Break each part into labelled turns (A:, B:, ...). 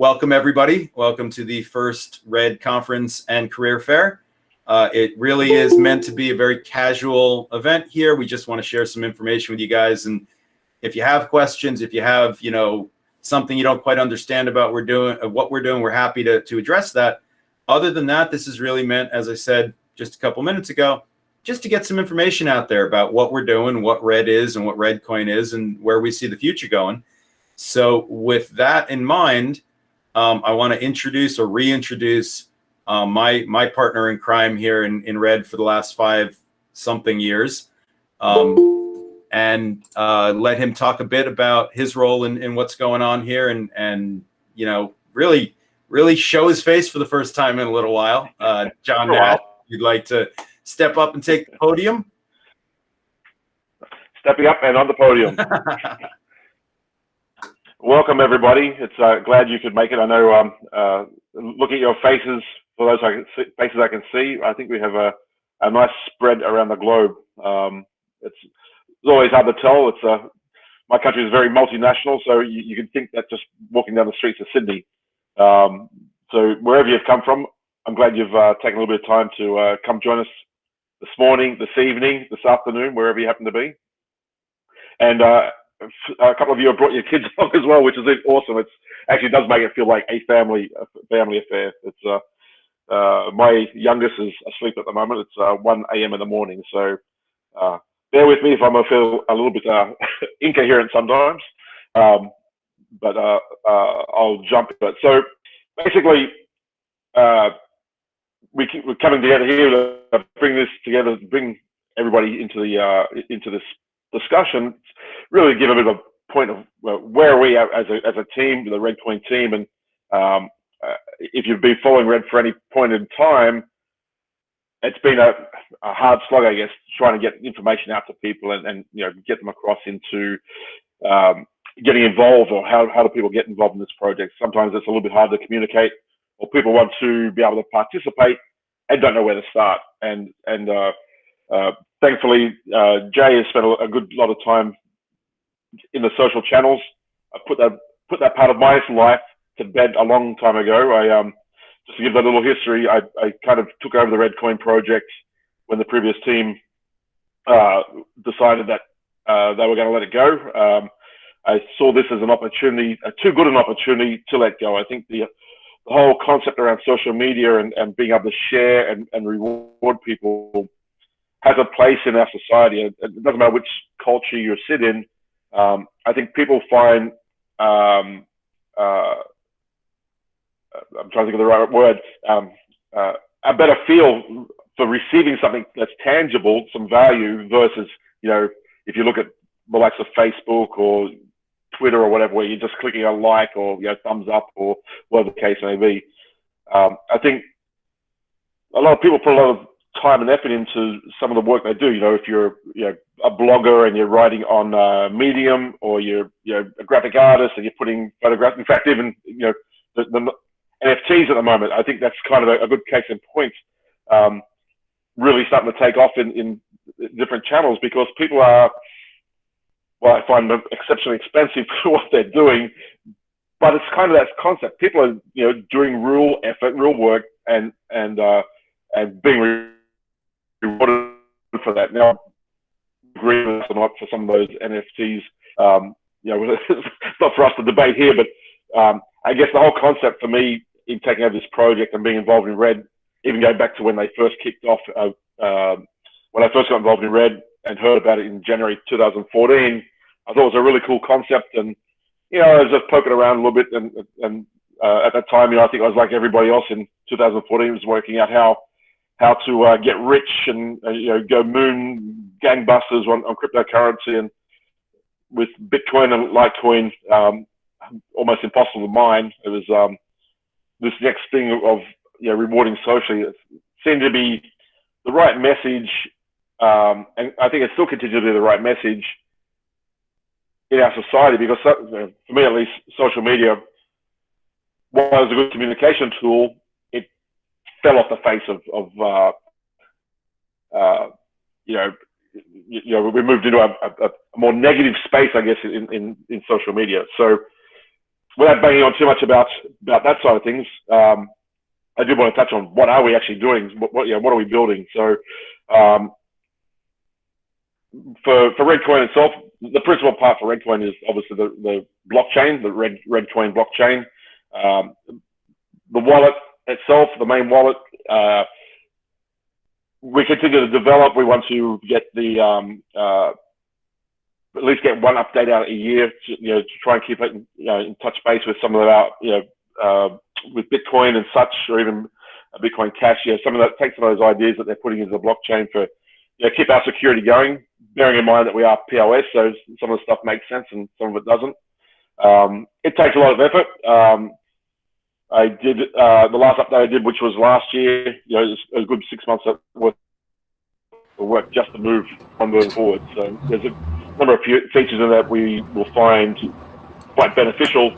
A: welcome everybody. Welcome to the first Redd Conference and Career Fair. It really is meant to be a very casual event here. We just want to share some information with you guys. And if you have questions, if you have, something you don't quite understand about what we're doing, we're happy to address that. Other than that, this is really meant, as I said just a couple minutes ago, just to get some information out there about what we're doing, what Redd is and what ReddCoin is and where we see the future going. So with that in mind, I want to introduce or reintroduce my partner in crime here in Redd for the last 5-something years, and let him talk a bit about his role in what's going on here and really show his face for the first time in a little while. John Nash, you'd like to step up and take the podium?
B: Stepping up and on the podium. Welcome, everybody. It's glad you could make it. I know, looking at your faces, for those faces I can see, I think we have a nice spread around the globe. It's always hard to tell. My country is very multinational, so you can think that just walking down the streets of Sydney. So wherever you've come from, I'm glad you've taken a little bit of time to come join us this morning, this evening, this afternoon, wherever you happen to be. And a couple of you have brought your kids along as well, which is awesome. It actually does make it feel like a family affair. It's my youngest is asleep at the moment. It's 1 a.m. in the morning, so bear with me if I'm feel a little bit incoherent sometimes. But I'll jump into it. So basically, we're coming together here to bring this together, bring everybody into this discussion, really give a bit of a point of where are we as a team, the ReddCoin team, and if you've been following Redd for any point in time, it's been a hard slog, I guess, trying to get information out to people and get them across into getting involved, or how do people get involved in this project. Sometimes it's a little bit hard to communicate, or people want to be able to participate and don't know where to start. And thankfully, Jay has spent a good lot of time in the social channels. I put that part of my life to bed a long time ago. Just to give that little history, I kind of took over the ReddCoin project when the previous team decided that they were going to let it go. I saw this as an opportunity, too good an opportunity to let go. I think the whole concept around social media and being able to share and reward people has a place in our society. It doesn't matter which culture you sit in. I think people find, I'm trying to think of the right word, a better feel for receiving something that's tangible, some value, versus, if you look at the likes of Facebook or Twitter or whatever, where you're just clicking a like or thumbs up or whatever the case may be. I think a lot of people put a lot of time and effort into some of the work they do. If you're a blogger and you're writing on Medium, or you're a graphic artist and you're putting photographs. In fact, even the NFTs at the moment, I think that's kind of a good case in point. Really starting to take off in different channels, because people are, well, I find them exceptionally expensive for what they're doing. But it's kind of that concept. People are doing real effort, real work, and being rewarded for that. Now, I agree with us or not for some of those NFTs. It's not for us to debate here, but I guess the whole concept for me in taking over this project and being involved in Redd, even going back to when they first kicked off, when I first got involved in Redd and heard about it in January 2014, I thought it was a really cool concept. And I was just poking around a little bit, and at that time, I think I was like everybody else in 2014, was working out how to get rich and go moon gangbusters on cryptocurrency. And with Bitcoin and Litecoin, almost impossible to mine. It was this next thing of rewarding socially. It seemed to be the right message, and I think it still continues to be the right message in our society, because for me at least, social media, while it was a good communication tool, it fell off the face of we moved into a more negative space, I guess, in social media. So without banging on too much about that side of things, I do want to touch on what are we actually doing, what are we building. So for ReddCoin itself, the principal part for ReddCoin is obviously the blockchain, the ReddCoin blockchain. The wallet itself, the main wallet, we continue to develop. We want to get at least get one update out a year to try and keep it in touch base with some of our with Bitcoin and such, or even Bitcoin Cash. Some of that, take some of those ideas that they're putting into the blockchain for keep our security going, bearing in mind that we are POS, so some of the stuff makes sense and some of it doesn't. It takes a lot of effort. I did the last update I did, which was last year. It was a good 6 months worth of work just to move on moving forward. So there's a number of features in that we will find quite beneficial.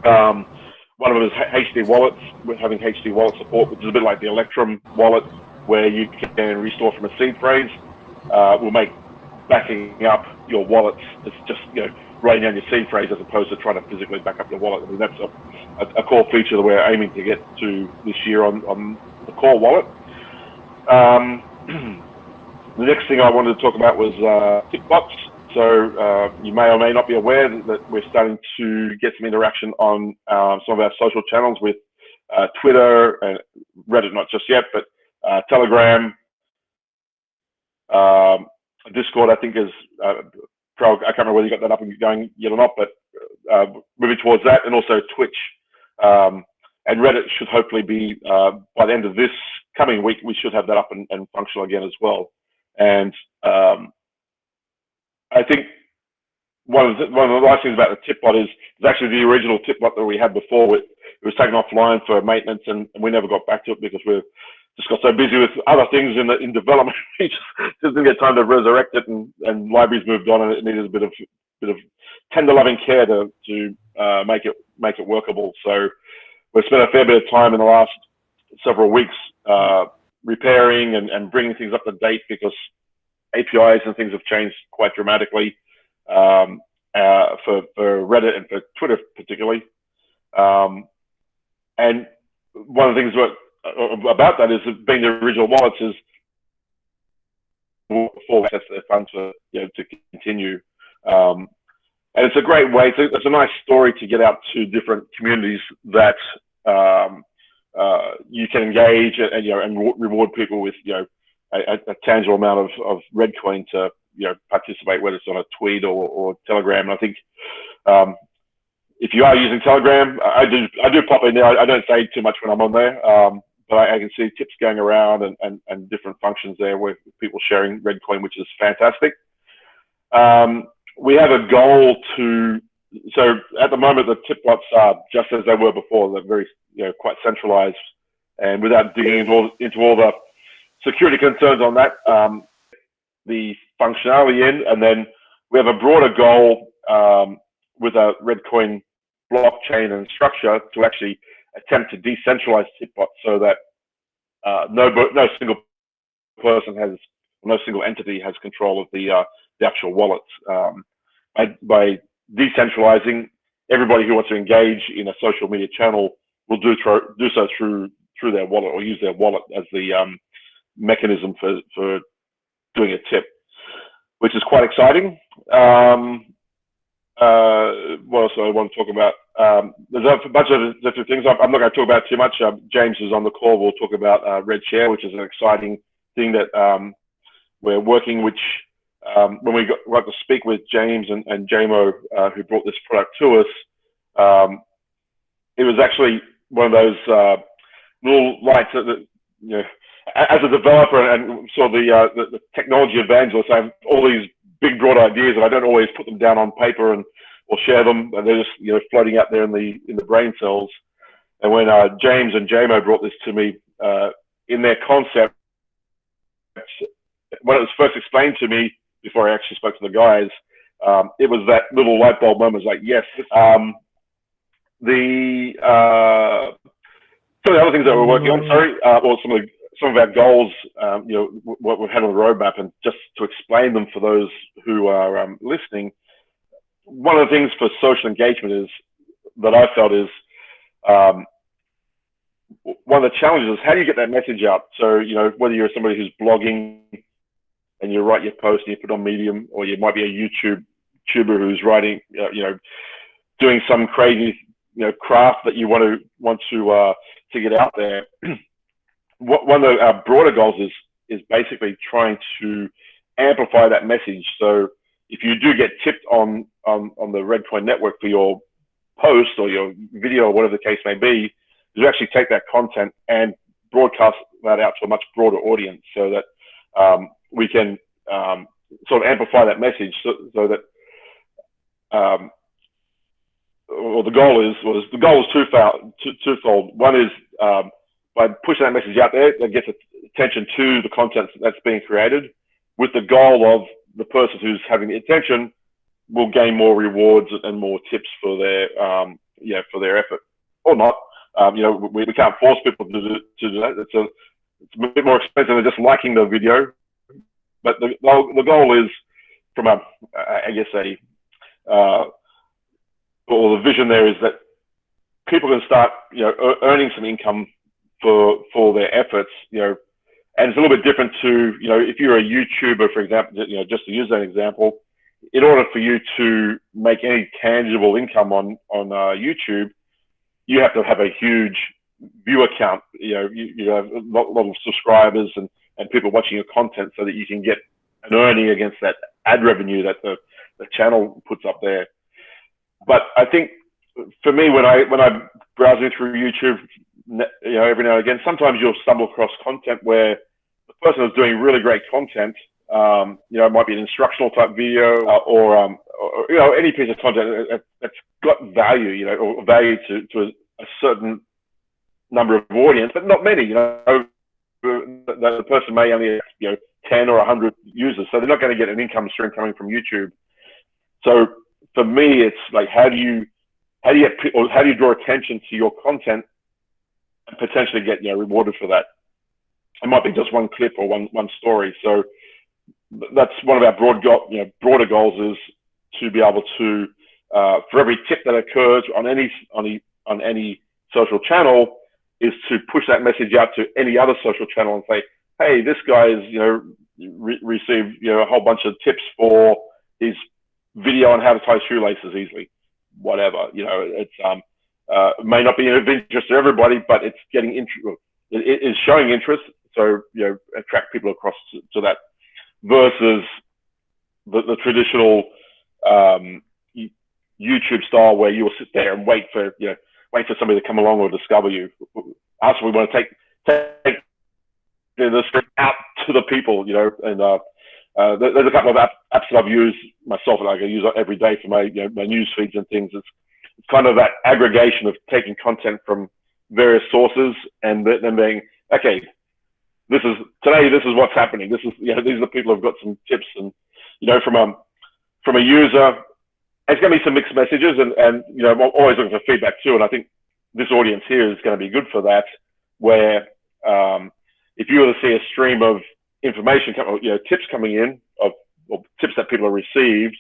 B: One of them is HD wallets. We're having HD wallet support, which is a bit like the Electrum wallet, where you can restore from a seed phrase. We'll make backing up your wallets. It's just writing down your seed phrase as opposed to trying to physically back up your wallet. I mean, that's a core feature that we're aiming to get to this year on the core wallet. The next thing I wanted to talk about was Tipbots. So you may or may not be aware that we're starting to get some interaction on some of our social channels with Twitter and Reddit, not just yet, but Telegram, Discord, I think is, I can't remember whether you got that up and going yet or not, but moving towards that, and also Twitch. And Reddit should hopefully be, by the end of this coming week, we should have that up and functional again as well. And I think one of the nice things about the Tipbot is it's actually the original Tipbot that we had before. It was taken offline for maintenance, and we never got back to it because we've just got so busy with other things in development. We just didn't get time to resurrect it, and libraries moved on, and it needed a bit of tender loving care to make it workable. So we've spent a fair bit of time in the last several weeks repairing and bringing things up to date, because APIs and things have changed quite dramatically for Reddit and for Twitter particularly. And one of the things about that is that being the original wallets is full access to their funds to continue. And it's a great way. It's a nice story to get out to different communities that you can engage and reward people with a tangible amount of ReddCoin to participate, whether it's on a tweet or Telegram. And I think if you are using Telegram, I do pop in there. I don't say too much when I'm on there, but I can see tips going around and different functions there with people sharing ReddCoin, which is fantastic. We have a goal so at the moment the Tipbots are just as they were before. They're very quite centralized, and without digging into all the security concerns on that, the functionality in, and then we have a broader goal with a ReddCoin blockchain and structure to actually attempt to decentralize Tipbot so that no single person no single entity has control of the actual wallets. By decentralizing, everybody who wants to engage in a social media channel will do so through their wallet, or use their wallet as the mechanism for doing a tip, which is quite exciting. What else do I want to talk about? There's a bunch of different things. I'm not going to talk about too much. James is on the call. We'll talk about ReddShare, which is an exciting thing that we're working, which when we got to speak with James and JMO, who brought this product to us, it was actually one of those little lights that, as a developer and sort of the technology evangelist, I have all these big, broad ideas, and I don't always put them down on paper or share them, and they're just floating out there in the brain cells. And when James and JMO brought this to me, in their concept, when it was first explained to me before I actually spoke to the guys, it was that little light bulb moment. Like, yes. Some of the other things that we're working on, or some of our goals, what we've had on the roadmap, and just to explain them for those who are listening. One of the things for social engagement is that I felt is one of the challenges is how do you get that message out? So, you know, whether you're somebody who's blogging and you write your post and you put on Medium, or you might be a YouTuber who's writing, you know, doing some crazy, you know, craft that you want to get out there. One of our broader goals is basically trying to amplify that message. So if you do get tipped on the ReddCoin network for your post or your video or whatever the case may be, you actually take that content and broadcast that out to a much broader audience, so that we can sort of amplify that message, so that well, the goal is twofold. One is by pushing that message out there, that gets attention to the content that's being created, with the goal of the person who's having the attention will gain more rewards and more tips for their for their effort, or not. You know, we can't force people to do that. It's a bit more expensive than just liking the video. But the goal is, from or the vision there is that people can start, you know, earning some income for their efforts, you know. And it's a little bit different to, you know, if you're a YouTuber, for example, you know, just to use that example, in order for you to make any tangible income on YouTube, you have to have a huge viewer count. You know, you have a lot of subscribers and people watching your content, so that you can get an earning against that ad revenue that the channel puts up there. But I think for me, when I'm browsing through YouTube, you know, every now and again, sometimes you'll stumble across content where the person is doing really great content. You know, it might be an instructional type video, or you know, any piece of content that's got value, you know, or value to a certain number of audience, but not many. You know, the person may only have, you know, 10 or 100 users, so they're not going to get an income stream coming from YouTube. So for me, it's like, how do you draw attention to your content and potentially get, you know, rewarded for that? It might be just one clip or one story. So that's one of our broader goals, is to be able to, for every tip that occurs on any social channel, is to push that message out to any other social channel and say, hey, this guy's, you know, received, you know, a whole bunch of tips for his video on how to tie shoelaces easily. Whatever, you know, it's it may not be of interest to everybody, but it's getting interest. It is showing interest, so, you know, attract people across to that, versus the traditional YouTube style, where you will sit there and wait for somebody to come along or discover you. Us, we want to take the script out to the people, you know. And there's a couple of apps that I've used myself, and I use every day for my, you know, my news feeds and things. It's kind of that aggregation of taking content from various sources and then being, okay, this is what's happening. This is, you know, these are the people who've got some tips. And, you know, from a user, it's going to be some mixed messages, and you know, I'm always looking for feedback too. And I think this audience here is going to be good for that, where if you were to see a stream of information, you know, tips coming in, of tips that people have received,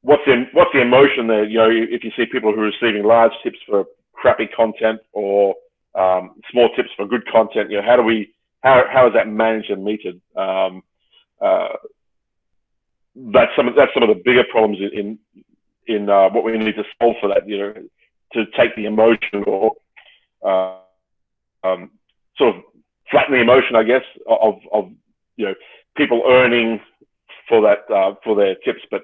B: what's the emotion there? You know, if you see people who are receiving large tips for crappy content, or small tips for good content, you know, how is that managed and metered? That's some of the bigger problems in what we need to solve for that, you know, to take the emotion, or sort of flatten the emotion, I guess, of you know, people earning for that, for their tips. But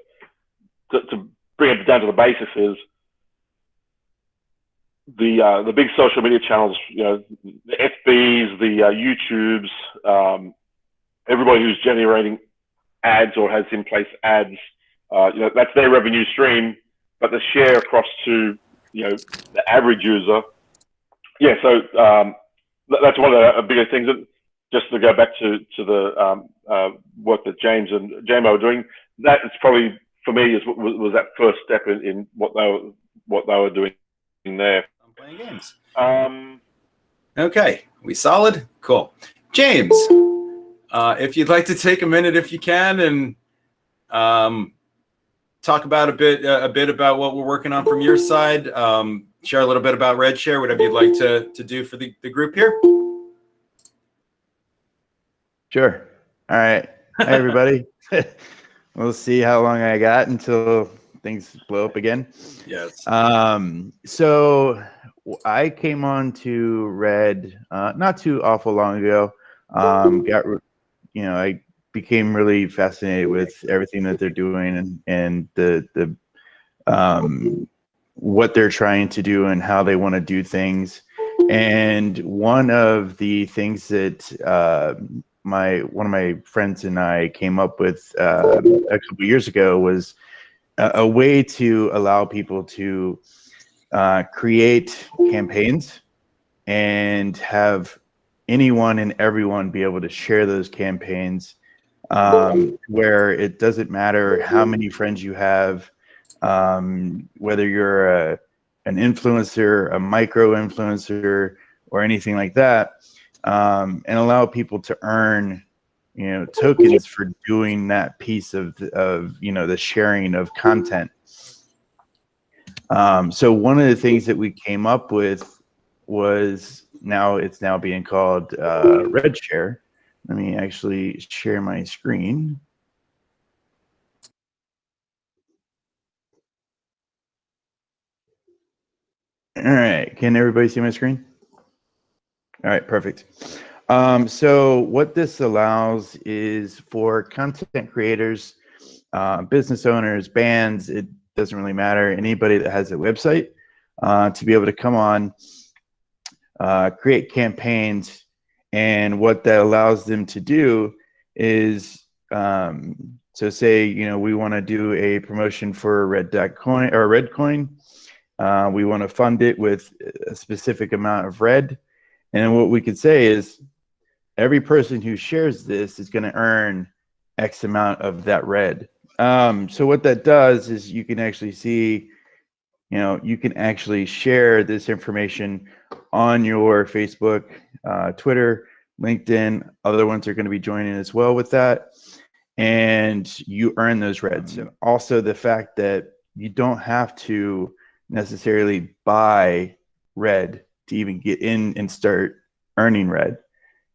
B: to bring it down to the basics is the big social media channels, you know, the FBs, the YouTubes, everybody who's generating ads or has in place ads, you know, that's their revenue stream. But the share across to, you know, the average user, yeah. So that's one of the bigger things. Just to go back to the work that James and JMO are doing, that is probably, for me, was that first step in what they were doing there.
A: I'm playing games. Okay, we solid? Cool. James, if you'd like to take a minute, if you can, and talk about a bit about what we're working on from your side. Share a little bit about RedShare, whatever you'd like to do for the group here.
C: Sure. All right. Hi, everybody. We'll see how long I got until things blow up again.
A: Yes.
C: So I came on to Red not too awful long ago. I became really fascinated with everything that they're doing and the what they're trying to do and how they want to do things. And one of the things that one of my friends and I came up with a couple years ago was a way to allow people to create campaigns and have anyone and everyone be able to share those campaigns, where it doesn't matter how many friends you have, whether you're an influencer, a micro influencer, or anything like that, and allow people to earn, tokens for doing that piece of the sharing of content. So one of the things that we came up with was it's now being called RedShare. Let me actually share my screen. All right, can everybody see my screen? All right, perfect. So what this allows is for content creators, business owners, bands, it doesn't really matter, anybody that has a website, to be able to come on, create campaigns, and what that allows them to do is, so say, we want to do a promotion for ReddCoin. We want to fund it with a specific amount of Red. And what we could say is every person who shares this is going to earn X amount of that Red. So what that does is you can actually see, you can actually share this information on your Facebook, Twitter, LinkedIn. Other ones are going to be joining as well with that. And you earn those Reds. And also the fact that you don't have to necessarily buy Red to even get in and start earning Red.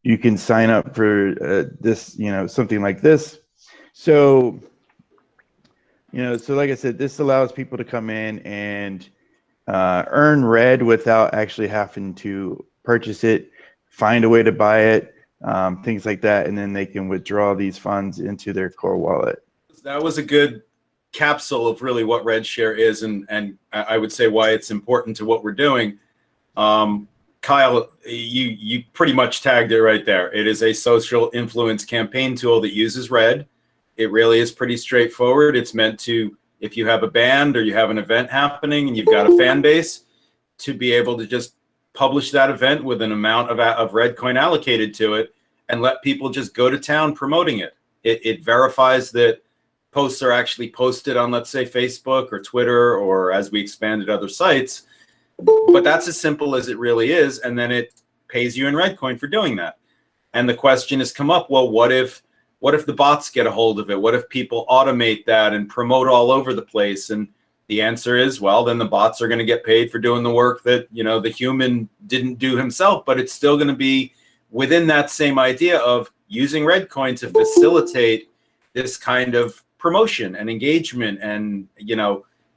C: You can sign up for this, something like this. So, so like I said, this allows people to come in and earn Red without actually having to purchase it, find a way to buy it, things like that, and then they can withdraw these funds into their core wallet.
A: That was a good capsule of really what RedShare is, and I would say why it's important to what we're doing. Kyle, you pretty much tagged it right there. It is a social influence campaign tool that uses Red. It really is pretty straightforward. It's meant to, if you have a band or you have an event happening and you've got a fan base, to be able to just publish that event with an amount of RedCoin allocated to it and let people just go to town promoting it. It verifies that posts are actually posted on, let's say, Facebook or Twitter, or as we expanded other sites. But that's as simple as it really is. And then it pays you in RedCoin for doing that. And the question has come up, well, what if the bots get a hold of it? What if people automate that and promote all over the place? And the answer is, well, then the bots are going to get paid for doing the work that, the human didn't do himself, but it's still going to be within that same idea of using RedCoin to facilitate this kind of promotion and engagement and,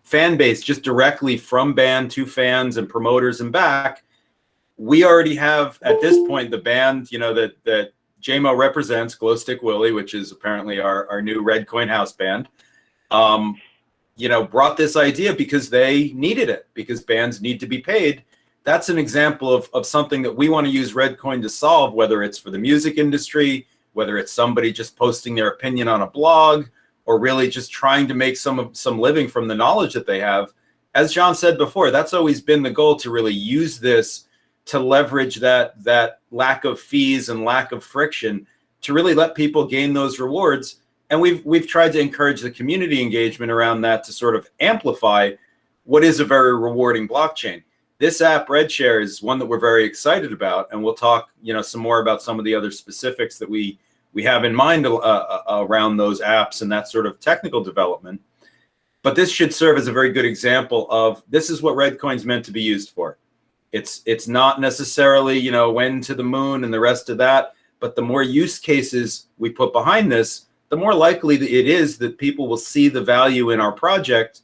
A: fan base just directly from band to fans and promoters and back. We already have at this point the band, that JMO represents, Glow Stick Willie, which is apparently our new RedCoin house band, brought this idea because they needed it, because bands need to be paid. That's an example of something that we want to use RedCoin to solve, whether it's for the music industry, whether it's somebody just posting their opinion on a blog, or really just trying to make some living from the knowledge that they have. As John said before, that's always been the goal, to really use this to leverage that lack of fees and lack of friction to really let people gain those rewards. And we've tried to encourage the community engagement around that to sort of amplify what is a very rewarding blockchain. This app, RedShare, is one that we're very excited about, and we'll talk, some more about some of the other specifics that we have in mind around those apps and that sort of technical development. But this should serve as a very good example of this is what ReddCoin's meant to be used for. It's not necessarily, you know, when to the moon and the rest of that, but the more use cases we put behind this, the more likely it is that people will see the value in our project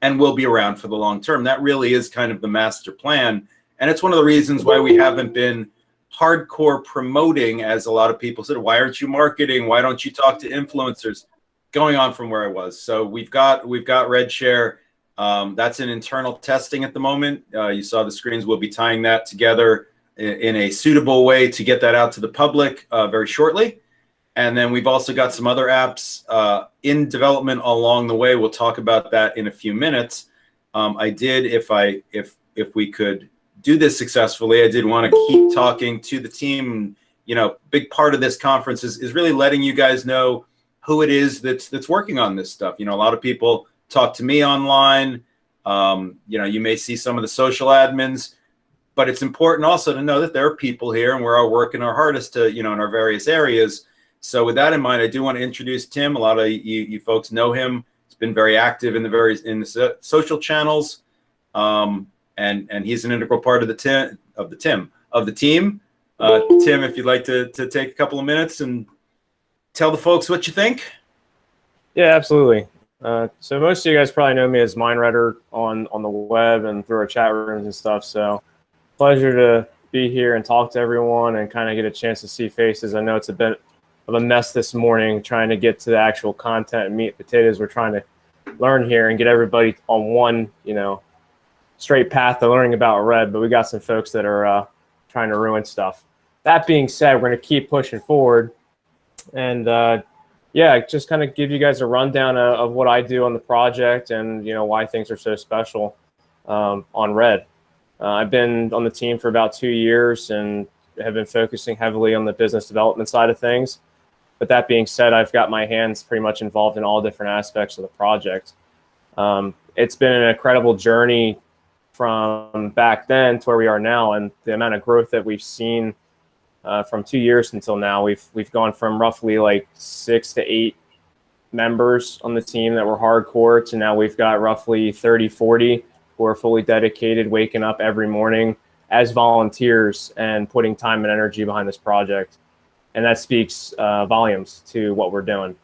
A: and will be around for the long term. That really is kind of the master plan. And it's one of the reasons why we haven't been hardcore promoting, as a lot of people said, why aren't you marketing? Why don't you talk to influencers? Going on from where I was. So we've got RedShare. That's in internal testing at the moment. You saw the screens. We'll be tying that together in a suitable way to get that out to the public very shortly. And then we've also got some other apps in development along the way. We'll talk about that in a few minutes. I did, if we could do this successfully, I did want to keep talking to the team. You know, big part of this conference is really letting you guys know who it is that's working on this stuff. You know, a lot of people talk to me online. You know, you may see some of the social admins, but it's important also to know that there are people here and we're all working our hardest to, you know, in our various areas. So with that in mind, I do want to introduce Tim. A lot of you folks know him. He's been very active in the social channels, and he's an integral part of the team. Tim, if you'd like to take a couple of minutes and tell the folks what you think.
D: Yeah, absolutely. So most of you guys probably know me as MindRedder on the web and through our chat rooms and stuff. So pleasure to be here and talk to everyone and kind of get a chance to see faces. I know it's a bit of a mess this morning trying to get to the actual content and meat and potatoes we're trying to learn here and get everybody on one, you know, straight path to learning about Red, but we got some folks that are trying to ruin stuff. That being said, we're going to keep pushing forward. And yeah, just kind of give you guys a rundown of what I do on the project and, you know, why things are so special on Red. I've been on the team for about 2 years and have been focusing heavily on the business development side of things. But that being said, I've got my hands pretty much involved in all different aspects of the project. It's been an incredible journey from back then to where we are now, and the amount of growth that we've seen from 2 years until now. We've gone from roughly like 6 to 8 members on the team that were hardcore to now we've got roughly 30, 40 who are fully dedicated, waking up every morning as volunteers and putting time and energy behind this project. And that speaks volumes to what we're doing.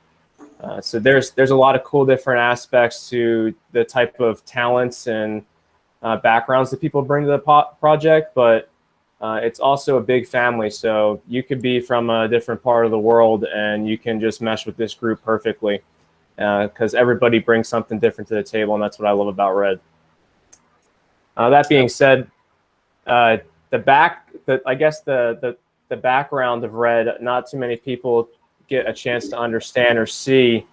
D: So there's a lot of cool different aspects to the type of talents and backgrounds that people bring to the project, but it's also a big family. So you could be from a different part of the world and you can just mesh with this group perfectly because everybody brings something different to the table, and that's what I love about Red. That being said, I guess the background of Red, not too many people get a chance to understand or see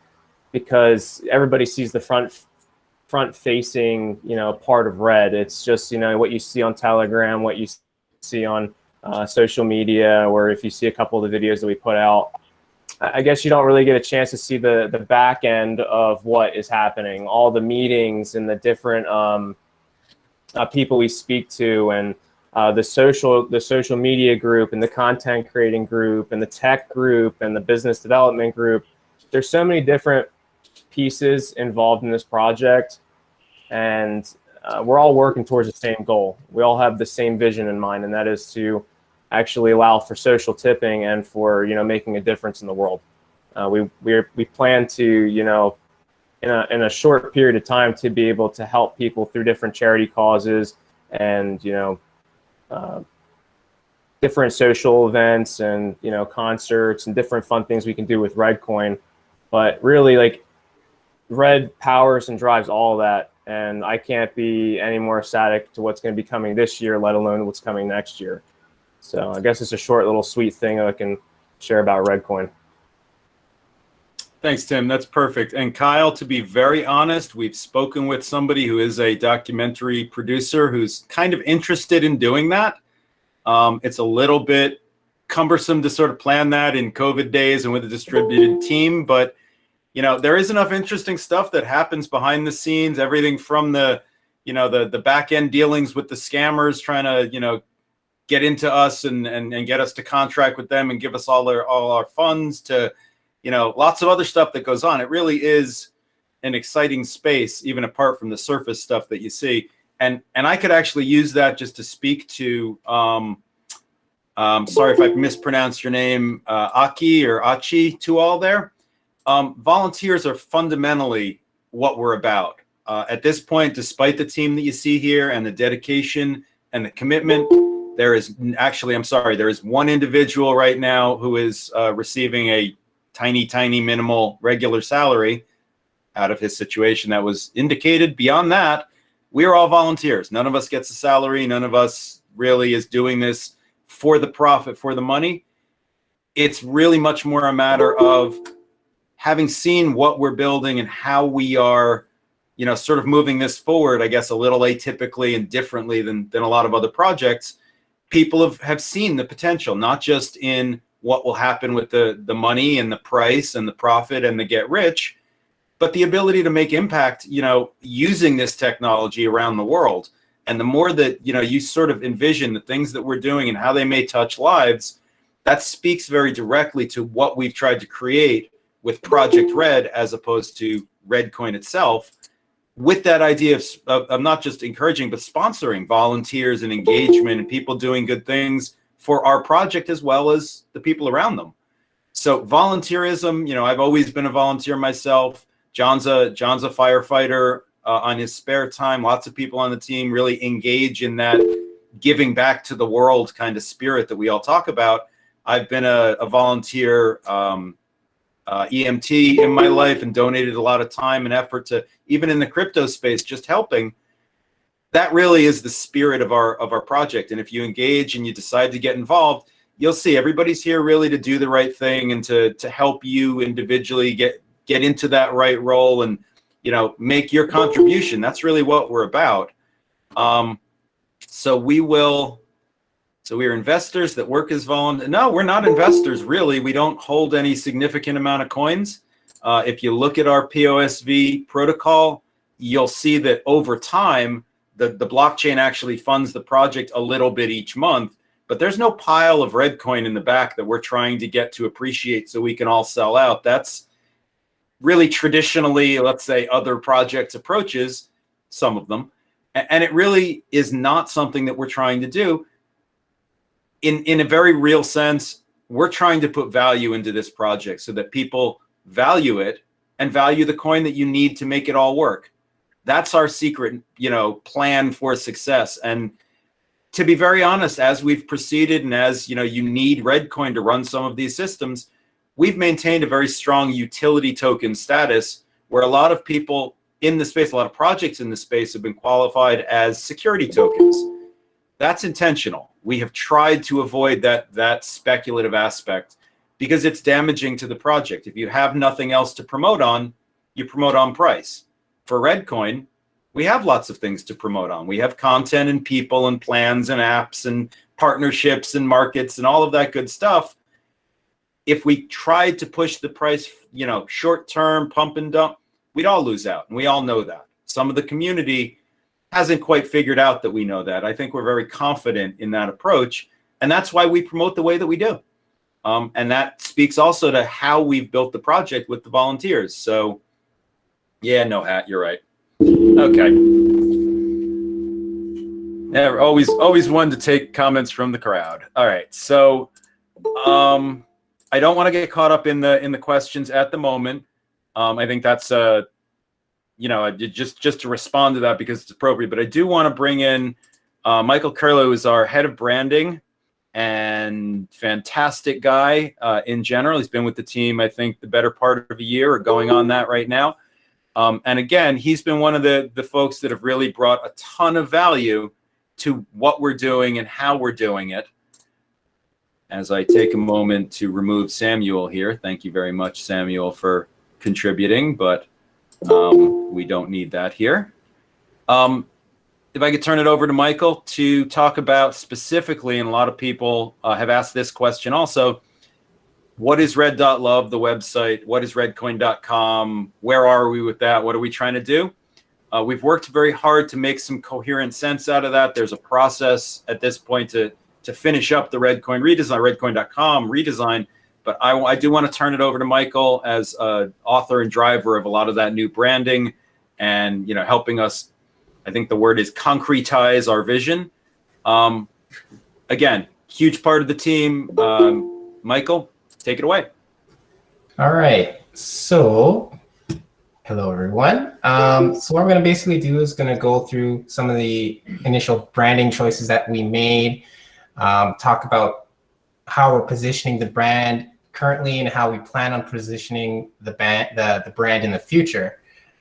D: because everybody sees the front facing, you know, part of Red. It's just, you know, what you see on Telegram, what you see on social media, or if you see a couple of the videos that we put out. I guess you don't really get a chance to see the back end of what is happening, all the meetings and the different people we speak to, and the social media group and the content creating group and the tech group and the business development group. There's so many different pieces involved in this project, and we're all working towards the same goal. We all have the same vision in mind, and that is to actually allow for social tipping and for, you know, making a difference in the world. We plan to, you know, in a short period of time to be able to help people through different charity causes and, you know, different social events and, you know, concerts and different fun things we can do with ReddCoin. But really, like, Red powers and drives all of that, and I can't be any more ecstatic to what's going to be coming this year, let alone what's coming next year. So I guess it's a short little sweet thing that I can share about ReddCoin.
A: Thanks, Tim. That's perfect. And Kyle, to be very honest, we've spoken with somebody who is a documentary producer who's kind of interested in doing that. It's a little bit cumbersome to sort of plan that in COVID days and with a distributed team, but you know, there is enough interesting stuff that happens behind the scenes, everything from the, you know, the back end dealings with the scammers trying to, you know, get into us and get us to contract with them and give us all our funds to, you know, lots of other stuff that goes on. It really is an exciting space, even apart from the surface stuff that you see. And I could actually use that just to speak to, sorry if I mispronounced your name, Aki or Achi, to all there. Volunteers are fundamentally what we're about. At this point, despite the team that you see here and the dedication and the commitment, there is actually, I'm sorry, there is one individual right now who is receiving a tiny minimal regular salary out of his situation that was indicated. Beyond that, we are all volunteers. None of us gets a salary. None of us really is doing this for the profit, for the money. It's really much more a matter of having seen what we're building and how we are, sort of moving this forward, I guess, a little atypically and differently than a lot of other projects. People have seen the potential, not just in what will happen with the money and the price and the profit and the get rich, but the ability to make impact, using this technology around the world. And the more that, you sort of envision the things that we're doing and how they may touch lives, that speaks very directly to what we've tried to create with ProjectRedd as opposed to ReddCoin itself, with that idea of not just encouraging, but sponsoring volunteers and engagement and people doing good things for our project as well as the people around them. So volunteerism, I've always been a volunteer myself. John's a firefighter on his spare time. Lots of people on the team really engage in that giving back to the world kind of spirit that we all talk about. I've been a volunteer EMT in my life and donated a lot of time and effort to, even in the crypto space, just helping. That really is the spirit of our project. And if you engage and you decide to get involved, you'll see everybody's here really to do the right thing and to help you individually get into that right role and, make your contribution. That's really what we're about. So we're investors that work as volunteers. No, we're not investors, really. We don't hold any significant amount of coins. If you look at our POSV protocol, you'll see that over time, the blockchain actually funds the project a little bit each month, but there's no pile of ReddCoin in the back that we're trying to get to appreciate so we can all sell out. That's really traditionally, let's say, other projects' approaches, some of them, and it really is not something that we're trying to do. In a very real sense, we're trying to put value into this project so that people value it and value the coin that you need to make it all work. That's our secret, plan for success. And to be very honest, as we've proceeded and as, you need ReddCoin to run some of these systems, we've maintained a very strong utility token status where a lot of people in the space, a lot of projects in the space have been qualified as security tokens. That's intentional. We have tried to avoid that speculative aspect because it's damaging to the project. If you have nothing else to promote on, you promote on price. For ReddCoin, we have lots of things to promote on. We have content and people and plans and apps and partnerships and markets and all of that good stuff. If we tried to push the price, short term, pump and dump, we'd all lose out. And we all know that. Some of the community hasn't quite figured out that we know that. I think we're very confident in that approach. And that's why we promote the way that we do. And that speaks also to how we've built the project with the volunteers. So yeah, no hat, you're right. Okay. Yeah, always one to take comments from the crowd. All right. So I don't want to get caught up in the questions at the moment. I think that's just to respond to that because it's appropriate. But I do want to bring in Michael Curlow, who is our head of branding and fantastic guy in general. He's been with the team, I think, the better part of a year or going on that right now. And again, he's been one of the folks that have really brought a ton of value to what we're doing and how we're doing it. As I take a moment to remove Samuel here. Thank you very much, Samuel, for contributing, but we don't need that here. If I could turn it over to Michael to talk about specifically, and a lot of people have asked this question also, what is Redd.love, the website? What is ReddCoin.com? Where are we with that? What are we trying to do? We've worked very hard to make some coherent sense out of that. There's a process at this point to finish up the ReddCoin redesign, ReddCoin.com redesign, But I do want to turn it over to Michael as author and driver of a lot of that new branding and, helping us, I think the word is concretize our vision. Again, huge part of the team. Michael, take it away.
E: All right. So, hello, everyone. So what I'm going to basically do is going to go through some of the initial branding choices that we made, talk about how we're positioning the brand currently and how we plan on positioning the brand in the future.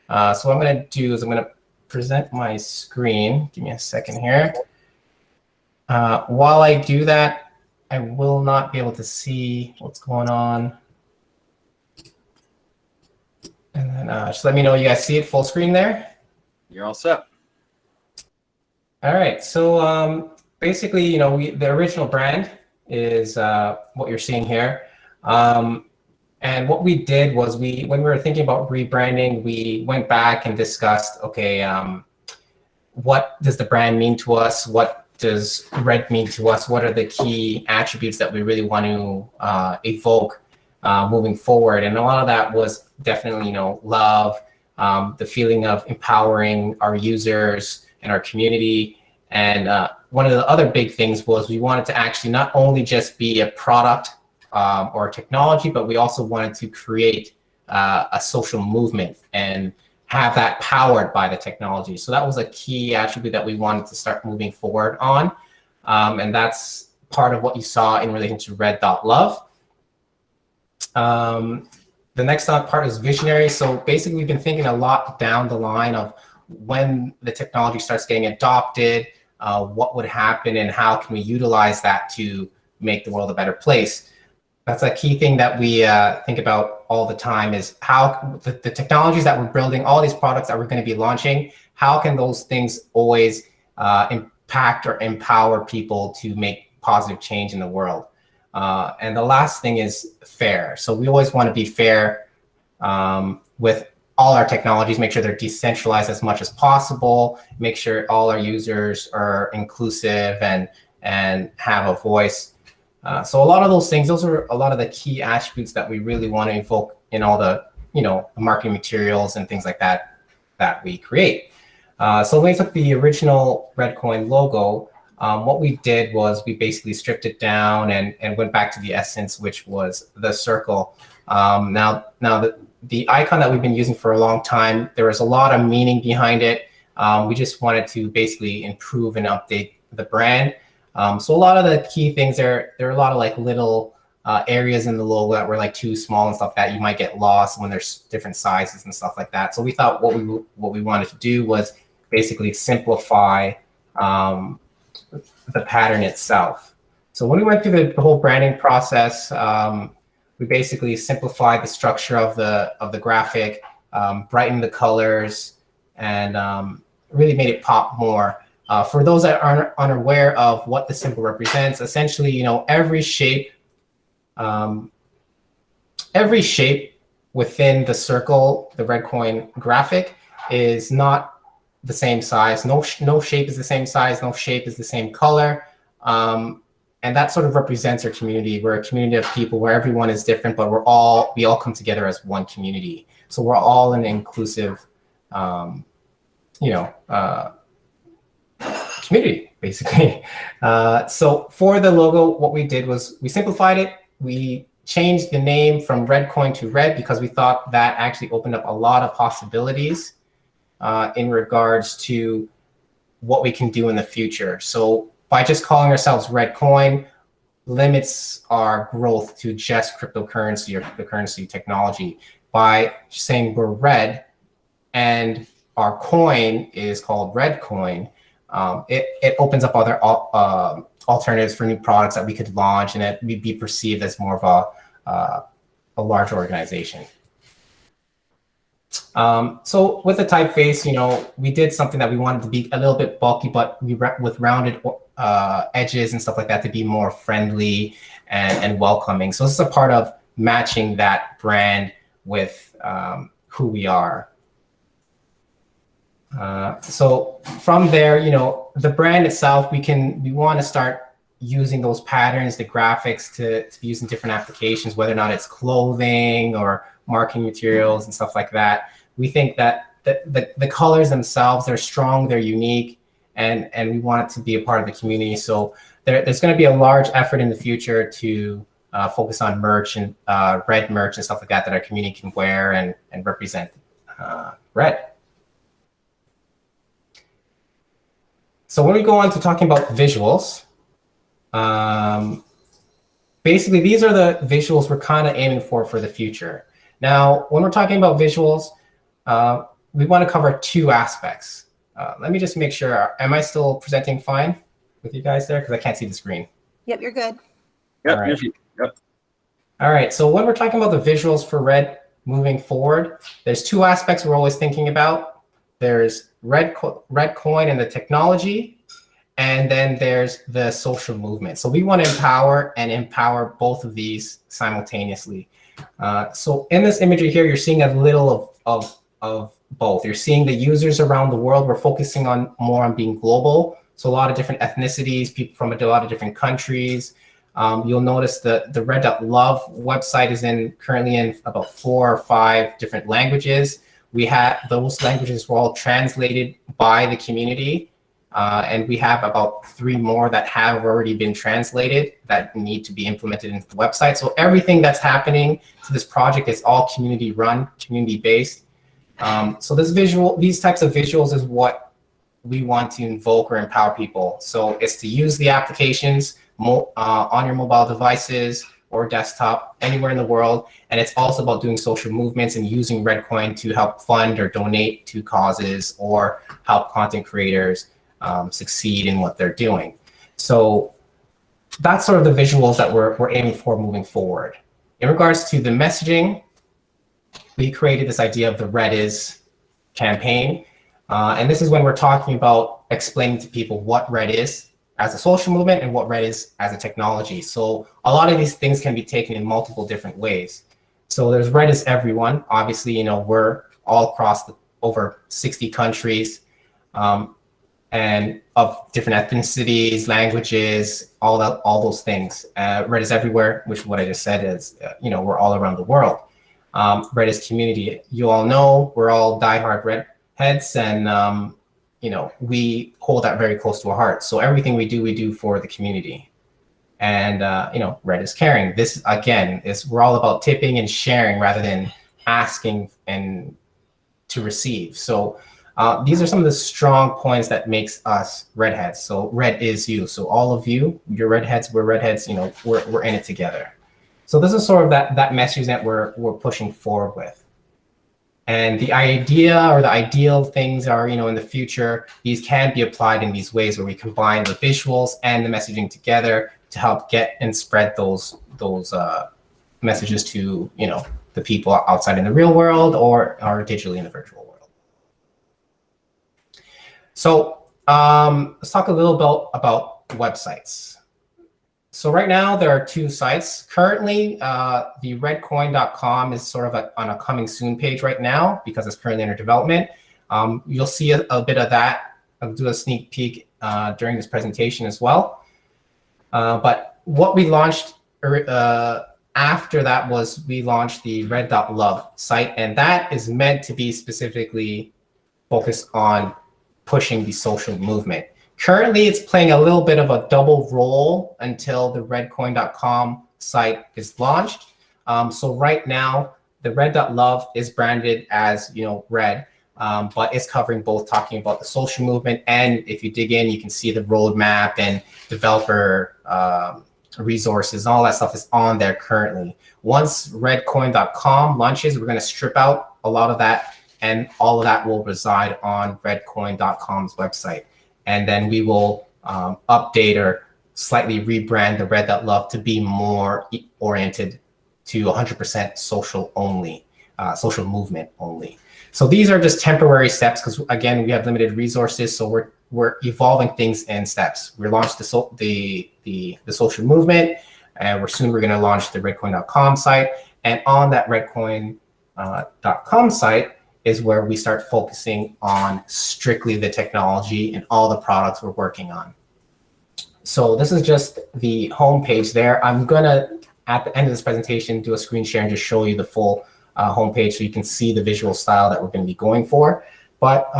E: So what I'm going to do is I'm going to present my screen. Give me a second here. While I do that, I will not be able to see what's going on. And then just let me know you guys see it full screen there.
A: You're all set.
E: All right. So basically, the original brand is what you're seeing here. And what we did was when we were thinking about rebranding, we went back and discussed, okay, what does the brand mean to us? What does Red mean to us? What are the key attributes that we really want to evoke moving forward? And a lot of that was definitely, love, the feeling of empowering our users and our community. And one of the other big things was we wanted to actually not only just be a product or a technology, but we also wanted to create a social movement and have that powered by the technology. So that was a key attribute that we wanted to start moving forward on. And that's part of what you saw in relation to Red.love. The next part is visionary. So basically, we've been thinking a lot down the line of when the technology starts getting adopted, what would happen and how can we utilize that to make the world a better place. That's a key thing that we think about all the time is how the technologies that we're building, all these products that we're going to be launching, how can those things always impact or empower people to make positive change in the world? And the last thing is fair. So we always want to be fair with all our technologies, make sure they're decentralized as much as possible, make sure all our users are inclusive and have a voice. So a lot of those things, those are a lot of the key attributes that we really want to evoke in all the, the marketing materials and things like that that we create. So when we took the original ReddCoin logo, what we did was we basically stripped it down and went back to the essence, which was the circle. Now the icon that we've been using for a long time, there was a lot of meaning behind it. We just wanted to basically improve and update the brand. So a lot of the key things there are a lot of like little areas in the logo that were like too small and stuff that you might get lost when there's different sizes and stuff like that. So we thought what we wanted to do was basically simplify the pattern itself. So when we went through the whole branding process, we basically simplified the structure of the graphic, brightened the colors, and really made it pop more. For those that are unaware of what the symbol represents, essentially, every shape within the circle, the ReddCoin graphic, is not the same size. No shape is the same size. No shape is the same color. And that sort of represents our community. We're a community of people where everyone is different, but we all come together as one community. So we're all an inclusive, community, basically. So for the logo, what we did was we simplified it. We changed the name from ReddCoin to Red because we thought that actually opened up a lot of possibilities in regards to what we can do in the future. So by just calling ourselves ReddCoin limits our growth to just cryptocurrency or cryptocurrency technology. By saying we're Red and our coin is called ReddCoin, it opens up other alternatives for new products that we could launch, and it would be perceived as more of a large organization. So with the typeface, we did something that we wanted to be a little bit bulky, but with rounded edges and stuff like that to be more friendly and welcoming. So this is a part of matching that brand with who we are. So from there, the brand itself, we want to start using those patterns, the graphics to be used in different applications, whether or not it's clothing or marketing materials and stuff like that. We think that the colors themselves, they're strong, they're unique, and we want it to be a part of the community. So there's going to be a large effort in the future to focus on merch and Redd merch and stuff like that our community can wear and represent Redd. So when we go on to talking about visuals, basically these are the visuals we're kind of aiming for the future. Now, when we're talking about visuals, we want to cover two aspects. Let me just make sure, am I still presenting fine with you guys there? Because I can't see the screen.
F: Yep, you're good.
A: Yep,
E: All right.
A: yep.
E: All right, so when we're talking about the visuals for Redd moving forward, there's two aspects we're always thinking about. There's ReddCoin and the technology, and then there's the social movement. So we want to empower both of these simultaneously. So in this imagery here, you're seeing a little of both. You're seeing the users around the world. We're focusing more on being global. So a lot of different ethnicities, people from a lot of different countries. You'll notice the Redd.love website is currently in about 4 or 5 different languages. We have those languages were all translated by the community. And we have about 3 more that have already been translated that need to be implemented into the website. So everything that's happening to this project is all community run, community based. So these types of visuals is what we want to invoke or empower people. So it's to use the applications on your mobile devices or desktop anywhere in the world. And it's also about doing social movements and using ReddCoin to help fund or donate to causes or help content creators succeed in what they're doing. So that's sort of the visuals that we're aiming for moving forward. In regards to the messaging, we created this idea of the Redis campaign. And this is when we're talking about explaining to people what Redd is as a social movement and what Redd is as a technology. So a lot of these things can be taken in multiple different ways. So there's Redd is everyone. Obviously, we're all across over 60 countries and of different ethnicities, languages, all those things. Redd is everywhere, which what I just said is, we're all around the world. Redd is community. You all know we're all diehard Redd heads, and we hold that very close to our heart. So everything we do for the community. And Redd is caring. This again we're all about tipping and sharing rather than asking and to receive. So these are some of the strong points that makes us Redd heads. So Redd is you. So all of you, you're Redd heads, we're Redd heads. We're in it together. So this is sort of that message that we're pushing forward with. And the idea or the ideal things are, in the future, these can be applied in these ways where we combine the visuals and the messaging together to help get and spread those messages to, the people outside in the real world or digitally in the virtual world. So let's talk a little bit about websites. So right now there are 2 sites. Currently, the redcoin.com is sort of on a coming soon page right now because it's currently under development. You'll see a bit of that. I'll do a sneak peek during this presentation as well. But what we launched after that was we launched the Redd.love site, and that is meant to be specifically focused on pushing the social movement. Currently, it's playing a little bit of a double role until the redcoin.com site is launched. So right now, the Redd.love is branded as Redd, but it's covering both, talking about the social movement, and if you dig in, you can see the roadmap and developer resources, all that stuff is on there currently. Once redcoin.com launches, we're going to strip out a lot of that, and all of that will reside on redcoin.com's website. And then we will update or slightly rebrand the Redd.love to be more oriented to 100% social only, social movement only. So these are just temporary steps because, again, we have limited resources. So we're evolving things in steps. We launched the social movement, and we're going to launch the redcoin.com site. And on that redcoin.com site is where we start focusing on strictly the technology and all the products we're working on. So this is just the home page there. I'm gonna, at the end of this presentation, do a screen share and just show you the full home page so you can see the visual style that we're gonna be going for. But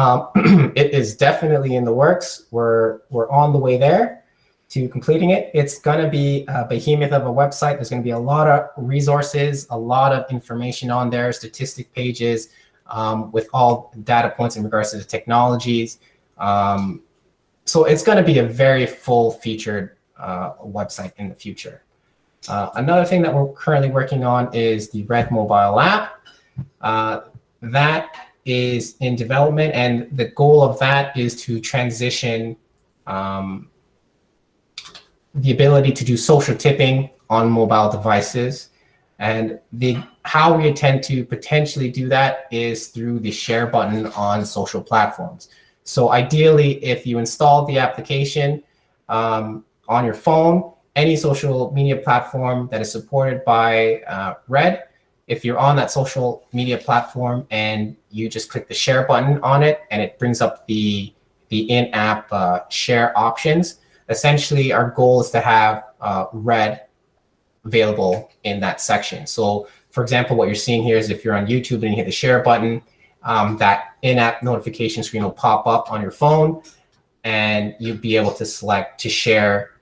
E: it is definitely in the works. We're on the way there to completing it. It's gonna be a behemoth of a website. There's gonna be a lot of resources, a lot of information on there, statistic pages with all data points in regards to the technologies. So it's going to be a very full-featured website in the future. Another thing that we're currently working on is the Redd mobile app. That is in development, and the goal of that is to transition the ability to do social tipping on mobile devices. And how we intend to potentially do that is through the share button on social platforms. So ideally, if you install the application on your phone, any social media platform that is supported by Redd, if you're on that social media platform and you just click the share button on it and it brings up the in-app share options, essentially our goal is to have Redd available in that section. So for example, what you're seeing here is if you're on YouTube and you hit the share button, that in-app notification screen will pop up on your phone, and you'll be able to select to share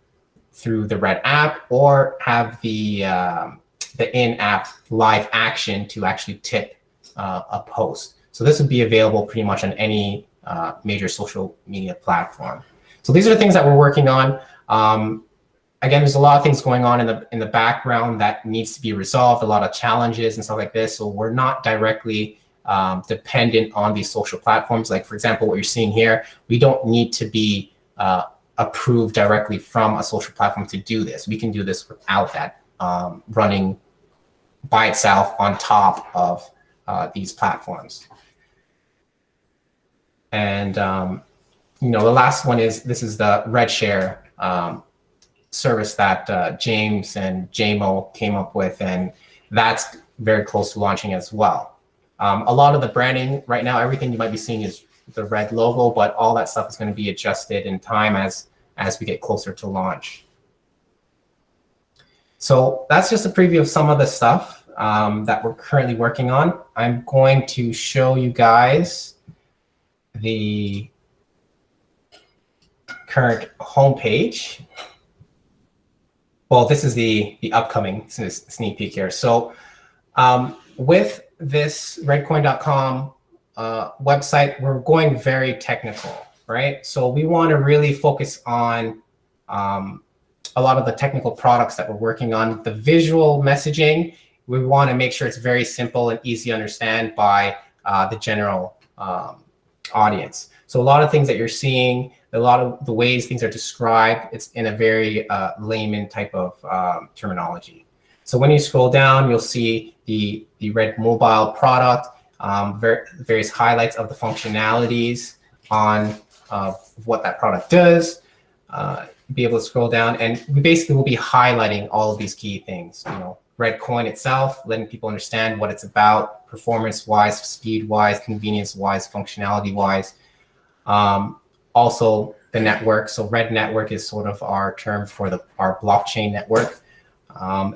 E: through the Redd app or have the in-app live action to actually tip a post. So this would be available pretty much on any major social media platform. So these are the things that we're working on. Again, there's a lot of things going on in the background that needs to be resolved, a lot of challenges and stuff like this. So we're not directly dependent on these social platforms. Like, for example, what you're seeing here, we don't need to be approved directly from a social platform to do this. We can do this without that running by itself on top of these platforms. And the last one is, this is the Redd Share service that James and JMO came up with, and that's very close to launching as well. A lot of the branding right now, everything you might be seeing is the Redd logo, but all that stuff is going to be adjusted in time as we get closer to launch. So that's just a preview of some of the stuff that we're currently working on. I'm going to show you guys the current homepage. Well, this is the upcoming sneak peek here. So with this redcoin.com website, we're going very technical, right? So we want to really focus on a lot of the technical products that we're working on. The visual messaging, we want to make sure it's very simple and easy to understand by the general audience. So a lot of things that you're seeing, a lot of the ways things are described, it's in a very layman type of terminology. So when you scroll down, you'll see the Redd mobile product, various highlights of the functionalities on what that product does. Be able to scroll down, and we basically will be highlighting all of these key things. Redcoin itself, letting people understand what it's about, performance-wise, speed-wise, convenience-wise, functionality-wise. Also, the network. So Redd Network is sort of our term for our blockchain network,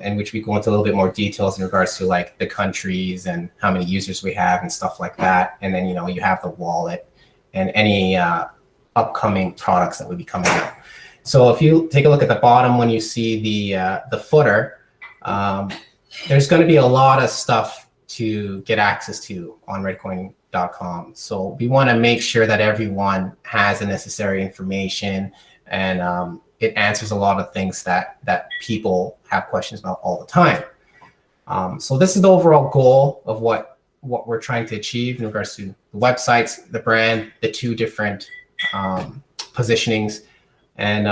E: in which we go into a little bit more details in regards to like the countries and how many users we have and stuff like that. And then you have the wallet and any upcoming products that would be coming out. So if you take a look at the bottom when you see the footer, there's going to be a lot of stuff to get access to on redcoin.com. So we want to make sure that everyone has the necessary information, and it answers a lot of things that people have questions about all the time. So this is the overall goal of what we're trying to achieve in regards to the websites, the brand, the two different positionings. And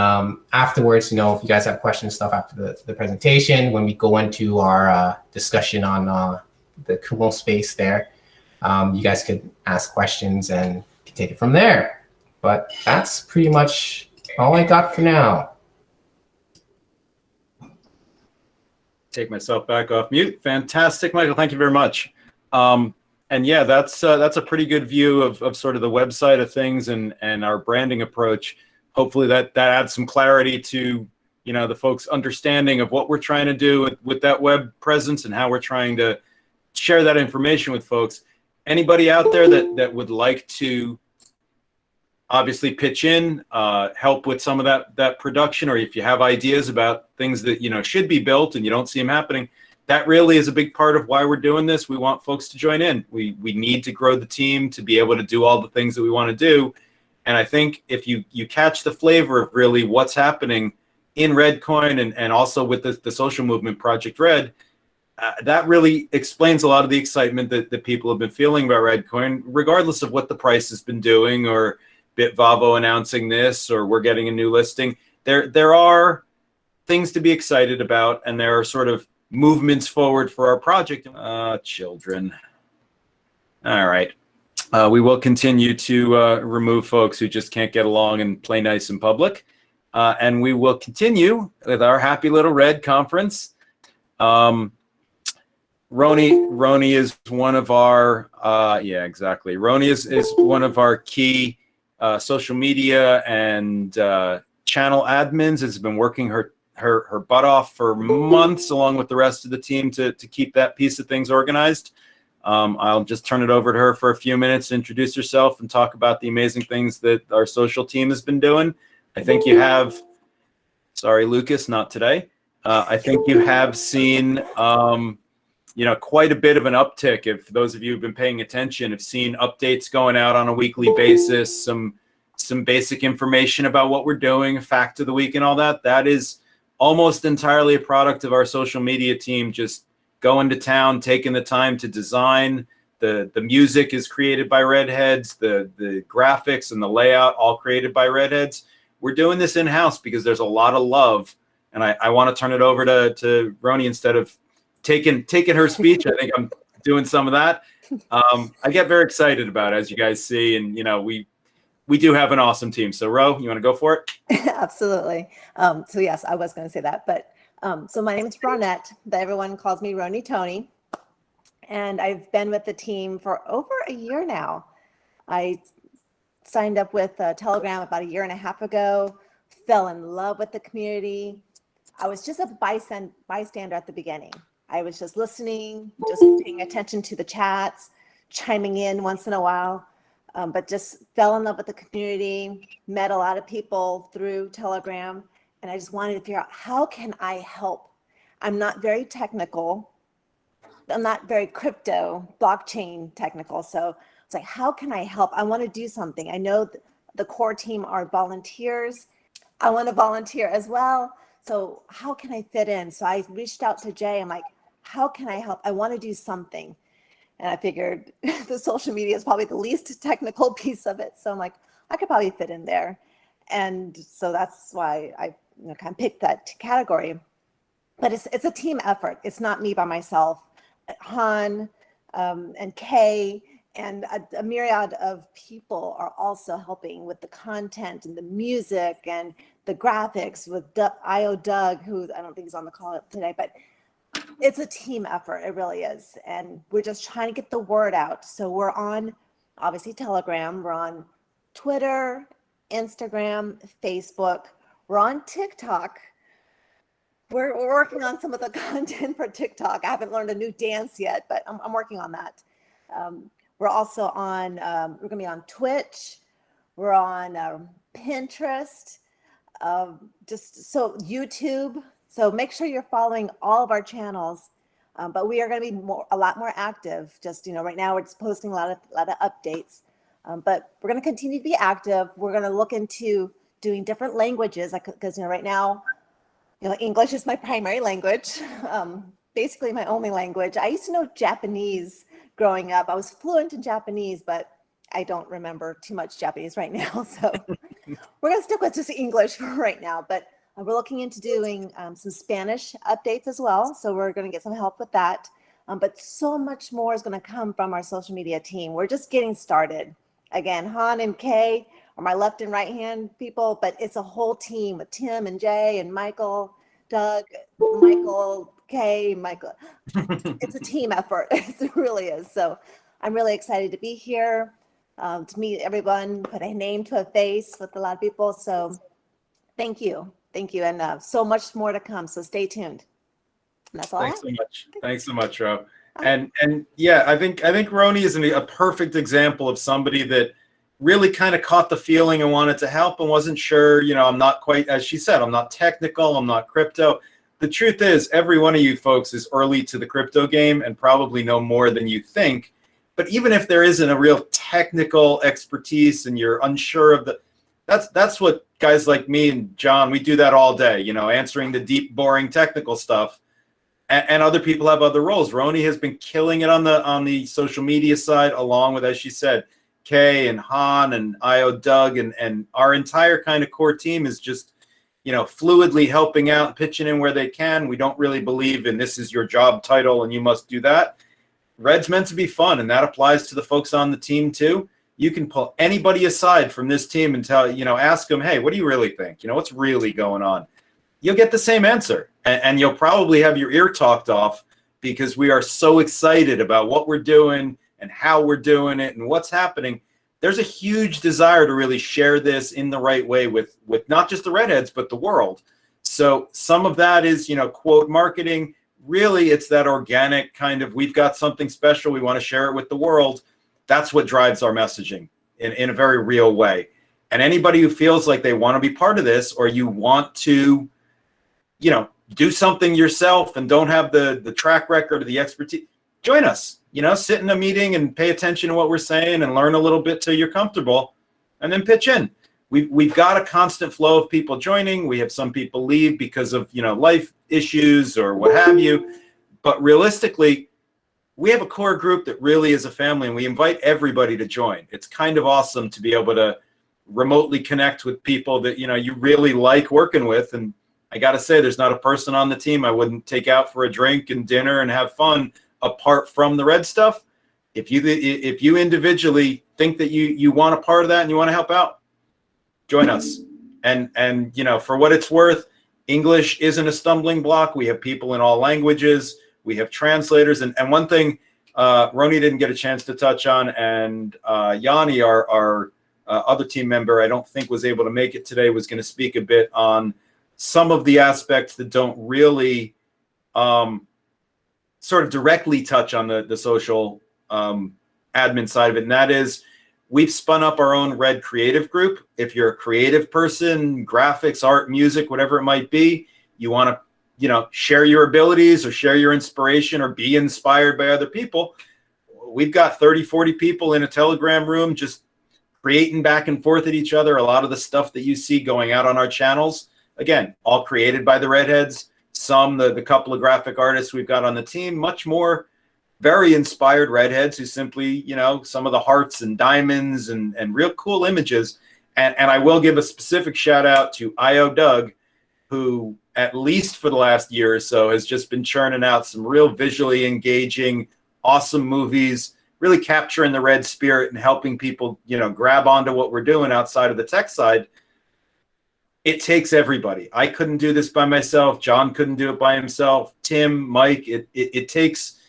E: afterwards, if you guys have questions, stuff after the presentation, when we go into our discussion on the Kumo space there, you guys could ask questions and take it from there. But that's pretty much all I got for now.
A: Take myself back off mute. Fantastic, Michael. Thank you very much. And yeah, that's a pretty good view of sort of the website of things and our branding approach. hopefully that adds some clarity to, you know, the folks' understanding of what we're trying to do with that web presence and how we're trying to share that information with folks. Anybody out there that would like to obviously pitch in, help with some of that production, or if you have ideas about things that, you know, should be built and you don't see them happening, that really is a big part of why we're doing this. We want folks to join in. We need to grow the team to be able to do all the things that we want to do. And I think if you catch the flavor of really what's happening in ReddCoin and also with the social movement ProjectRedd, that really explains a lot of the excitement that people have been feeling about ReddCoin, regardless of what the price has been doing, or Bitvavo announcing this, or we're getting a new listing. There are things to be excited about, and there are sort of movements forward for our project. Children. All right. We will continue to remove folks who just can't get along and play nice in public. And we will continue with our happy little Redd conference. Roni is one of our, yeah, exactly. Roni is one of our key social media and channel admins. Has been working her butt off for months, along with the rest of the team, to keep that piece of things organized. I'll just turn it over to her for a few minutes to introduce herself and talk about the amazing things that our social team has been doing. I think you have, sorry, Lucas, not today. I think you have seen, you know, quite a bit of an uptick. If those of you who've been paying attention have seen updates going out on a weekly basis, some basic information about what we're doing, fact of the week and all that. That is almost entirely a product of our social media team just going to town, taking the time to design. The music is created by Redheads, the graphics and the layout all created by Redheads. We're doing this in-house because there's a lot of love, and I want to turn it over to Roni instead of taking her speech. I think I'm doing some of that. I get very excited about it, as you guys see, and you know, we do have an awesome team. So Ro, you want to go for it?
F: Absolutely. So yes, I was going to say that, but so my name is Ronette, but everyone calls me Roni Tony, and I've been with the team for over a year now. I signed up with Telegram about 1.5 years ago, fell in love with the community. I was just a bystander at the beginning. I was just listening, just paying attention to the chats, chiming in once in a while, but just fell in love with the community, met a lot of people through Telegram, and I just wanted to figure out, how can I help? I'm not very technical. I'm not very crypto, blockchain technical. So it's like, how can I help? I want to do something. I know the core team are volunteers. I want to volunteer as well. So how can I fit in? So I reached out to Jay. I'm like, how can I help? I want to do something. And I figured the social media is probably the least technical piece of it. So I'm like, I could probably fit in there. And so that's why I kind of picked that category. But it's a team effort. It's not me by myself. Han and Kay and a myriad of people are also helping with the content and the music and the graphics with IO Doug, who I don't think is on the call today, but it's a team effort. It really is. And we're just trying to get the word out. So we're on, obviously, Telegram. We're on Twitter, Instagram, Facebook. We're on TikTok. We're working on some of the content for TikTok. I haven't learned a new dance yet, but I'm working on that. We're also on, we're gonna be on Twitch. We're on Pinterest, just so YouTube. So make sure you're following all of our channels, but we are gonna be a lot more active. Just, right now we're just posting a lot of updates, but we're gonna continue to be active. We're gonna look into doing different languages, because right now, English is my primary language, basically my only language. I used to know Japanese growing up. I was fluent in Japanese, but I don't remember too much Japanese right now. So we're gonna stick with just English for right now, but we're looking into doing some Spanish updates as well. So we're gonna get some help with that. But so much more is gonna come from our social media team. We're just getting started. Again, Han and Kay are my left and right hand people, but it's a whole team with Tim and Jay and Michael, Doug, Michael, Kay, Michael. It's a team effort. It really is. So I'm really excited to be here, to meet everyone, put a name to a face with a lot of people. So Thank you. Thank you. And so much more to come. So stay tuned. And that's all
A: Thanks
F: I
A: so much. Thanks so much, Ro.
F: have.
A: And yeah, I think Roni is a perfect example of somebody that really kind of caught the feeling and wanted to help and wasn't sure. You know, I'm not quite, as she said, I'm not technical, I'm not crypto. The truth is, every one of you folks is early to the crypto game and probably know more than you think. But even if there isn't a real technical expertise and you're unsure of that's what guys like me and John, we do that all day, you know, answering the deep, boring technical stuff. And other people have other roles. Roni has been killing it on the social media side, along with, as she said, Kay and Han and IO Doug, and our entire kind of core team is just, you know, fluidly helping out and pitching in where they can. We don't really believe in this is your job title and you must do that. Red's meant to be fun, and that applies to the folks on the team too. You can pull anybody aside from this team and ask them, hey, what do you really think? You know, what's really going on? You'll get the same answer, and you'll probably have your ear talked off because we are so excited about what we're doing and how we're doing it and what's happening. There's a huge desire to really share this in the right way with not just the redheads, but the world. So some of that is, you know, quote marketing. Really, it's that organic kind of, we've got something special, we want to share it with the world. That's what drives our messaging in a very real way. And anybody who feels like they want to be part of this, or you want to, you know, do something yourself and don't have the track record or the expertise, join us. You know, sit in a meeting and pay attention to what we're saying and learn a little bit till you're comfortable, and then pitch in. We've got a constant flow of people joining. We have some people leave because of, you know, life issues or what have you. But realistically, we have a core group that really is a family, and we invite everybody to join. It's kind of awesome to be able to remotely connect with people that, you know, you really like working with. And I got to say, there's not a person on the team I wouldn't take out for a drink and dinner and have fun apart from the red stuff. If you individually think that you want a part of that and you want to help out, join us. And you know, for what it's worth, English isn't a stumbling block. We have people in all languages. We have translators. And one thing Roni didn't get a chance to touch on, and Yanni, our other team member, I don't think was able to make it today, was going to speak a bit on some of the aspects that don't really sort of directly touch on the social admin side of it. And that is, we've spun up our own Redd creative group. If you're a creative person, graphics, art, music, whatever it might be, you want to, you know, share your abilities or share your inspiration or be inspired by other people. We've got 30, 40 people in a Telegram room just creating back and forth at each other. A lot of the stuff that you see going out on our channels, again, all created by the redheads. Some, the couple of graphic artists we've got on the team, much more very inspired redheads who simply, you know, some of the hearts and diamonds and real cool images. And I will give a specific shout out to IO Doug, who at least for the last year or so has just been churning out some real visually engaging, awesome movies, really capturing the Redd spirit and helping people, you know, grab onto what we're doing outside of the tech side. It takes everybody. I couldn't do this by myself. John couldn't do it by himself. Tim, Mike, it takes,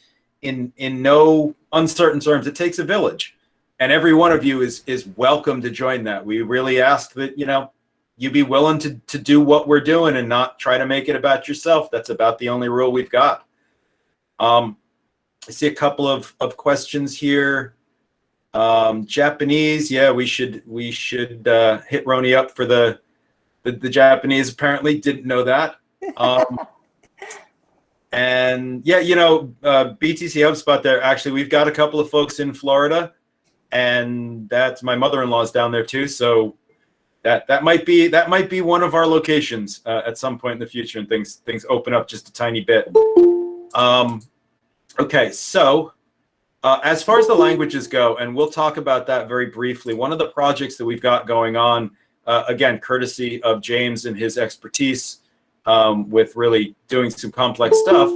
A: in no uncertain terms, it takes a village. And every one of you is welcome to join that. We really ask that, you know, you be willing to do what we're doing and not try to make it about yourself. That's about the only rule we've got. I see a couple of questions here. Japanese, yeah, we should hit Roni up for the Japanese. Apparently didn't know that. And yeah, you know, BTC HubSpot there, actually, we've got a couple of folks in Florida, and that's my mother-in-law's down there too. So that might be one of our locations at some point in the future, and things open up just a tiny bit. Okay, so as far as the languages go, and we'll talk about that very briefly, one of the projects that we've got going on, again, courtesy of James and his expertise with really doing some complex stuff,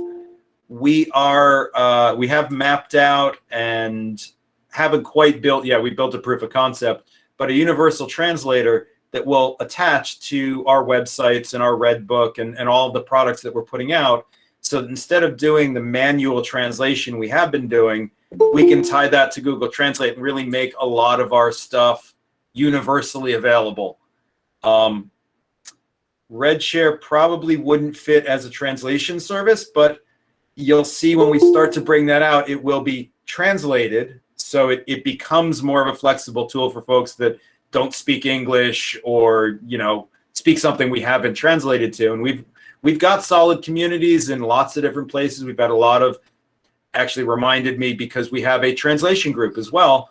A: we have mapped out and haven't quite built yet. We built a proof of concept, but a universal translator that will attach to our websites and our Redd book and all of the products that we're putting out. So instead of doing the manual translation we have been doing, we can tie that to Google Translate and really make a lot of our stuff universally available. RedShare probably wouldn't fit as a translation service, but you'll see when we start to bring that out, it will be translated. So it becomes more of a flexible tool for folks that don't speak English or, speak something we haven't translated to. And we've got solid communities in lots of different places. We've had a lot of, actually reminded me, because we have a translation group as well.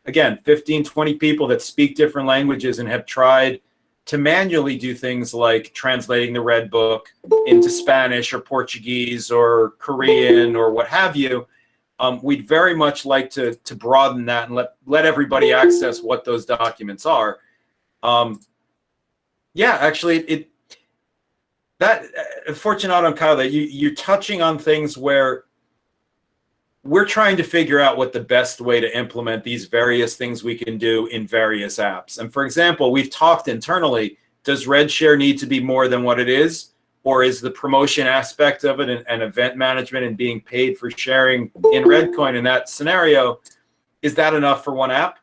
A: Again, 15, 20 people that speak different languages and have tried to manually do things like translating the Red book into Spanish or Portuguese or Korean or what have you. We'd very much like to broaden that and let everybody access what those documents are. Actually, Fortunato and Kyle, that you're touching on things where we're trying to figure out what the best way to implement these various things we can do in various apps. And for example, we've talked internally, does RedShare need to be more than what it is? Or is the promotion aspect of it and event management and being paid for sharing in ReddCoin in that scenario, is that enough for one app?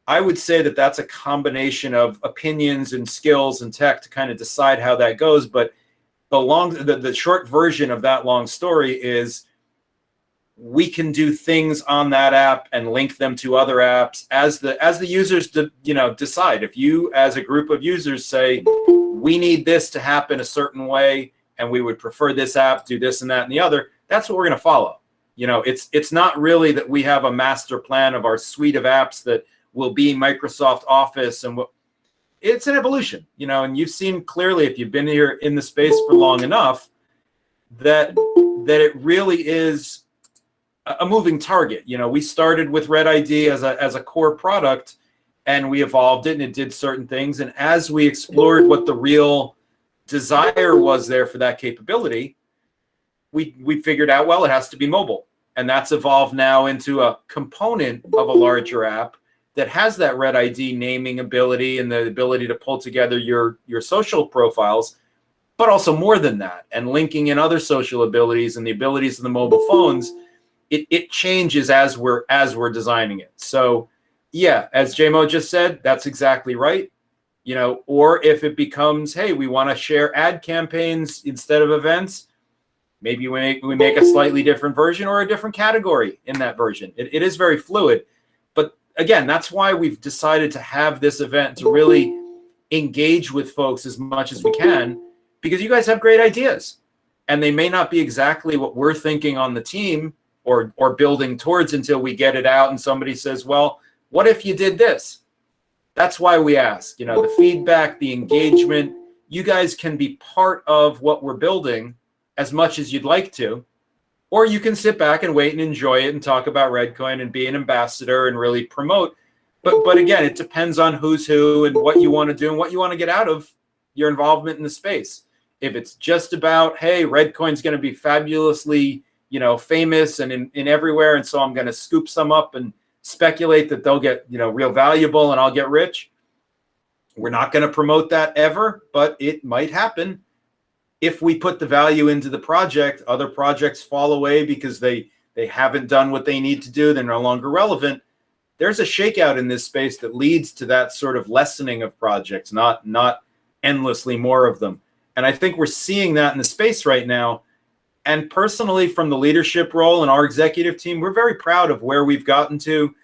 A: I would say that that's a combination of opinions and skills and tech to kind of decide how that goes. But the short version of that long story is we can do things on that app and link them to other apps as the users decide. If you, as a group of users, say we need this to happen a certain way and we would prefer this app do this and that and the other, that's what we're going to follow. It's not really that we have a master plan of our suite of apps that will be Microsoft Office, and it's an evolution. And you've seen clearly, if you've been here in the space for long enough, that it really is a moving target. We started with RedID as a core product, and we evolved it, and it did certain things. And as we explored what the real desire was there for that capability, we figured out, well, it has to be mobile. And that's evolved now into a component of a larger app that has that RedID naming ability and the ability to pull together your social profiles, but also more than that, and linking in other social abilities and the abilities of the mobile phones. It changes as we're designing it. So yeah, as JMO just said, that's exactly right. Or if it becomes, hey, we want to share ad campaigns instead of events, maybe we make a slightly different version or a different category in that version. It is very fluid. But again, that's why we've decided to have this event, to really engage with folks as much as we can, because you guys have great ideas. And they may not be exactly what we're thinking on the team or building towards until we get it out and somebody says, well, what if you did this? That's why we ask, the feedback, the engagement. You guys can be part of what we're building as much as you'd like to, or you can sit back and wait and enjoy it and talk about ReddCoin and be an ambassador and really promote. But again, it depends on who's who and what you want to do and what you want to get out of your involvement in the space. If it's just about, hey, ReddCoin's going to be fabulously famous and in everywhere, and so I'm going to scoop some up and speculate that they'll get real valuable and I'll get rich, we're not going to promote that ever, but it might happen. If we put the value into the project, other projects fall away because they haven't done what they need to do, they're no longer relevant. There's a shakeout in this space that leads to that sort of lessening of projects, not endlessly more of them. And I think we're seeing that in the space right now. And personally, from the leadership role and our executive team, we're very proud of where we've gotten to.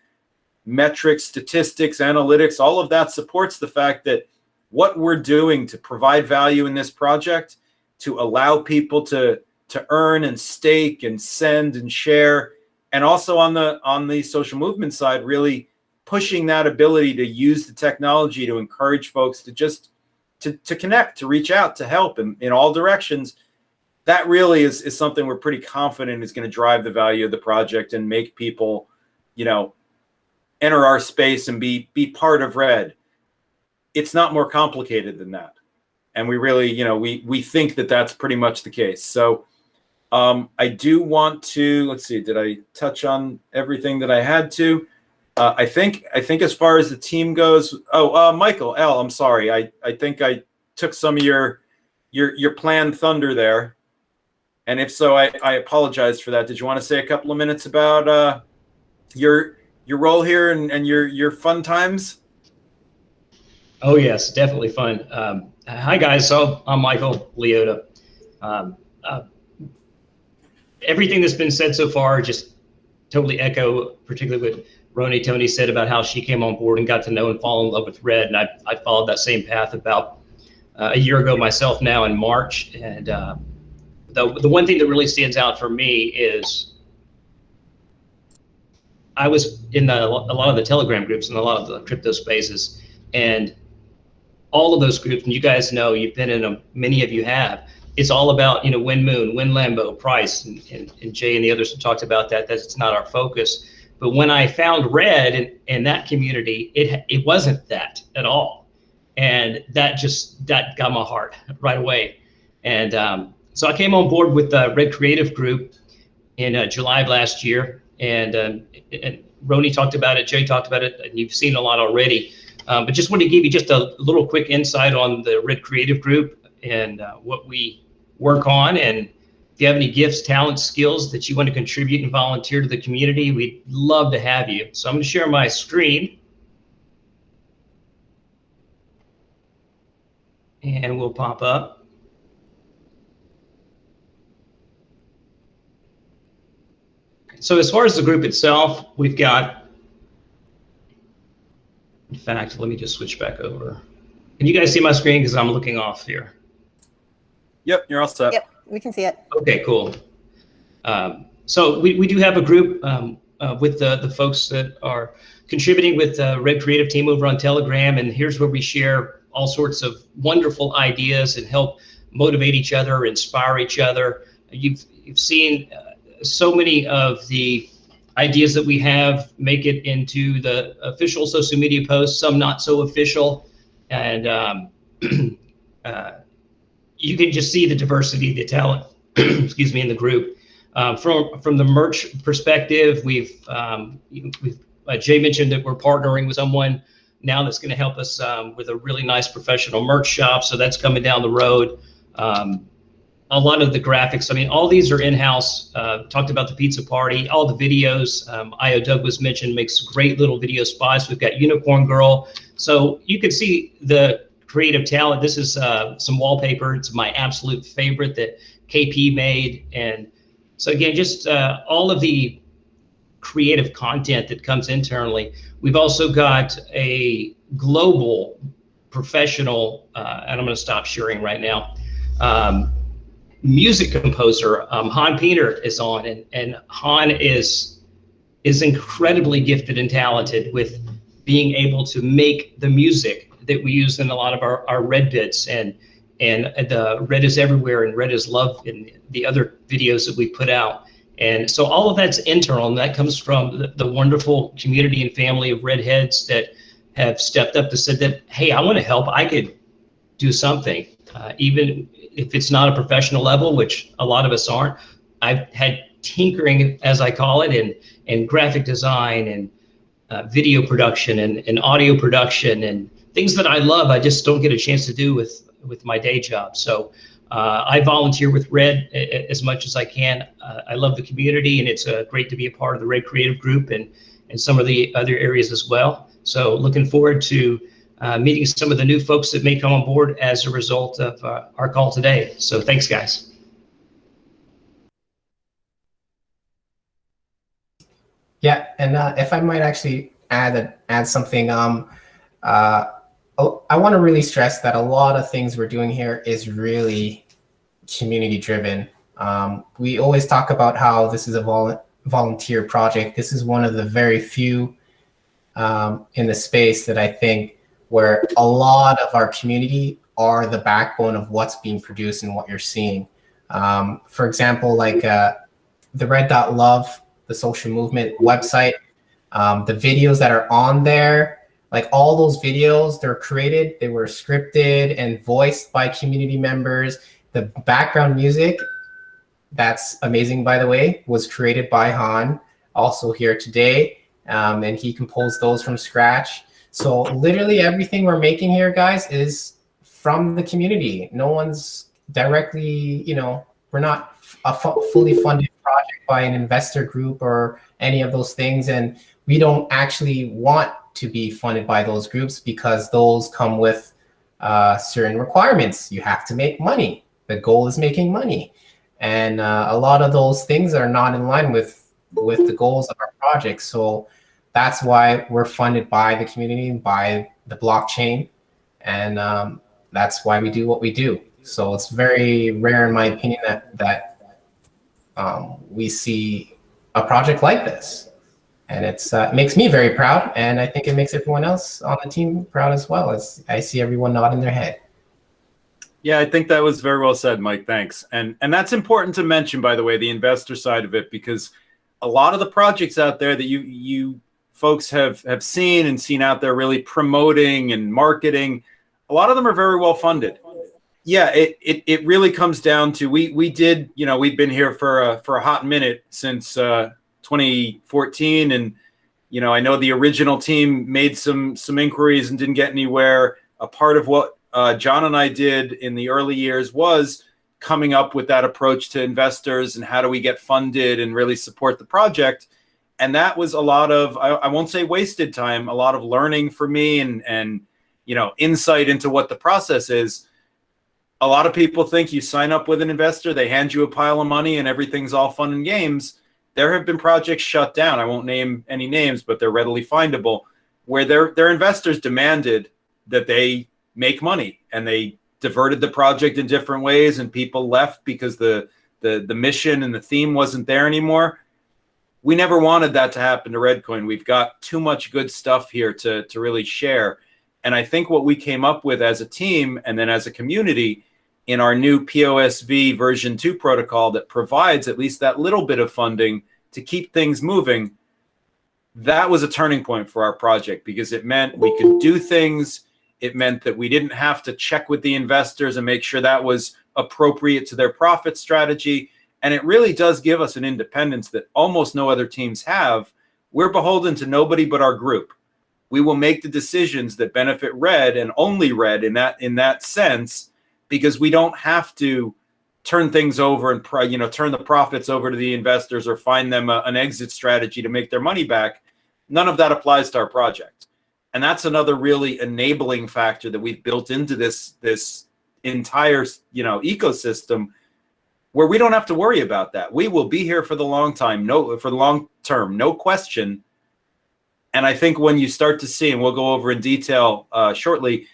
A: Metrics, statistics, analytics, all of that supports the fact that what we're doing to provide value in this project, to allow people to earn and stake and send and share, and also on the social movement side, really pushing that ability to use the technology to encourage folks to just to connect, to reach out, to help in all directions. That really is something we're pretty confident is going to drive the value of the project and make people, enter our space and be part of Redd. It's not more complicated than that. And we really, we think that that's pretty much the case. So I do want to, let's see, did I touch on everything that I had to? I think as far as the team goes, Michael L, I'm sorry. I think I took some of your planned thunder there. And if so, I apologize for that. Did you want to say a couple of minutes about your role here and your fun times?
G: Oh yes, definitely fun. Hi guys, so I'm Michael Leota. Everything that's been said so far, just totally echo, particularly what Roni Tony said about how she came on board and got to know and fall in love with Red. And I followed that same path about a year ago myself now in March. And the one thing that really stands out for me is I was in a lot of the Telegram groups and a lot of the crypto spaces, and all of those groups, and you guys know, you've been in them, many of you have, it's all about, Win Moon, Win Lambo, price, and Jay and the others have talked about that. That's not our focus. But when I found Red and that community, it wasn't that at all. And that got my heart right away. And so I came on board with the Red Creative Group in July of last year. And Roni talked about it, Jay talked about it, and you've seen a lot already. But just want to give you just a little quick insight on the Red Creative Group and what we work on. And if you have any gifts, talents, skills that you want to contribute and volunteer to the community, we'd love to have you. So I'm going to share my screen. And we'll pop up. So as far as the group itself, we've got, in fact, let me just switch back over. Can you guys see my screen? Because I'm looking off here.
A: Yep, you're all set.
F: Yep, we can see it.
G: Okay, cool. So we do have a group with the folks that are contributing with the Red Creative Team over on Telegram, and here's where we share all sorts of wonderful ideas and help motivate each other, inspire each other. You've seen so many of the ideas that we have make it into the official social media posts, some not so official, and you can just see the diversity, the talent, excuse me, in the group. From the merch perspective, we've Jay mentioned that we're partnering with someone now that's going to help us with a really nice professional merch shop. So that's coming down the road. A lot of the graphics, I mean, all these are in-house. Talked about the pizza party, all the videos. IO Doug was mentioned, makes great little video spots. We've got Unicorn Girl. So you can see the creative talent. This is some wallpaper. It's my absolute favorite that KP made. And so again, just all of the creative content that comes internally. We've also got a global professional, and I'm going to stop sharing right now, music composer. Han Pieter is on, and Han is incredibly gifted and talented with being able to make the music that we use in a lot of our Red bits, and the Red is everywhere and Red is love in the other videos that we put out. And so all of that's internal, and that comes from the wonderful community and family of Redheads that have stepped up to said that, hey, I want to help. I could do something, even if it's not a professional level, which a lot of us aren't. I've had tinkering, as I call it, in graphic design and video production and audio production and things that I love. I just don't get a chance to do with my day job. So I volunteer with Red as much as I can. I love the community, and it's great to be a part of the Red Creative Group and some of the other areas as well. So looking forward to meeting some of the new folks that may come on board as a result of our call today. So thanks, guys.
E: Yeah, and if I might actually add something, I want to really stress that a lot of things we're doing here is really community driven. We always talk about how this is a volunteer project. This is one of the very few in the space that I think where a lot of our community are the backbone of what's being produced and what you're seeing. For example, like the Red.Love, the social movement website, the videos that are on there, like all those videos, they're created, they were scripted and voiced by community members. The background music, that's amazing, by the way, was created by Han, also here today, and he composed those from scratch. So literally everything we're making here, guys, is from the community. No one's directly, we're not a fully funded project by an investor group or any of those things, and we don't actually want to be funded by those groups because those come with certain requirements. You have to make money. The goal is making money. And a lot of those things are not in line with the goals of our project. So that's why we're funded by the community, by the blockchain. And that's why we do what we do. So it's very rare, in my opinion, that we see a project like this. And it makes me very proud. And I think it makes everyone else on the team proud as well, as I see everyone nodding their head.
A: Yeah, I think that was very well said, Mike. Thanks. And that's important to mention, by the way, the investor side of it, because a lot of the projects out there that you folks have seen and seen out there really promoting and marketing, a lot of them are very well funded. Yeah, it really comes down to we did, you know, we've been here for a hot minute since 2014, and you know, I know the original team made some inquiries and didn't get anywhere. A part of what John and I did in the early years was coming up with that approach to investors and how do we get funded and really support the project. And that was a lot of, I won't say wasted time, a lot of learning for me and you know, insight into what the process is. A lot of people think you sign up with an investor, they hand you a pile of money and everything's all fun and games. There have been projects shut down. I won't name any names, but they're readily findable, where their investors demanded that they make money, and they diverted the project in different ways, and people left because the mission and the theme wasn't there anymore. We never wanted that to happen to ReddCoin. We've got too much good stuff here to really share. And I think what we came up with as a team and then as a community in our new POSV version 2 protocol that provides at least that little bit of funding to keep things moving, that was a turning point for our project, because it meant we could do things. It meant that we didn't have to check with the investors and make sure that was appropriate to their profit strategy. And it really does give us an independence that almost no other teams have. We're beholden to nobody but our group. We will make the decisions that benefit Redd, and only Redd in that sense, because we don't have to turn things over and, you know, turn the profits over to the investors or find them an exit strategy to make their money back. None of that applies to our project. And that's another really enabling factor that we've built into this entire, you know, ecosystem, where we don't have to worry about that. We will be here for the long term, no question. And I think when you start to see, and we'll go over in detail shortly,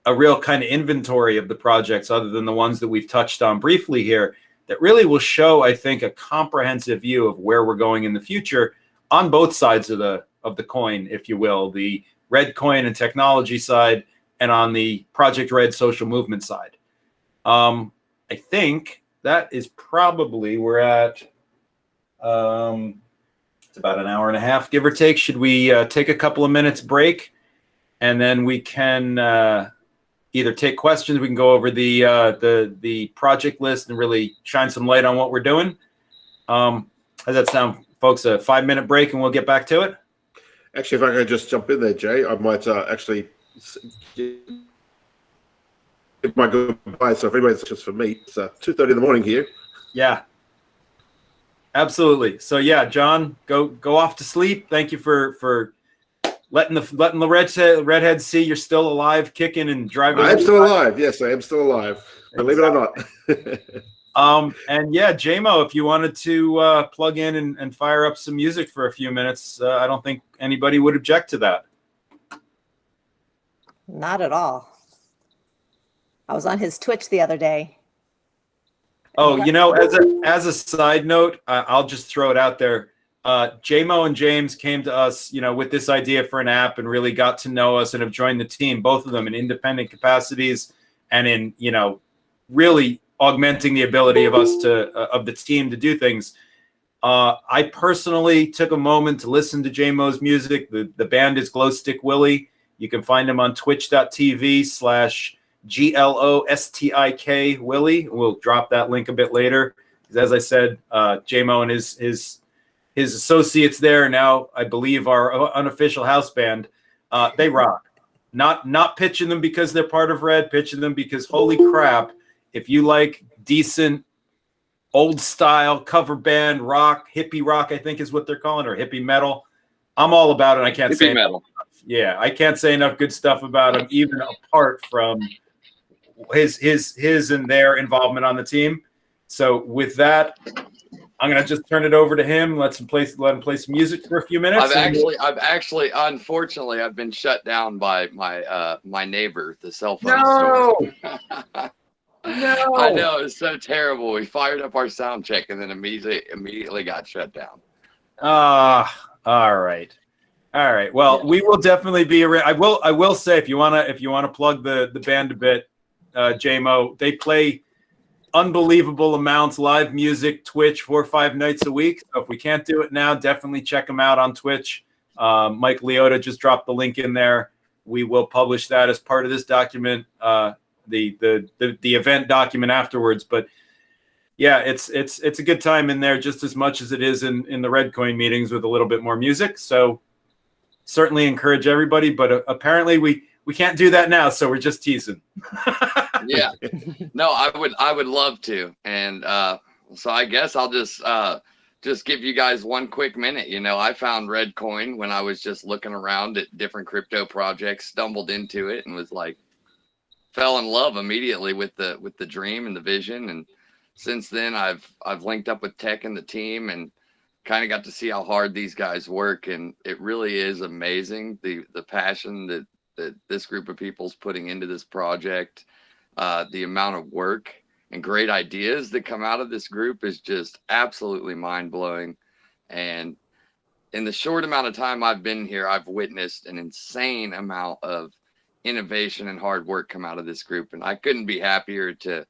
A: a real kind of inventory of the projects other than the ones that we've touched on briefly here, that really will show, I think, a comprehensive view of where we're going in the future on both sides of the coin, if you will, the ReddCoin and technology side, and on the ProjectRedd social movement side. I think that is probably, we're at, it's about an hour and a half, give or take. Should we take a couple of minutes break, and then we can either take questions, we can go over the project list and really shine some light on what we're doing. How does that sound, folks? A 5-minute break and we'll get back to it?
H: Actually, if I could just jump in there, Jay, I might actually give my goodbye. So if anybody's just for me, it's 2:30 in the morning here.
A: Yeah, absolutely. So yeah, John, go off to sleep. Thank you for letting the redheads see you're still alive, kicking and driving.
H: I am still alive. Yes, I am still alive. Believe it or not.
A: And yeah, JMO, if you wanted to plug in and fire up some music for a few minutes, I don't think anybody would object to that.
F: Not at all. I was on his Twitch the other day.
A: Oh, you know, as a side note, I'll just throw it out there. JMO and James came to us, you know, with this idea for an app, and really got to know us and have joined the team, both of them in independent capacities and in, you know, really augmenting the ability of us of the team to do things. I personally took a moment to listen to JMO's music. The band is Glow Stick Willie. You can find him on twitch.tv/GLOSTIK Willie. We'll drop that link a bit later. As I said, JMO and his associates there now, I believe, our unofficial house band. They rock. Not pitching them because they're part of Redd, pitching them because, holy crap, if you like decent old style cover band rock, hippie rock, I think is what they're calling, or hippie metal, I'm all about it. I can't say
I: metal.
A: Yeah, I can't say enough good stuff about them, even apart from his and their involvement on the team. So with that, I'm gonna just turn it over to him. Let him play some music for a few minutes.
I: Unfortunately, I've been shut down by my neighbor, the cell phone
A: No.
I: store.
A: No.
I: I know, it's so terrible. We fired up our sound check and then immediately got shut down.
A: All right. Well,
I: Yeah.
A: we will definitely be around. I will say, if you wanna plug the band a bit, JMO, they play unbelievable amounts live music, Twitch 4 or 5 nights a week. So if we can't do it now, definitely check them out on Twitch. Mike Leota just dropped the link in there. We will publish that as part of this document. The event document afterwards, but yeah, it's a good time in there just as much as it is in the ReddCoin meetings with a little bit more music. So certainly encourage everybody, but apparently we can't do that now, so we're just teasing.
I: Yeah, no, I would love to, and so I guess I'll just give you guys one quick minute. You know, I found ReddCoin when I was just looking around at different crypto projects, stumbled into it, and was like, fell in love immediately with the dream and the vision. And since then I've linked up with Tech and the team and kind of got to see how hard these guys work, and it really is amazing the passion that this group of people's putting into this project. The amount of work and great ideas that come out of this group is just absolutely mind-blowing. And in the short amount of time I've been here, I've witnessed an insane amount of innovation and hard work come out of this group, and I couldn't be happier to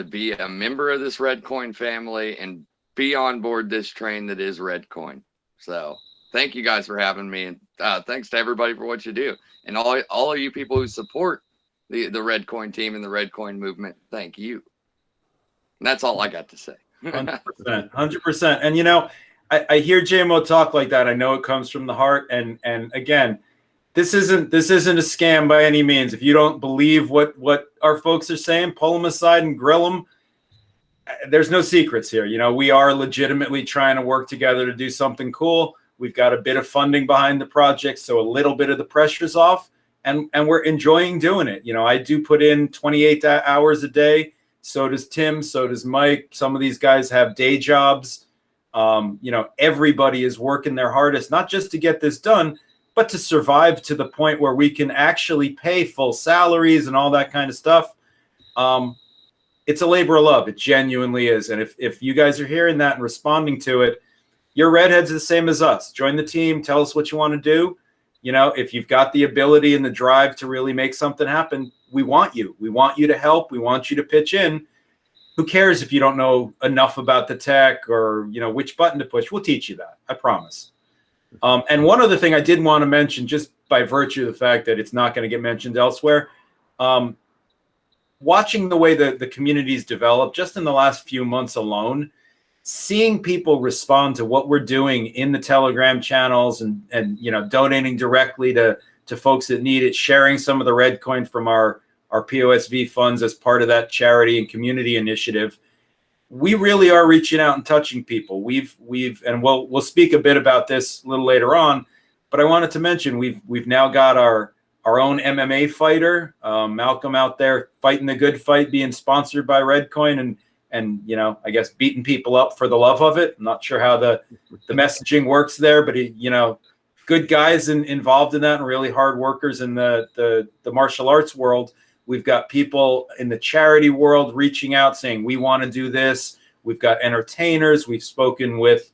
I: be a member of this ReddCoin family and be on board this train that is ReddCoin. So thank you guys for having me, and thanks to everybody for what you do, and all of you people who support the ReddCoin team and the ReddCoin movement. Thank you. And that's all I got to say.
A: 100%. And you know, I hear JMO talk like that. I know it comes from the heart, and again, this isn't a scam by any means. If you don't believe what our folks are saying, pull them aside and grill them. There's no secrets here. You know, we are legitimately trying to work together to do something cool. We've got a bit of funding behind the project, so a little bit of the pressure's off, and we're enjoying doing it. You know, I do put in 28 hours a day. So does Tim. So does Mike. Some of these guys have day jobs. You know, everybody is working their hardest, not just to get this done, but to survive to the point where we can actually pay full salaries and all that kind of stuff. It's a labor of love. It genuinely is. And if you guys are hearing that and responding to it, your redheads are the same as us. Join the team. Tell us what you want to do. You know, if you've got the ability and the drive to really make something happen, we want you. We want you to help. We want you to pitch in. Who cares if you don't know enough about the tech or, you know, which button to push? We'll teach you that. I promise. And one other thing I did want to mention, just by virtue of the fact that it's not going to get mentioned elsewhere, watching the way the community's developed just in the last few months alone, seeing people respond to what we're doing in the Telegram channels and you know, donating directly to folks that need it, sharing some of the ReddCoin from our POSV funds as part of that charity and community initiative. We really are reaching out and touching people. We've and we'll speak a bit about this a little later on, but I wanted to mention we've now got our own MMA fighter, Malcolm, out there fighting the good fight, being sponsored by ReddCoin and you know, I guess beating people up for the love of it. I'm not sure how the messaging works there, but he, you know, good guys involved in that and really hard workers in the martial arts world. We've got people in the charity world reaching out saying, we want to do this. We've got entertainers. We've spoken with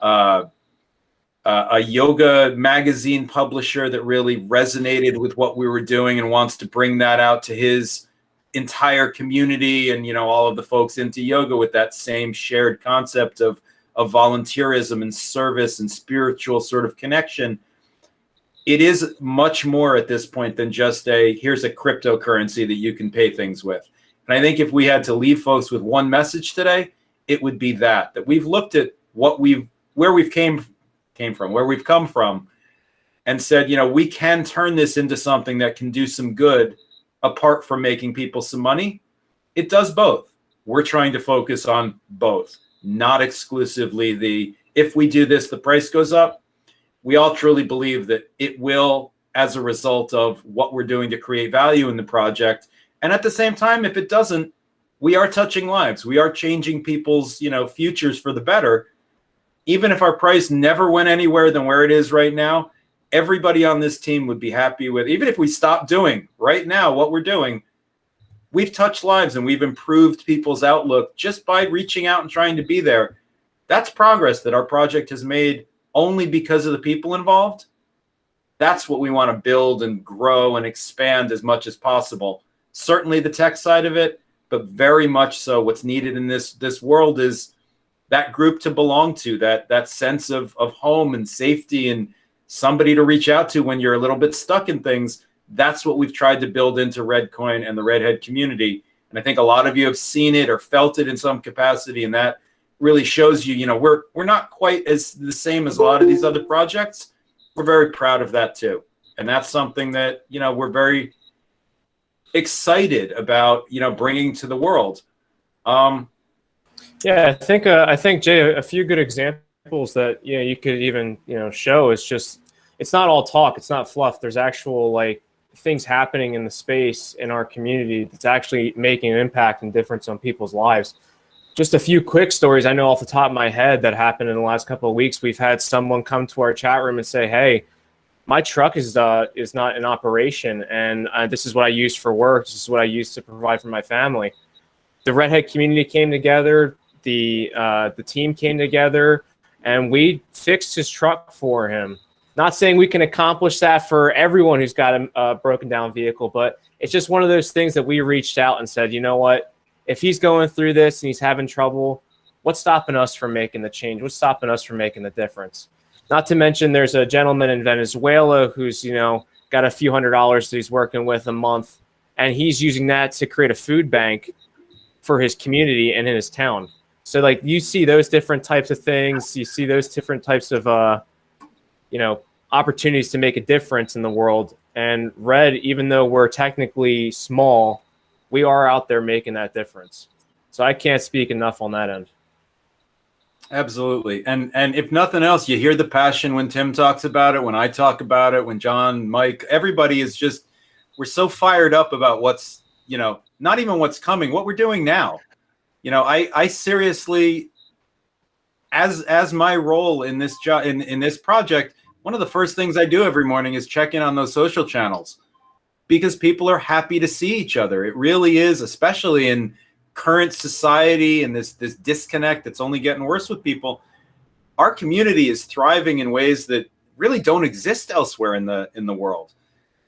A: a yoga magazine publisher that really resonated with what we were doing and wants to bring that out to his entire community and, you know, all of the folks into yoga with that same shared concept of volunteerism and service and spiritual sort of connection. It is much more at this point than just here's a cryptocurrency that you can pay things with. And I think if we had to leave folks with one message today, it would be that we've looked at where we've come from and said, you know, we can turn this into something that can do some good apart from making people some money. It does both. We're trying to focus on both, not exclusively if we do this, the price goes up. We all truly believe that it will, as a result of what we're doing to create value in the project And at the same time, if it doesn't, we are touching lives. We are changing people's, futures for the better. Even if our price never went anywhere than where it is right now, everybody on this team would be happy with, even if we stopped doing right now what we're doing, we've touched lives and we've improved people's outlook just by reaching out and trying to be there. That's progress that our project has made only because of the people involved. That's what we want to build and grow and expand as much as possible. Certainly the tech side of it, but very much so what's needed in this world is that group to belong to, that sense of home and safety and somebody to reach out to when you're a little bit stuck in things. That's what we've tried to build into ReddCoin and the Redhead community. And I think a lot of you have seen it or felt it in some capacity, and that really shows you, we're not quite as the same as a lot of these other projects. We're very proud of that too. And that's something that, we're very excited about, bringing to the world.
D: Yeah, I think Jay, a few good examples that you could even show is just, it's not all talk, it's not fluff. There's actual like things happening in the space in our community that's actually making an impact and difference on people's lives. Just a few quick stories I know off the top of my head that happened in the last couple of weeks. We've had someone come to our chat room and say, "Hey, my truck is not in operation, and this is what I use for work. This is what I use to provide for my family." The Redhead community came together. The team came together, and we fixed his truck for him. Not saying we can accomplish that for everyone who's got a broken down vehicle, but it's just one of those things that we reached out and said, you know what? If he's going through this and he's having trouble, what's stopping us from making the change? What's stopping us from making the difference? Not to mention there's a gentleman in Venezuela who's, got a few $100s that he's working with a month, and he's using that to create a food bank for his community and in his town. So like you see those different types of things, you see those different types of, opportunities to make a difference in the world. And Red, even though we're technically small, we are out there making that difference. So I can't speak enough on that end.
A: Absolutely. And if nothing else, you hear the passion when Tim talks about it, when I talk about it, when John, Mike, everybody is just, we're so fired up about what's, not even what's coming, what we're doing now. I seriously, as my role in this job, in this project, one of the first things I do every morning is check in on those social channels because people are happy to see each other. It really is, especially in current society and this disconnect that's only getting worse with people. Our community is thriving in ways that really don't exist elsewhere in the world.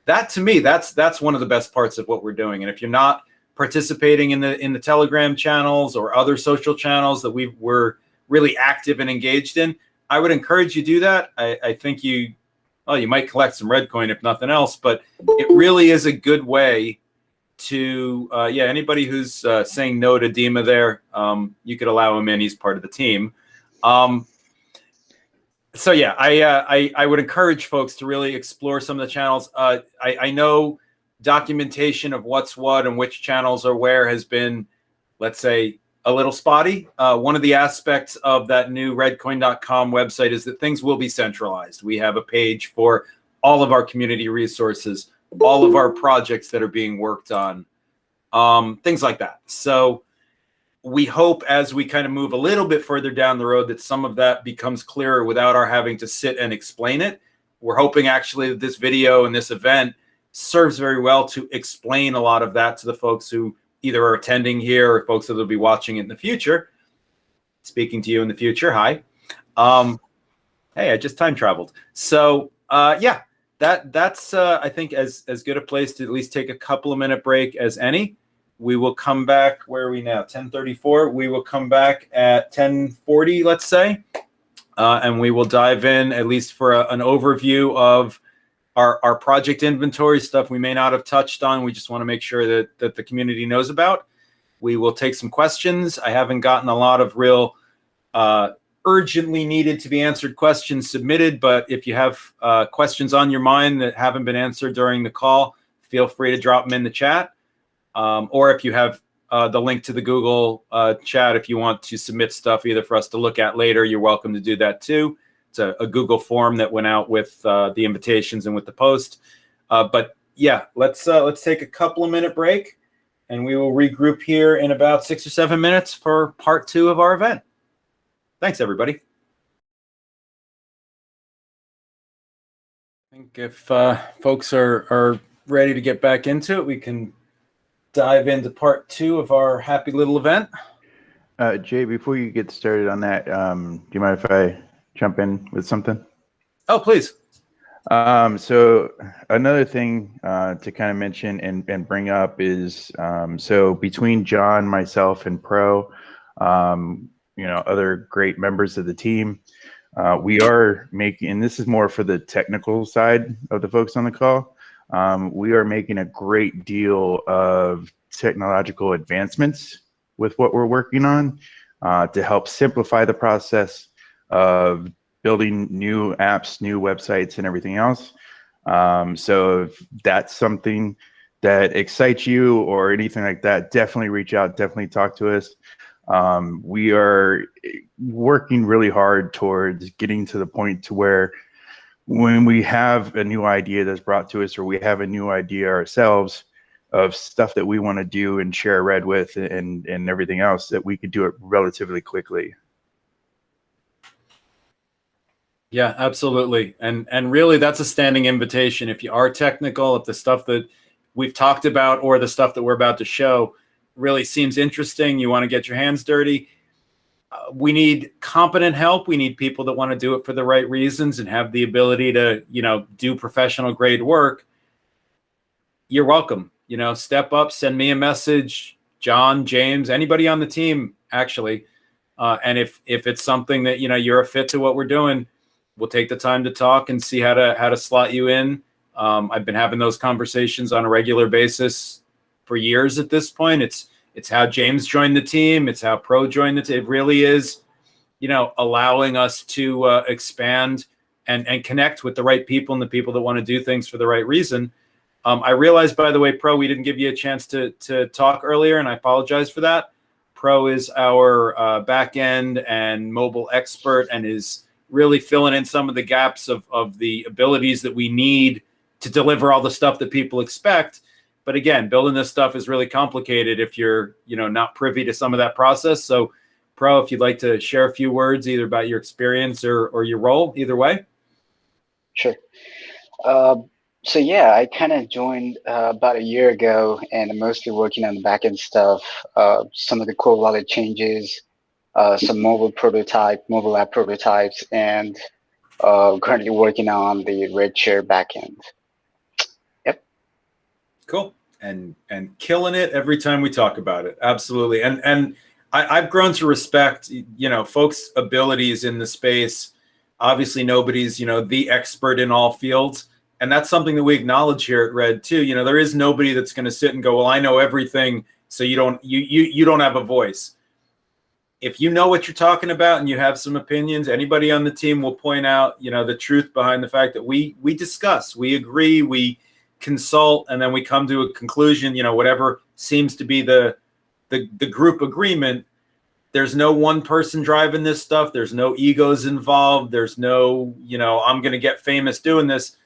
A: That to me, that's one of the best parts of what we're doing. And if you're not participating in the Telegram channels or other social channels that we're really active and engaged in, I would encourage you to do that. I think you might collect some ReddCoin if nothing else, but it really is a good way to, anybody who's saying no to Dima there, you could allow him in. He's part of the team. I would encourage folks to really explore some of the channels. I know documentation of what's what and which channels are where has been, let's say, a little spotty. One of the aspects of that new redcoin.com website is that things will be centralized. We have a page for all of our community resources, all of our projects that are being worked on, things like that. So we hope as we kind of move a little bit further down the road that some of that becomes clearer without our having to sit and explain it. We're hoping actually that this video and this event serves very well to explain a lot of that to the folks who either are attending here or folks that will be watching it in the future. Speaking to you in the future, hi. Hey, I just time traveled. So that's I think as good a place to at least take a couple of minute break as any. We will come back, where are we now? 10:34. We will come back at 10:40, let's say, and we will dive in at least for an overview of our project inventory, stuff we may not have touched on. We just want to make sure that the community knows about. We will take some questions. I haven't gotten a lot of real urgently needed to be answered questions submitted, but if you have questions on your mind that haven't been answered during the call, feel free to drop them in the chat. Or if you have the link to the Google chat, if you want to submit stuff either for us to look at later, you're welcome to do that too. It's a Google form that went out with the invitations and with the post. But yeah, let's take a couple of minute break. and we will regroup here in about 6 or 7 minutes for part 2 of our event. Thanks, everybody. I think if folks are ready to get back into it, we can dive into part 2 of our happy little event.
C: Jay, before you get started on that, do you mind if I jump in with something?
A: Oh, please.
C: So another thing to kind of mention and bring up is, so between John, myself, and Pro, other great members of the team, we are making, and this is more for the technical side of the folks on the call, we are making a great deal of technological advancements with what we're working on to help simplify the process of building new apps, new websites, and everything else. So if that's something that excites you or anything like that, definitely reach out, definitely talk to us. We are working really hard towards getting to the point to where when we have a new idea that's brought to us, or we have a new idea ourselves of stuff that we want to do and share Red with and everything else, that we could do it relatively quickly.
A: Yeah, absolutely. And really, that's a standing invitation. If you are technical, if the stuff that we've talked about or the stuff that we're about to show really seems interesting, you want to get your hands dirty, we need competent help. We need people that want to do it for the right reasons and have the ability to, do professional grade work. You're welcome. Step up, send me a message, John, James, anybody on the team, actually. And if it's something that, you're a fit to what we're doing, we'll take the time to talk and see how to slot you in. I've been having those conversations on a regular basis for years at this point. It's how James joined the team. It's how Pro joined the team. It really is, allowing us to expand and connect with the right people and the people that want to do things for the right reason. I realized, by the way, Pro, we didn't give you a chance to talk earlier, and I apologize for that. Pro is our back-end and mobile expert and is really filling in some of the gaps of the abilities that we need to deliver all the stuff that people expect. But again, building this stuff is really complicated if you're, not privy to some of that process. So, Pro, if you'd like to share a few words either about your experience or your role, either way.
J: Sure. So yeah, I kind of joined about a year ago, and I'm mostly working on the backend stuff, some of the core wallet changes, some mobile app prototypes, and currently working on the Redshare backend. Yep.
A: Cool. And killing it every time we talk about it. Absolutely. And I've grown to respect, folks' abilities in the space. Obviously, nobody's, the expert in all fields. And that's something that we acknowledge here at Red too. There is nobody that's going to sit and go, well, I know everything, so you don't have a voice. If you know what you're talking about and you have some opinions, anybody on the team will point out, the truth behind the fact that we discuss, we agree, we consult, and then we come to a conclusion, whatever seems to be the group agreement. There's no one person driving this stuff. There's no egos involved. There's no, I'm going to get famous doing this.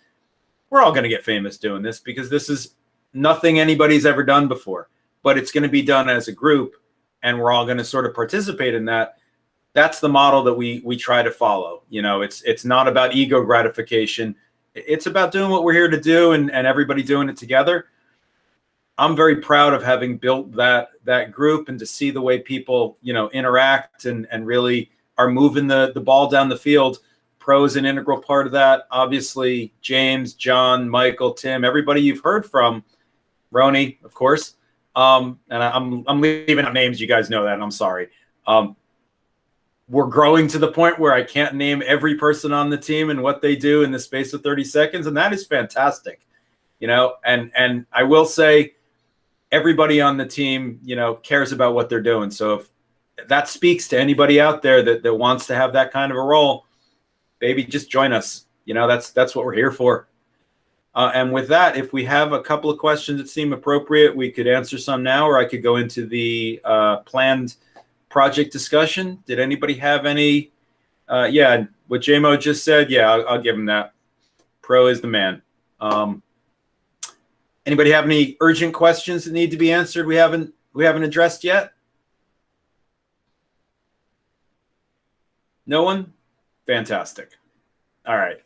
A: We're all going to get famous doing this because this is nothing anybody's ever done before, but it's going to be done as a group, and we're all going to sort of participate in that. That's the model that we try to follow. It's not about ego gratification. It's about doing what we're here to do and everybody doing it together. I'm very proud of having built that group and to see the way people, interact and really are moving the ball down the field. Pro is an integral part of that. Obviously, James, John, Michael, Tim, everybody you've heard from, Roni, of course. And I'm leaving out names. You guys know that. And I'm sorry. We're growing to the point where I can't name every person on the team and what they do in the space of 30 seconds. And that is fantastic, and I will say everybody on the team, cares about what they're doing. So if that speaks to anybody out there that wants to have that kind of a role, baby, just join us. That's what we're here for. And with that, if we have a couple of questions that seem appropriate, we could answer some now, or I could go into the planned project discussion. Did anybody have any? Yeah, what JMO just said, yeah, I'll give him that. Pro is the man. Anybody have any urgent questions that need to be answered we haven't addressed yet? No one? Fantastic. All right.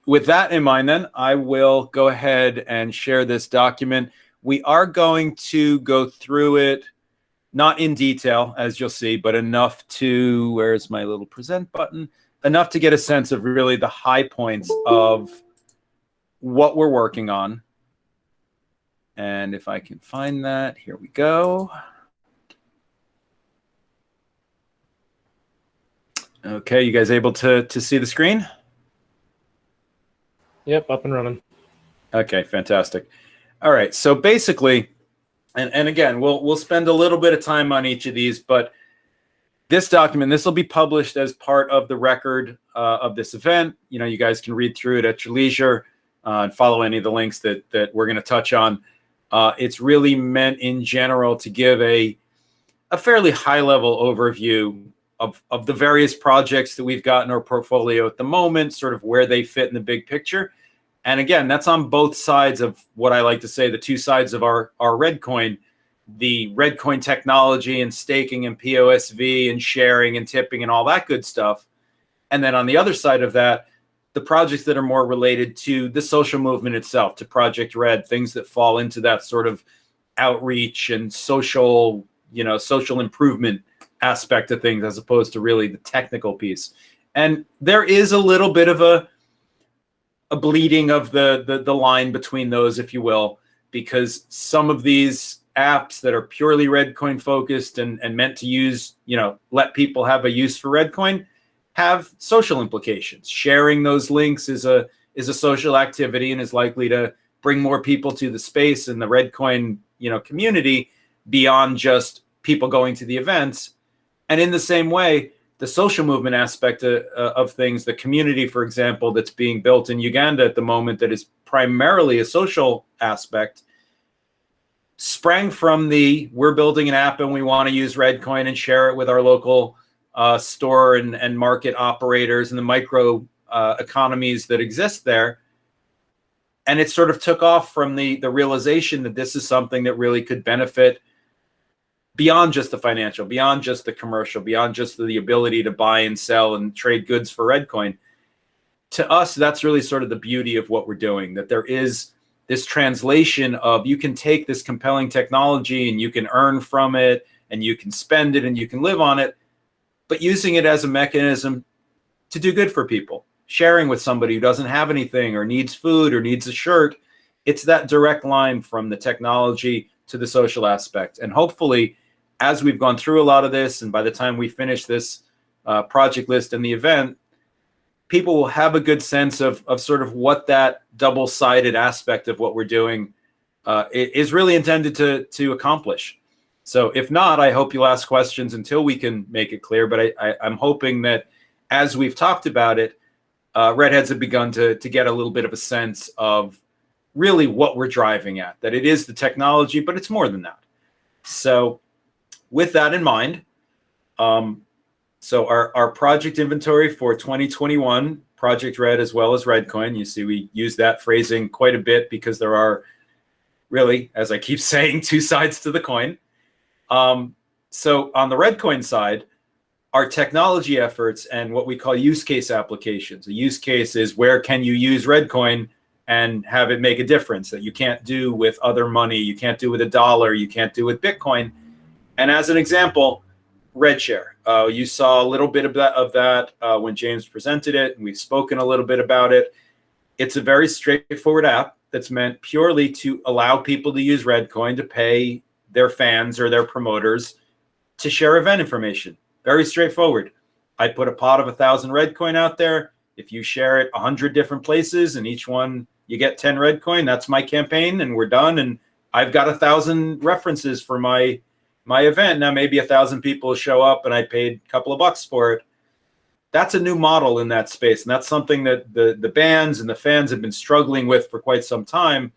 A: With that in mind, then, I will go ahead and share this document. We are going to go through it, not in detail, as you'll see, but enough to, where's my little present button? Enough to get a sense of really the high points of what we're working on. And if I can find that, here we go. Okay, you guys able to see the screen?
D: Yep, up and running.
A: Okay, fantastic. All right, so basically, and again, we'll spend a little bit of time on each of these, but this document, this will be published as part of the record of this event. You know, you guys can read through it at your leisure and follow any of the links that we're going to touch on. It's really meant in general to give a fairly high-level overview of the various projects that we've got in our portfolio at the moment, sort of where they fit in the big picture. And again, that's on both sides of what I like to say, the two sides of our ReddCoin, the ReddCoin technology and staking and POSV and sharing and tipping and all that good stuff. And then on the other side of that, the projects that are more related to the social movement itself, to ProjectRedd, things that fall into that sort of outreach and social, social improvement aspect of things, as opposed to really the technical piece. And there is a little bit of a bleeding of the line between those, if you will, because some of these apps that are purely ReddCoin focused and meant to use, let people have a use for ReddCoin, have social implications. Sharing those links is a social activity and is likely to bring more people to the space and the ReddCoin, community beyond just people going to the events. And in the same way, the social movement aspect of things, the community, for example, that's being built in Uganda at the moment that is primarily a social aspect, sprang from we're building an app and we want to use ReddCoin and share it with our local store and market operators and the micro economies that exist there. And it sort of took off from the realization that this is something that really could benefit beyond just the financial, beyond just the commercial, beyond just the ability to buy and sell and trade goods for ReddCoin. To us, that's really sort of the beauty of what we're doing, that there is this translation of you can take this compelling technology and you can earn from it and you can spend it and you can live on it, but using it as a mechanism to do good for people, sharing with somebody who doesn't have anything or needs food or needs a shirt. It's that direct line from the technology to the social aspect. And hopefully, as we've gone through a lot of this, and by the time we finish this project list and the event, people will have a good sense of sort of what that double-sided aspect of what we're doing is really intended to accomplish. So if not, I hope you'll ask questions until we can make it clear. But I'm hoping that as we've talked about it, Redheads have begun to get a little bit of a sense of really what we're driving at, that it is the technology, but it's more than that. So with that in mind, so our project inventory for 2021, ProjectRedd as well as ReddCoin, you see we use that phrasing quite a bit because there are really, as I keep saying, two sides to the coin. So on the ReddCoin side, our technology efforts and what we call use case applications. A use case is where can you use ReddCoin and have it make a difference that you can't do with other money, you can't do with a dollar, you can't do with Bitcoin. And as an example, RedShare. You saw a little bit of that when James presented it, and we've spoken a little bit about it. It's a very straightforward app that's meant purely to allow people to use ReddCoin to pay their fans or their promoters to share event information. Very straightforward. I put a pot of 1,000 ReddCoin out there. If you share it 100 different places and each one you get 10 ReddCoin, that's my campaign and we're done. And I've got 1,000 references for my event. Now maybe 1,000 people show up and I paid a couple of bucks for it. That's a new model in that space. And that's something that the bands and the fans have been struggling with for quite some time.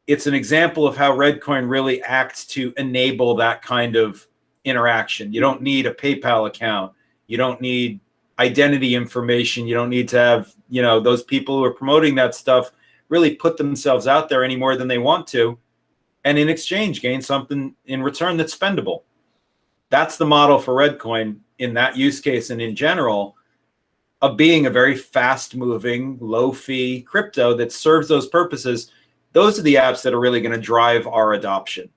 A: It's an example of how ReddCoin really acts to enable that kind of interaction. You don't need a PayPal account. You don't need identity information. You don't need to have, those people who are promoting that stuff really put themselves out there any more than they want to, and in exchange gain something in return that's spendable. That's the model for ReddCoin in that use case and in general, of being a very fast-moving, low-fee crypto that serves those purposes. Those are the apps that are really going to drive our adoption.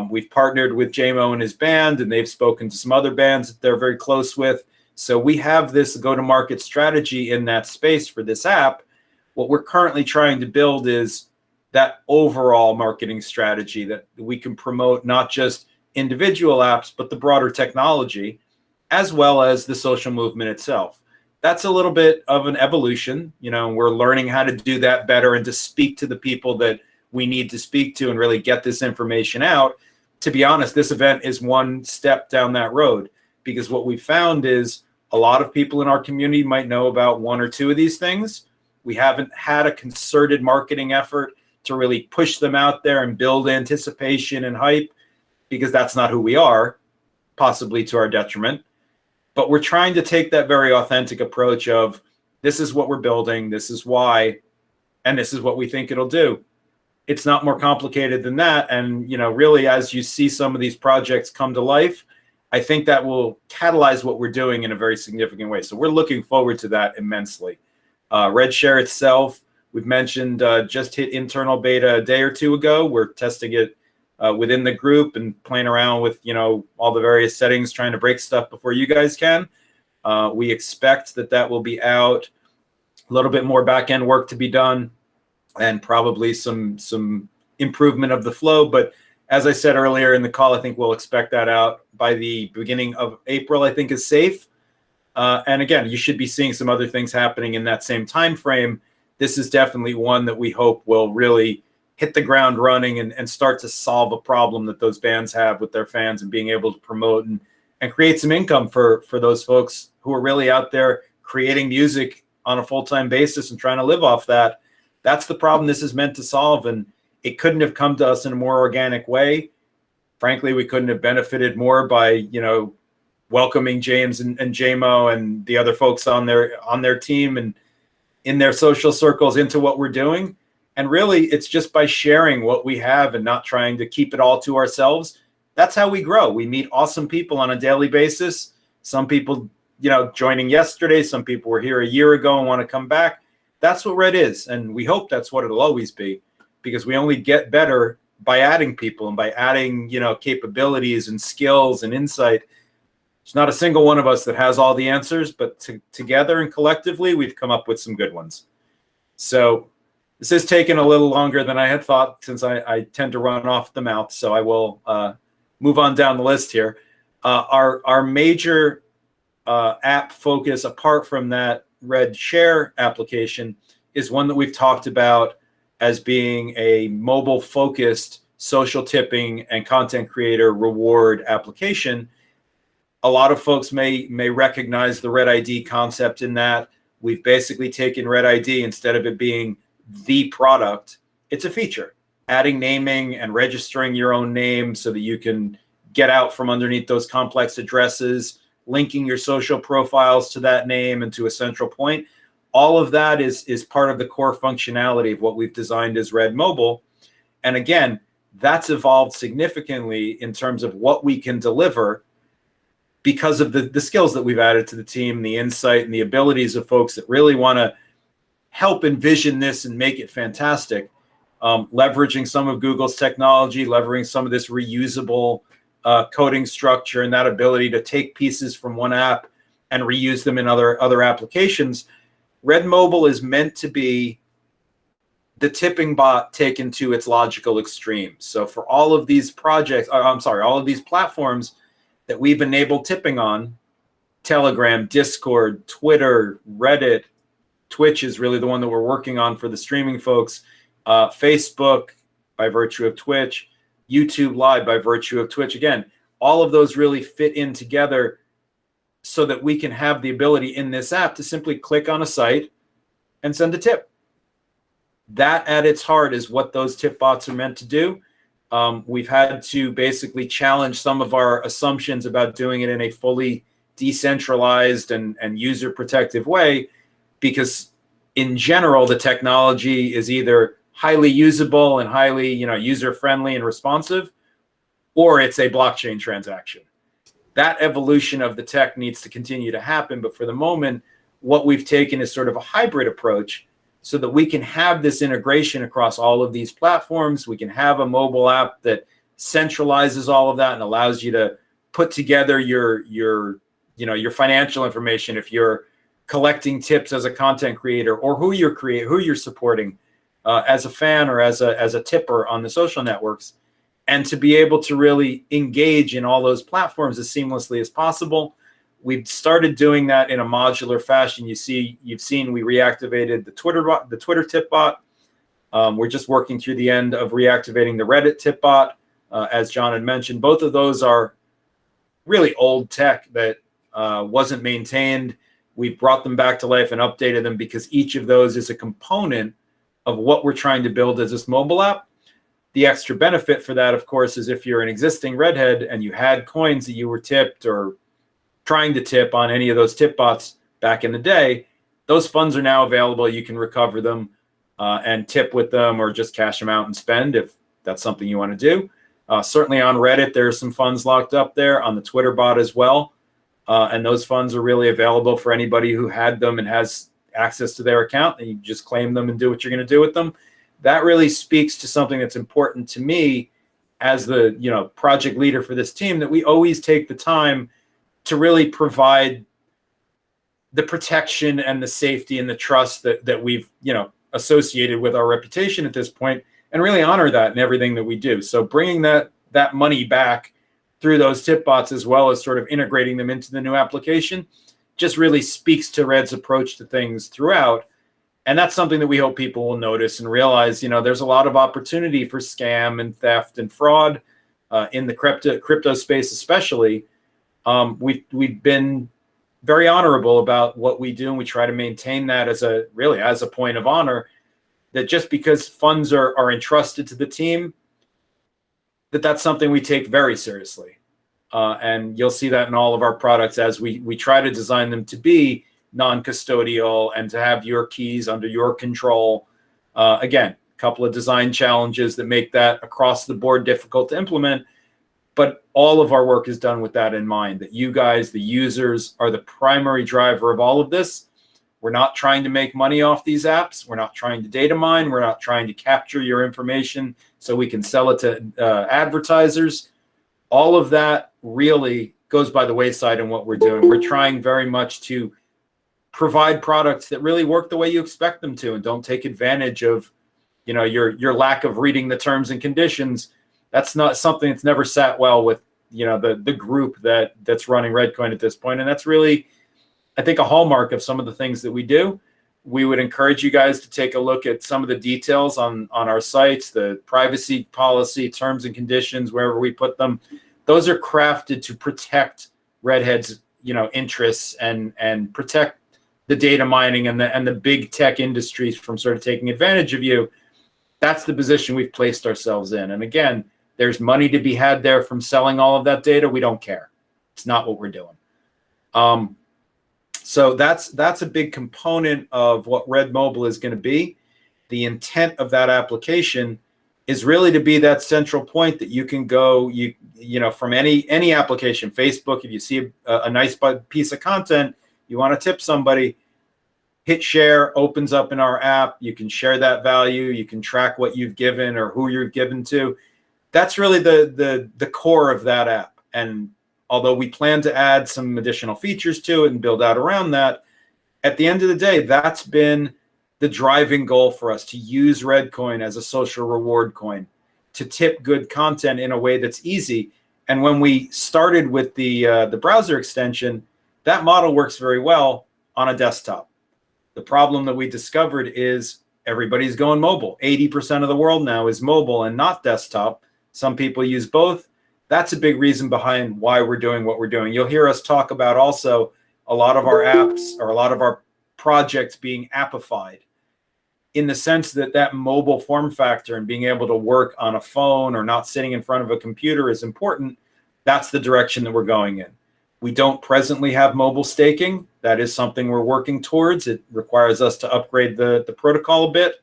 A: We've partnered with JMO and his band, and they've spoken to some other bands that they're very close with. So we have this go-to-market strategy in that space for this app. What we're currently trying to build is that overall marketing strategy that we can promote not just individual apps, but the broader technology, as well as the social movement itself. That's a little bit of an evolution. You know, we're learning how to do that better and to speak to the people that we need to speak to and really get this information out. To be honest, this event is one step down that road, because what we found is a lot of people in our community might know about one or two of these things. We haven't had a concerted marketing effort to really push them out there and build anticipation and hype, because that's not who we are, possibly to our detriment. But we're trying to take that very authentic approach of, this is what we're building, this is why, and this is what we think it'll do. It's not more complicated than that. And, you know, really, as you see some of these projects come to life, I think that will catalyze what we're doing in a very significant way. So we're looking forward to that immensely. RedShare itself, we've mentioned, just hit internal beta a day or two ago. We're testing it within the group and playing around with, you know, all the various settings, trying to break stuff before you guys can. We expect that that will be out, a little bit more back-end work to be done, and probably some improvement of the flow. But as I said earlier in the call, I think we'll expect that out by the beginning of April, I think is safe. And again, you should be seeing some other things happening in that same time frame. This is definitely one that we hope will really hit the ground running and start to solve a problem that those bands have with their fans, and being able to promote and create some income for those folks who are really out there creating music on a full-time basis and trying to live off that. That's the problem this is meant to solve, and it couldn't have come to us in a more organic way. Frankly, we couldn't have benefited more by, you know, welcoming James and JMO and the other folks on their team and in their social circles into what we're doing. And really, it's just by sharing what we have and not trying to keep it all to ourselves. That's how we grow. We meet awesome people on a daily basis. Some people, you know, joining yesterday, some people were here a year ago and want to come back. That's what Red is. And we hope that's what it'll always be, because we only get better by adding people and by adding, you know, capabilities and skills and insight. There's not a single one of us that has all the answers, but together and collectively, we've come up with some good ones. So this has taken a little longer than I had thought, since I tend to run off the mouth. So I will move on down the list here. Our major app focus, apart from that RedShare application, is one that we've talked about as being a mobile-focused social tipping and content creator reward application. A lot of folks may recognize the Red ID concept in that. We've basically taken Red ID, instead of it being the product, it's a feature. Adding naming and registering your own name so that you can get out from underneath those complex addresses, linking your social profiles to that name and to a central point. All of that is part of the core functionality of what we've designed as Red Mobile. And again, that's evolved significantly in terms of what we can deliver, because of the skills that we've added to the team, the insight and the abilities of folks that really want to help envision this and make it fantastic. Leveraging some of Google's technology, leveraging some of this reusable coding structure, and that ability to take pieces from one app and reuse them in other applications. Red Mobile is meant to be the tipping bot taken to its logical extreme. So for all of these projects, all of these platforms that we've enabled tipping on, Telegram, Discord, Twitter, Reddit, Twitch is really the one that we're working on for the streaming folks, Facebook by virtue of Twitch, YouTube Live by virtue of Twitch. Again, all of those really fit in together so that we can have the ability in this app to simply click on a site and send a tip. That at its heart is what those tip bots are meant to do. We've had to basically challenge some of our assumptions about doing it in a fully decentralized and user protective way, because in general, the technology is either highly usable and highly, user-friendly and responsive, or it's a blockchain transaction. That evolution of the tech needs to continue to happen. But for the moment, what we've taken is sort of a hybrid approach so that we can have this integration across all of these platforms. We can have a mobile app that centralizes all of that and allows you to put together your financial information if you're collecting tips as a content creator, or who you're supporting as a fan or as a tipper on the social networks, and to be able to really engage in all those platforms as seamlessly as possible. We've started doing that in a modular fashion. You've seen we reactivated the Twitter Tipbot. We're just working through the end of reactivating the Reddit Tipbot, as John had mentioned. Both of those are really old tech that wasn't maintained. We've brought them back to life and updated them because each of those is a component of what we're trying to build as this mobile app. The extra benefit for that, of course, is if you're an existing Redhead and you had coins that you were tipped or trying to tip on any of those tip bots back in the day, those funds are now available. You can recover them and tip with them, or just cash them out and spend if that's something you want to do. Certainly on Reddit, there's some funds locked up there, on the Twitter bot as well. And those funds are really available for anybody who had them and has access to their account, and you just claim them and do what you're going to do with them. That really speaks to something that's important to me as the project leader for this team, that we always take the time to really provide the protection and the safety and the trust that we've associated with our reputation at this point, and really honor that in everything that we do. So bringing that money back through those tip bots, as well as sort of integrating them into the new application, just really speaks to Redd's approach to things throughout. And that's something that we hope people will notice and realize, there's a lot of opportunity for scam and theft and fraud in the crypto space, especially. We've been very honorable about what we do, and we try to maintain that as a point of honor, that just because funds are entrusted to the team, that's something we take very seriously. And you'll see that in all of our products as we try to design them to be non-custodial and to have your keys under your control. Again, a couple of design challenges that make that across the board difficult to implement, but all of our work is done with that in mind, that you guys, the users, are the primary driver of all of this. We're not trying to make money off these apps. We're not trying to data mine. We're not trying to capture your information so we can sell it to advertisers. All of that really goes by the wayside in what we're doing. We're trying very much to provide products that really work the way you expect them to, and don't take advantage of your lack of reading the terms and conditions. That's not something that's never sat well with the group that's running ReddCoin at this point. And that's really, I think, a hallmark of some of the things that we do. We would encourage you guys to take a look at some of the details on our sites, the privacy policy, terms and conditions, wherever we put them. Those are crafted to protect Redhead's interests and protect the data mining and the big tech industries from sort of taking advantage of you. That's the position we've placed ourselves in. And again, there's money to be had there from selling all of that data. We don't care. It's not what we're doing. So that's a big component of what Redd Mobile is going to be. The intent of that application is really to be that central point that you can go, from any application, Facebook, if you see a nice piece of content, you want to tip somebody, hit share, opens up in our app. You can share that value. You can track what you've given or who you've given to. That's really the core of that app. And although we plan to add some additional features to it and build out around that, at the end of the day, that's been the driving goal for us, to use ReddCoin as a social reward coin, to tip good content in a way that's easy. And when we started with the browser extension, that model works very well on a desktop. The problem that we discovered is everybody's going mobile. 80% of the world now is mobile and not desktop. Some people use both. That's a big reason behind why we're doing what we're doing. You'll hear us talk about also a lot of our apps or a lot of our projects being appified, in the sense that mobile form factor and being able to work on a phone or not sitting in front of a computer is important. That's the direction that we're going in. We don't presently have mobile staking. That is something we're working towards. It requires us to upgrade the protocol a bit.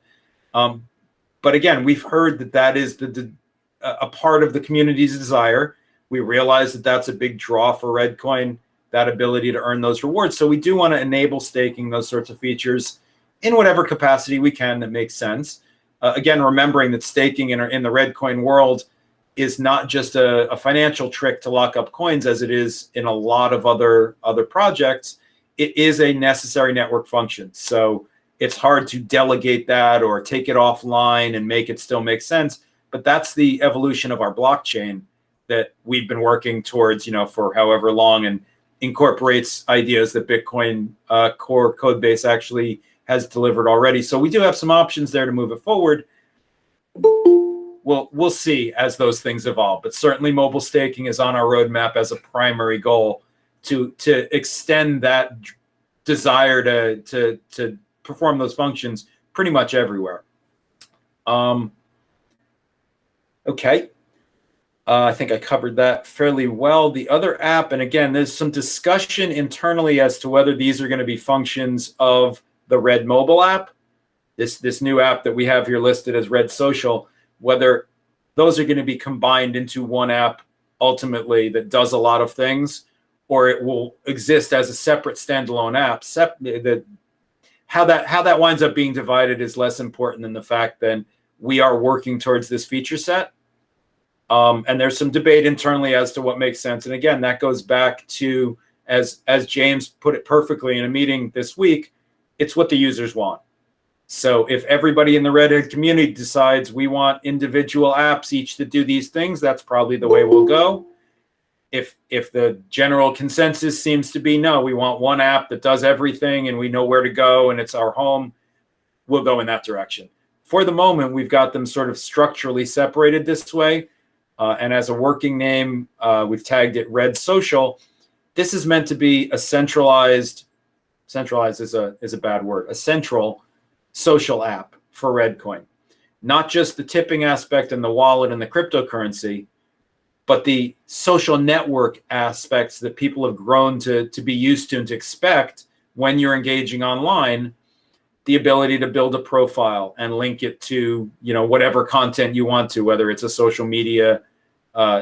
A: But again, we've heard that that is a part of the community's desire. We realize that that's a big draw for ReddCoin, that ability to earn those rewards. So we do want to enable staking, those sorts of features, in whatever capacity we can that makes sense. Again, remembering that staking in the ReddCoin world is not just a financial trick to lock up coins as it is in a lot of other projects. It is a necessary network function. So it's hard to delegate that or take it offline and make it still make sense. But that's the evolution of our blockchain that we've been working towards, for however long, and incorporates ideas that Bitcoin core code base actually has delivered already. So we do have some options there to move it forward. We'll see as those things evolve, but certainly mobile staking is on our roadmap as a primary goal to extend that desire to perform those functions pretty much everywhere. Okay. I think I covered that fairly well. The other app, and again, there's some discussion internally as to whether these are going to be functions of the Redd mobile app, this new app that we have here listed as Redd Social, whether those are going to be combined into one app ultimately that does a lot of things, or it will exist as a separate standalone app. How that winds up being divided is less important than the fact that we are working towards this feature set. And there's some debate internally as to what makes sense. And again, that goes back to, as James put it perfectly in a meeting this week, it's what the users want. So if everybody in the Reddit community decides we want individual apps each to do these things, that's probably the way we'll go. If the general consensus seems to be, no, we want one app that does everything and we know where to go and it's our home, we'll go in that direction. For the moment, we've got them sort of structurally separated this way. And as a working name, we've tagged it Redd Social. This is meant to be a centralized is a bad word, a central social app for ReddCoin. Not just the tipping aspect and the wallet and the cryptocurrency, but the social network aspects that people have grown to be used to and to expect when you're engaging online. The ability to build a profile and link it to whatever content you want to, whether it's a social media,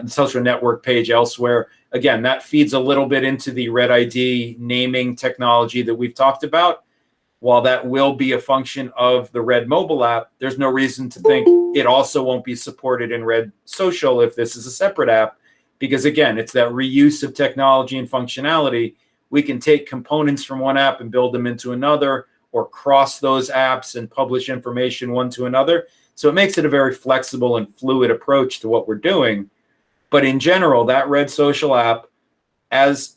A: social network page elsewhere. Again, that feeds a little bit into the Redd ID naming technology that we've talked about. While that will be a function of the Redd mobile app, there's no reason to think it also won't be supported in Redd Social if this is a separate app, because again, it's that reuse of technology and functionality. We can take components from one app and build them into another, or cross those apps and publish information one to another. So it makes it a very flexible and fluid approach to what we're doing. But in general, that Redd Social app, as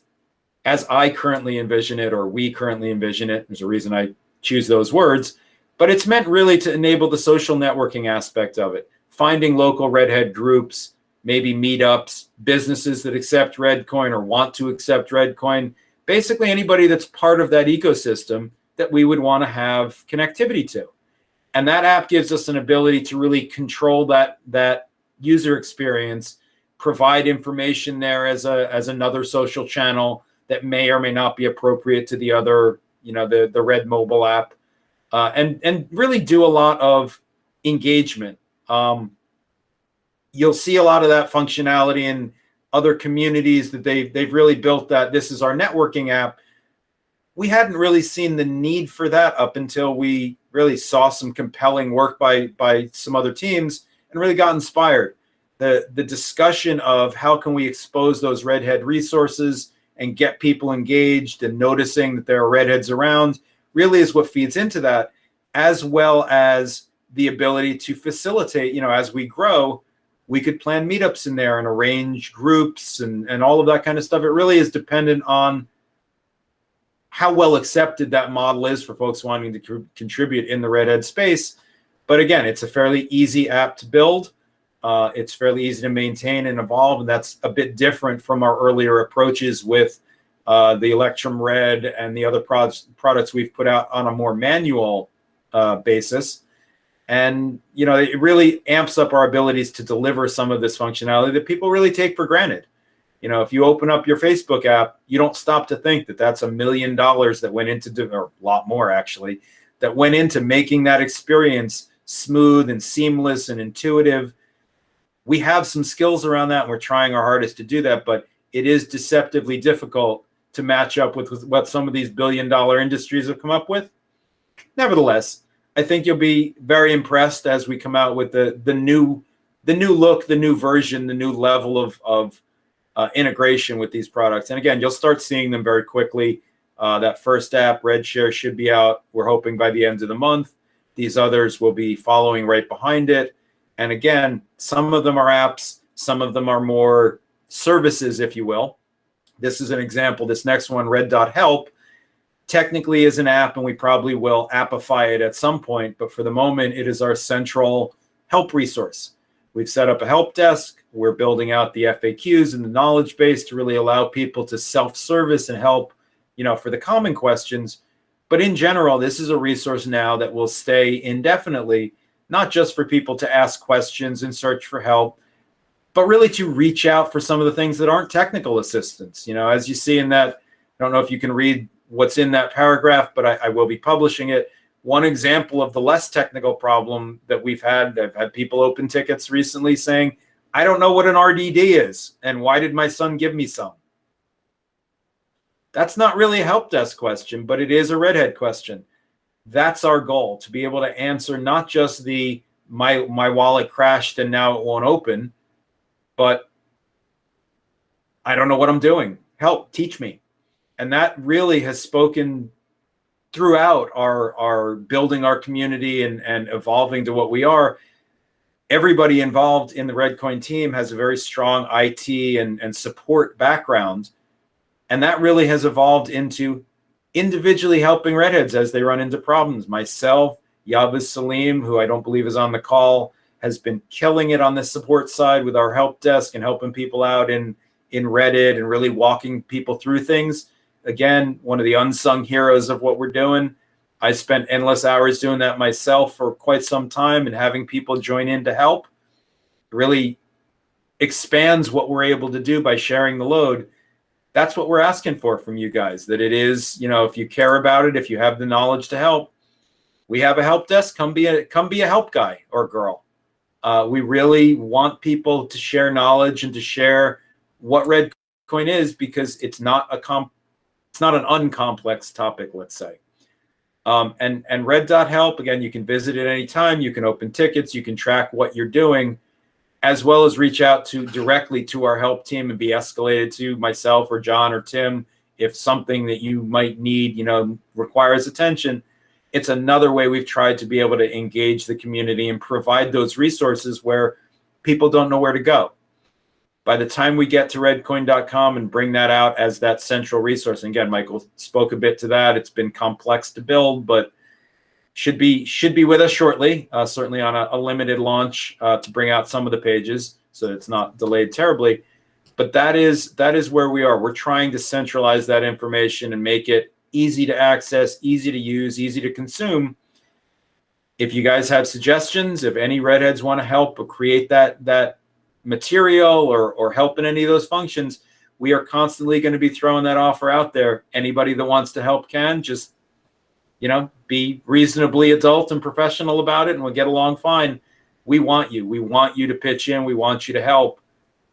A: I currently envision it, or we currently envision it, there's a reason I choose those words, but it's meant really to enable the social networking aspect of it. Finding local Redhead groups, maybe meetups, businesses that accept ReddCoin or want to accept ReddCoin, basically anybody that's part of that ecosystem that we would want to have connectivity to. And that app gives us an ability to really control that user experience, provide information there as another social channel that may or may not be appropriate to the other, the Redd mobile app, and really do a lot of engagement. You'll see a lot of that functionality in other communities that they've really built that this is our networking app. We hadn't really seen the need for that up until we really saw some compelling work by some other teams and really got inspired. The discussion of how can we expose those Redhead resources and get people engaged and noticing that there are Redheads around really is what feeds into that, as well as the ability to facilitate, as we grow, we could plan meetups in there and arrange groups and all of that kind of stuff. It really is dependent on how well accepted that model is for folks wanting to contribute in the Redhead space. But again, it's a fairly easy app to build. It's fairly easy to maintain and evolve, and that's a bit different from our earlier approaches with the Electrum Red and the other products we've put out on a more manual basis. And it really amps up our abilities to deliver some of this functionality that people really take for granted. You know, if you open up your Facebook app, you don't stop to think that that's $1 million that went into, or a lot more actually, that went into making that experience smooth and seamless and intuitive. We have some skills around that, and we're trying our hardest to do that, but it is deceptively difficult to match up with what some of these billion-dollar industries have come up with. Nevertheless, I think you'll be very impressed as we come out with the new look, the new version, the new level of integration with these products. And again, you'll start seeing them very quickly. That first app, RedShare, should be out, we're hoping, by the end of the month. These others will be following right behind it. And again, some of them are apps, some of them are more services, if you will. This is an example. This next one, Red.help, technically is an app, and we probably will appify it at some point. But for the moment, it is our central help resource. We've set up a help desk. We're building out the FAQs and the knowledge base to really allow people to self-service and help, you know, for the common questions. But in general, this is a resource now that will stay indefinitely, not just for people to ask questions and search for help, but really to reach out for some of the things that aren't technical assistance. You know, as you see in that, I don't know if you can read what's in that paragraph, but I will be publishing it. One example of the less technical problem that we've had, I've had people open tickets recently saying, I don't know what an RDD is, and why did my son give me some? That's not really a help desk question, but it is a redhead question. That's our goal, to be able to answer not just the my wallet crashed and now it won't open, but I don't know what I'm doing. Help, teach me. And that really has spoken throughout our building our community and evolving to what we are. Everybody involved in the ReddCoin team has a very strong IT and support background. And that really has evolved into individually helping redheads as they run into problems. Myself, Yavuz Salim, who I don't believe is on the call, has been killing it on the support side with our help desk and helping people out in Reddit and really walking people through things. Again, one of the unsung heroes of what we're doing. I spent endless hours doing that myself for quite some time, and having people join in to help really expands what we're able to do by sharing the load. That's what we're asking for from you guys, that it is, you know, if you care about it, if you have the knowledge to help, we have a help desk. Come be a help guy or girl. We really want people to share knowledge and to share what ReddCoin is, because it's not an uncomplex topic, let's say. And Red.help, again, you can visit at any time. You can open tickets. You can track what you're doing, as well as reach out directly to our help team and be escalated to myself or John or Tim if something that you might need, you know, requires attention. It's another way we've tried to be able to engage the community and provide those resources where people don't know where to go. By the time we get to redcoin.com and bring that out as that central resource, and again, Michael spoke a bit to that. It's been complex to build, but should be with us shortly, certainly on a limited launch to bring out some of the pages so that it's not delayed terribly. But that is where we are. We're trying to centralize that information and make it easy to access, easy to use, easy to consume. If you guys have suggestions, if any redheads want to help or create that material or help in any of those functions, we are constantly going to be throwing that offer out there. Anybody that wants to help can just, you know, be reasonably adult and professional about it, and we'll get along fine. We want you. We want you to pitch in. We want you to help.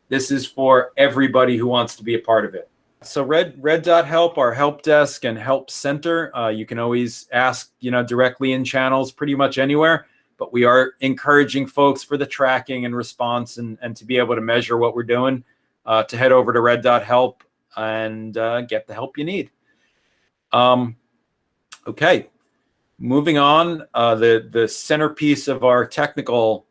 A: This is for everybody who wants to be a part of it. So Red.help, our help desk and help center, you can always ask, you know, directly in channels pretty much anywhere. But we are encouraging folks for the tracking and response and to be able to measure what we're doing, to head over to Red.help and get the help you need. Okay, moving on, the centerpiece of our technical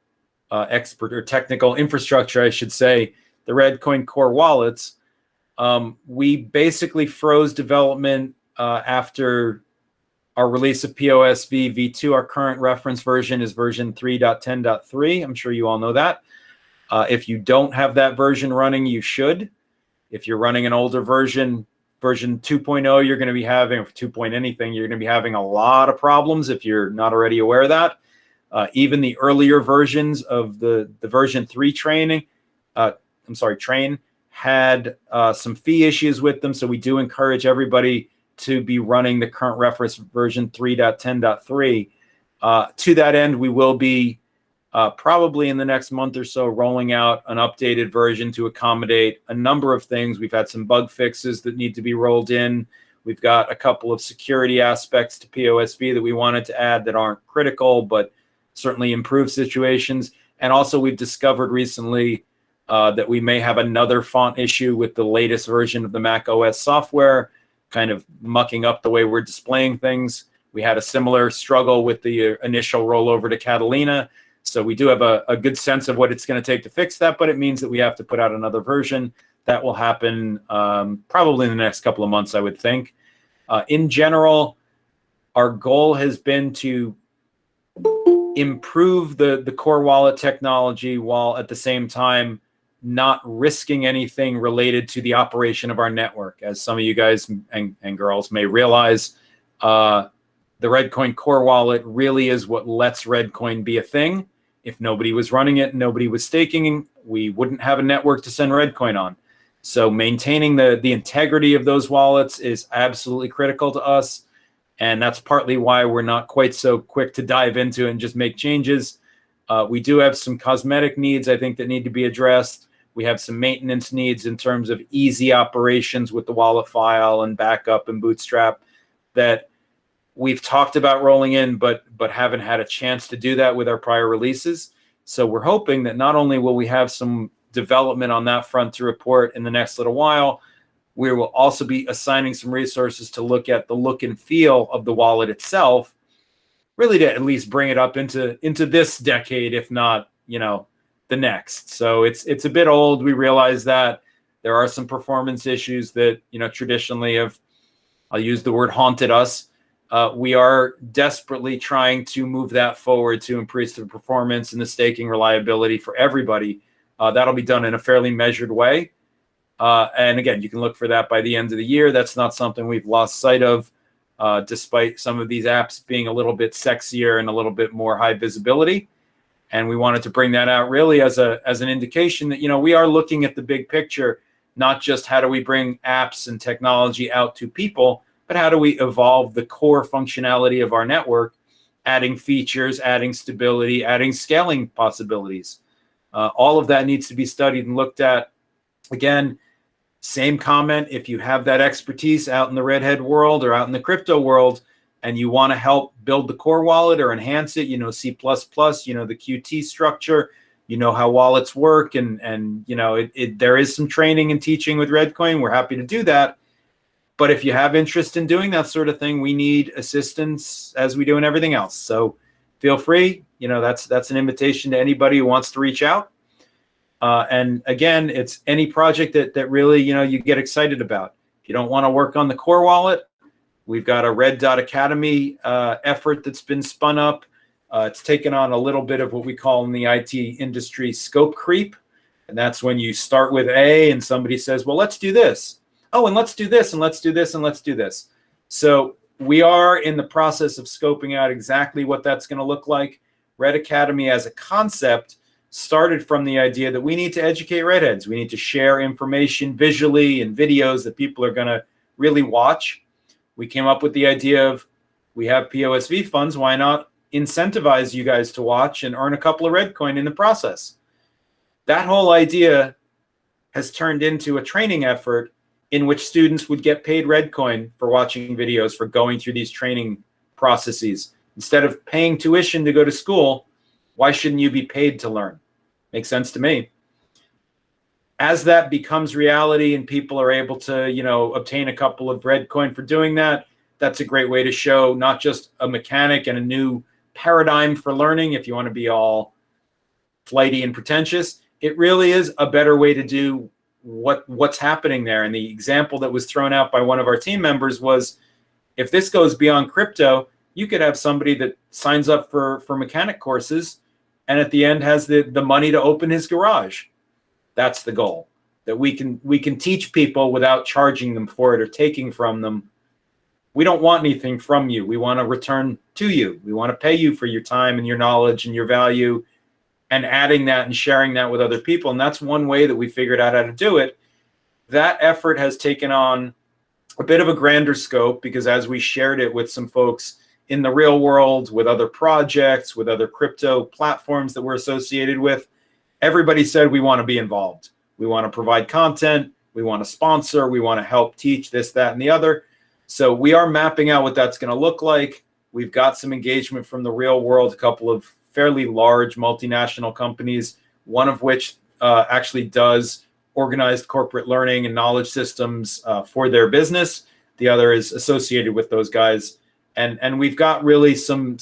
A: expert or technical infrastructure, I should say, the ReddCoin core wallets. We basically froze development after our release of POSV v2. Our current reference version is version 3.10.3. I'm sure you all know that. If you don't have that version running, you should. If you're running an older version 2.0, you're going to be having, or 2. anything, you're going to be having a lot of problems if you're not already aware of that. Even the earlier versions of the version 3 train had some fee issues with them. So we do encourage everybody to be running the current reference version 3.10.3. To that end, we will be probably in the next month or so rolling out an updated version to accommodate a number of things. We've had some bug fixes that need to be rolled in. We've got a couple of security aspects to POSV that we wanted to add that aren't critical, but certainly improve situations. And also we've discovered recently that we may have another font issue with the latest version of the Mac OS software, kind of mucking up the way we're displaying things. We had a similar struggle with the initial rollover to Catalina. So we do have a good sense of what it's going to take to fix that, but it means that we have to put out another version. That will happen probably in the next couple of months, I would think. In general, our goal has been to improve the core wallet technology while at the same time not risking anything related to the operation of our network. As some of you guys and girls may realize, the ReddCoin core wallet really is what lets ReddCoin be a thing. If nobody was running it, nobody was staking, we wouldn't have a network to send ReddCoin on. So maintaining the integrity of those wallets is absolutely critical to us. And that's partly why we're not quite so quick to dive into it and just make changes. We do have some cosmetic needs, I think, that need to be addressed. We have some maintenance needs in terms of easy operations with the wallet file and backup and bootstrap that we've talked about rolling in, but haven't had a chance to do that with our prior releases. So we're hoping that not only will we have some development on that front to report in the next little while, we will also be assigning some resources to look at the look and feel of the wallet itself, really to at least bring it up into this decade, if not, the next. So it's a bit old. We realize that there are some performance issues that, traditionally have, I'll use the word, haunted us. We are desperately trying to move that forward to increase the performance and the staking reliability for everybody. That'll be done in a fairly measured way. And again, you can look for that by the end of the year. That's not something we've lost sight of, despite some of these apps being a little bit sexier and a little bit more high visibility. And we wanted to bring that out really as an indication that, we are looking at the big picture, not just how do we bring apps and technology out to people, but how do we evolve the core functionality of our network, adding features, adding stability, adding scaling possibilities. All of that needs to be studied and looked at. Again, same comment, if you have that expertise out in the Redhead world or out in the crypto world, and you want to help build the core wallet or enhance it, C++, the Qt structure, how wallets work, and there is some training and teaching with ReddCoin. We're happy to do that. But if you have interest in doing that sort of thing, we need assistance as we do in everything else. So feel free. That's an invitation to anybody who wants to reach out. And again, it's any project that really, you get excited about. If you don't want to work on the core wallet, we've got a Red.Academy effort that's been spun up. It's taken on a little bit of what we call in the IT industry scope creep. And that's when you start with A and somebody says, well, let's do this. Oh, and let's do this, and let's do this, and let's do this. So we are in the process of scoping out exactly what that's going to look like. Red Academy as a concept started from the idea that we need to educate redheads. We need to share information visually and videos that people are going to really watch. We came up with the idea of, we have POSV funds, why not incentivize you guys to watch and earn a couple of ReddCoin in the process? That whole idea has turned into a training effort in which students would get paid ReddCoin for watching videos, for going through these training processes. Instead of paying tuition to go to school, why shouldn't you be paid to learn? Makes sense to me. As that becomes reality and people are able to, obtain a couple of ReddCoin for doing that, that's a great way to show not just a mechanic and a new paradigm for learning, if you want to be all flighty and pretentious. It really is a better way to do what's happening there. And the example that was thrown out by one of our team members was, if this goes beyond crypto, you could have somebody that signs up for mechanic courses and at the end has the money to open his garage. That's the goal, that we can teach people without charging them for it or taking from them. We don't want anything from you. We want to return to you. We want to pay you for your time and your knowledge and your value, and adding that and sharing that with other people. And that's one way that we figured out how to do it. that effort has taken on a bit of a grander scope, because as we shared it with some folks in the real world, with other projects, with other crypto platforms that we're associated with, everybody said we want to be involved. We want to provide content. We want to sponsor. We want to help teach this, that, and the other. So we are mapping out what that's going to look like. We've got some engagement from the real world, a couple of fairly large multinational companies, one of which actually does organized corporate learning and knowledge systems for their business. The other is associated with those guys. And we've got really some,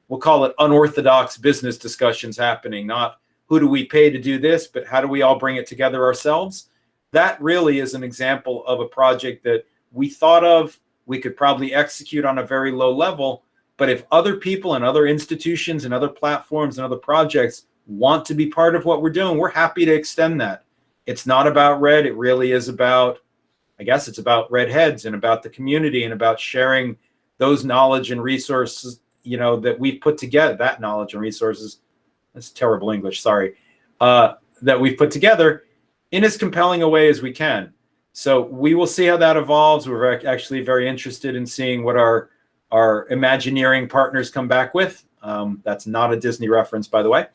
A: we'll call it unorthodox business discussions happening. Not who do we pay to do this, but how do we all bring it together ourselves? That really is an example of a project that we thought of, we could probably execute on a very low level. But if other people and other institutions and other platforms and other projects want to be part of what we're doing, we're happy to extend that. It's not about Red. It really is about, I guess it's about Red heads and about the community and about sharing those knowledge and resources, you know, that we've put together, that knowledge and resources, that's terrible English, sorry, that we've put together in as compelling a way as we can. So we will see how that evolves. We're actually very interested in seeing what our Imagineering partners come back with. That's not a Disney reference, by the way.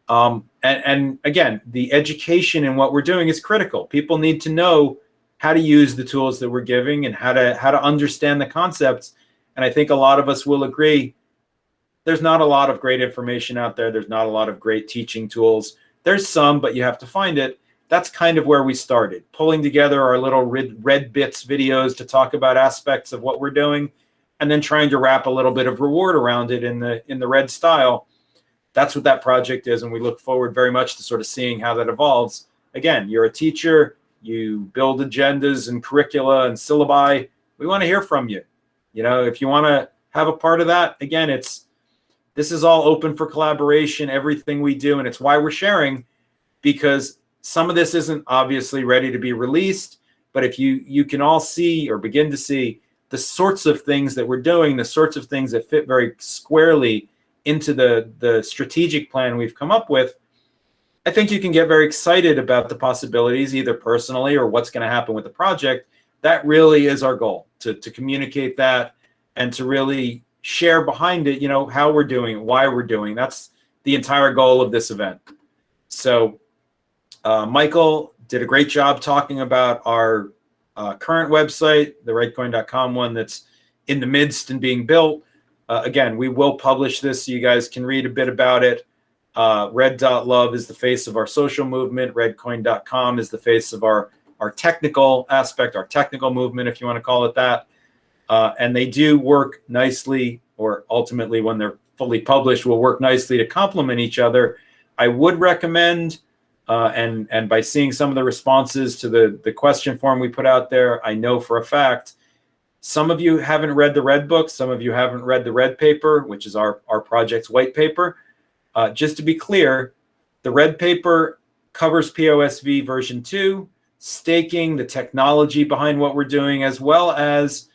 A: And again, the education in what we're doing is critical. People need to know how to use the tools that we're giving and how to understand the concepts. And I think a lot of us will agree, there's not a lot of great information out there. There's not a lot of great teaching tools. There's some, but you have to find it. That's kind of where we started, pulling together our little Red Bits videos to talk about aspects of what we're doing, and then trying to wrap a little bit of reward around it in the Red style. That's what that project is, and we look forward very much to sort of seeing how that evolves. Again, you're a teacher, you build agendas and curricula and syllabi. We want to hear from you. You know, if you want to have a part of that, again, this is all open for collaboration, everything we do, and it's why we're sharing, because some of this isn't obviously ready to be released, but if you can all see or begin to see the sorts of things that we're doing, the sorts of things that fit very squarely into the strategic plan we've come up with, I think you can get very excited about the possibilities, either personally or what's going to happen with the project. That really is our goal, to communicate that and to really share behind it, you know, how we're doing it, why we're doing. That's the entire goal of this event. So Michael did a great job talking about our current website, the redcoin.com one that's in the midst and being built. Again, we will publish this so you guys can read a bit about it. Red.love is the face of our social movement. Redcoin.com is the face of our technical aspect, our technical movement, if you want to call it that. And they do work nicely, or ultimately when they're fully published, will work nicely to complement each other. I would recommend, and by seeing some of the responses to the question form we put out there, I know for a fact, some of you haven't read the Red book. Some of you haven't read the Red paper, which is our project's white paper. Just to be clear, the Red paper covers POSV version 2, staking, the technology behind what we're doing, as well as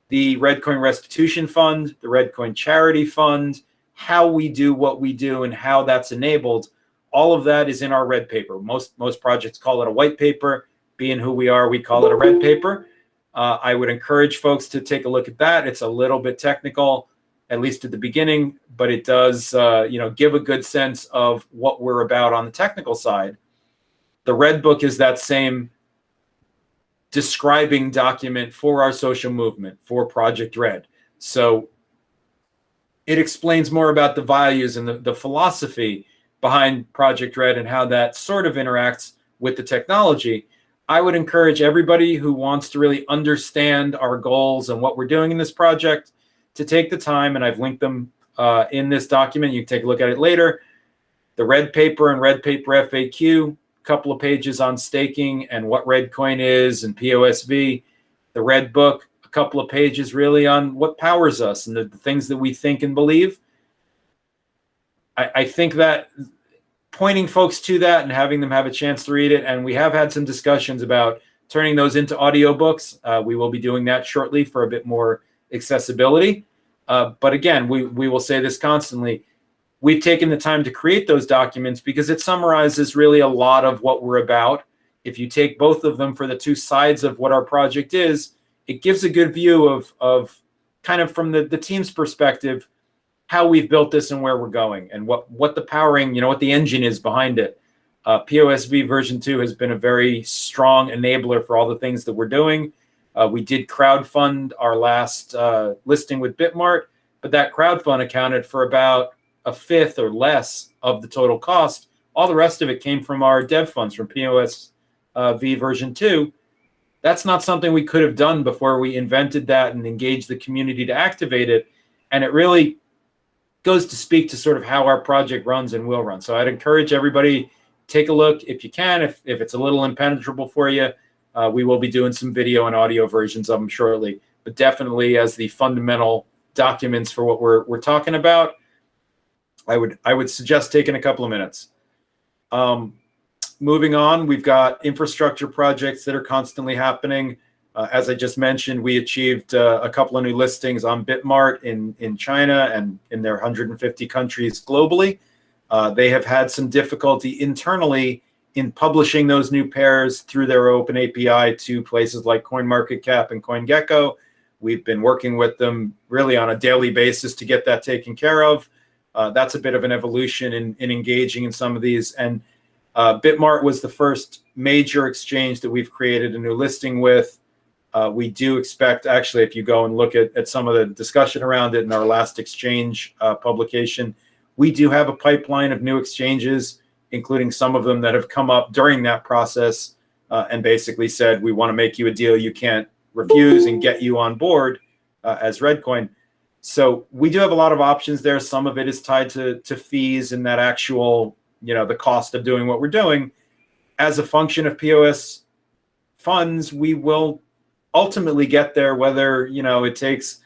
A: the Redcoin Restitution Fund, the Redcoin Charity Fund, how we do what we do and how that's enabled. All of that is in our Red paper. Most projects call it a white paper. Being who we are, we call it a Red paper. I would encourage folks to take a look at that. It's a little bit technical, at least at the beginning, but it does give a good sense of what we're about on the technical side. The Red book is that same describing document for our social movement, for Project Red. So it explains more about the values and the philosophy behind Project Red and how that sort of interacts with the technology. I would encourage everybody who wants to really understand our goals and what we're doing in this project to take the time, and I've linked them in this document. You can take a look at it later. The Red paper and Red paper FAQ, a couple of pages on staking and what Redcoin is and POSV. The Red book, a couple of pages really on what powers us and the things that we think and believe. I think that pointing folks to that and having them have a chance to read it, and we have had some discussions about turning those into audiobooks. We will be doing that shortly for a bit more accessibility. But again, we will say this constantly. We've taken the time to create those documents because it summarizes really a lot of what we're about. if you take both of them for the two sides of what our project is, it gives a good view of kind of from the team's perspective, how we've built this and where we're going and what the powering, what the engine is behind it. POSV version 2 has been a very strong enabler for all the things that we're doing. We did crowdfund our last listing with Bitmart, but that crowdfund accounted for about a fifth or less of the total cost. All the rest of it came from our dev funds from POSV version 2. That's not something we could have done before we invented that and engaged the community to activate it. And it really goes to speak to sort of how our project runs and will run. So I'd encourage everybody, take a look if you can. If it's a little impenetrable for you, we will be doing some video and audio versions of them shortly. But definitely as the fundamental documents for what we're talking about, I would suggest taking a couple of minutes. Moving on, we've got infrastructure projects that are constantly happening. As I just mentioned, we achieved a couple of new listings on Bitmart in China and in their 150 countries globally. They have had some difficulty internally in publishing those new pairs through their open API to places like CoinMarketCap and CoinGecko. We've been working with them really on a daily basis to get that taken care of. That's a bit of an evolution in engaging in some of these. And Bitmart was the first major exchange that we've created a new listing with. We do expect, actually, if you go and look at some of the discussion around it in our last exchange publication, we do have a pipeline of new exchanges, including some of them that have come up during that process and basically said, we want to make you a deal you can't refuse and get you on board as ReddCoin. So we do have a lot of options there. Some of it is tied to fees and that actual, the cost of doing what we're doing. As a function of POS funds, we will ultimately get there, whether, it takes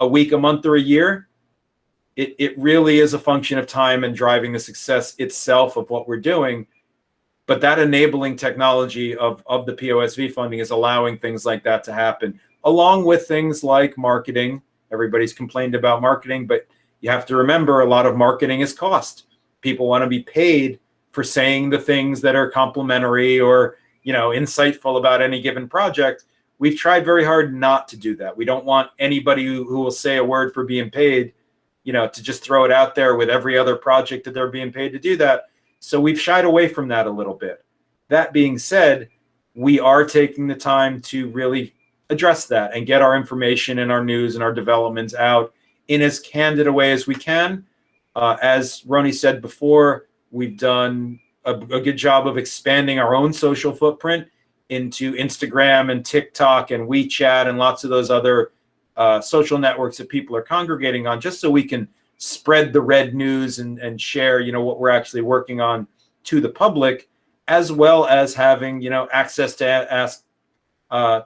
A: a week, a month, or a year. It really is a function of time and driving the success itself of what we're doing. But that enabling technology of the POSV funding is allowing things like that to happen, along with things like marketing. Everybody's complained about marketing, but you have to remember a lot of marketing is cost. People want to be paid for saying the things that are complimentary or, insightful about any given project. We've tried very hard not to do that. We don't want anybody who will say a word for being paid, to just throw it out there with every other project that they're being paid to do that. So we've shied away from that a little bit. That being said, we are taking the time to really address that and get our information and our news and our developments out in as candid a way as we can. As Roni said before, we've done a good job of expanding our own social footprint into Instagram and TikTok and WeChat and lots of those other social networks that people are congregating on, just so we can spread the Redd news and share, what we're actually working on to the public, as well as having, access to ask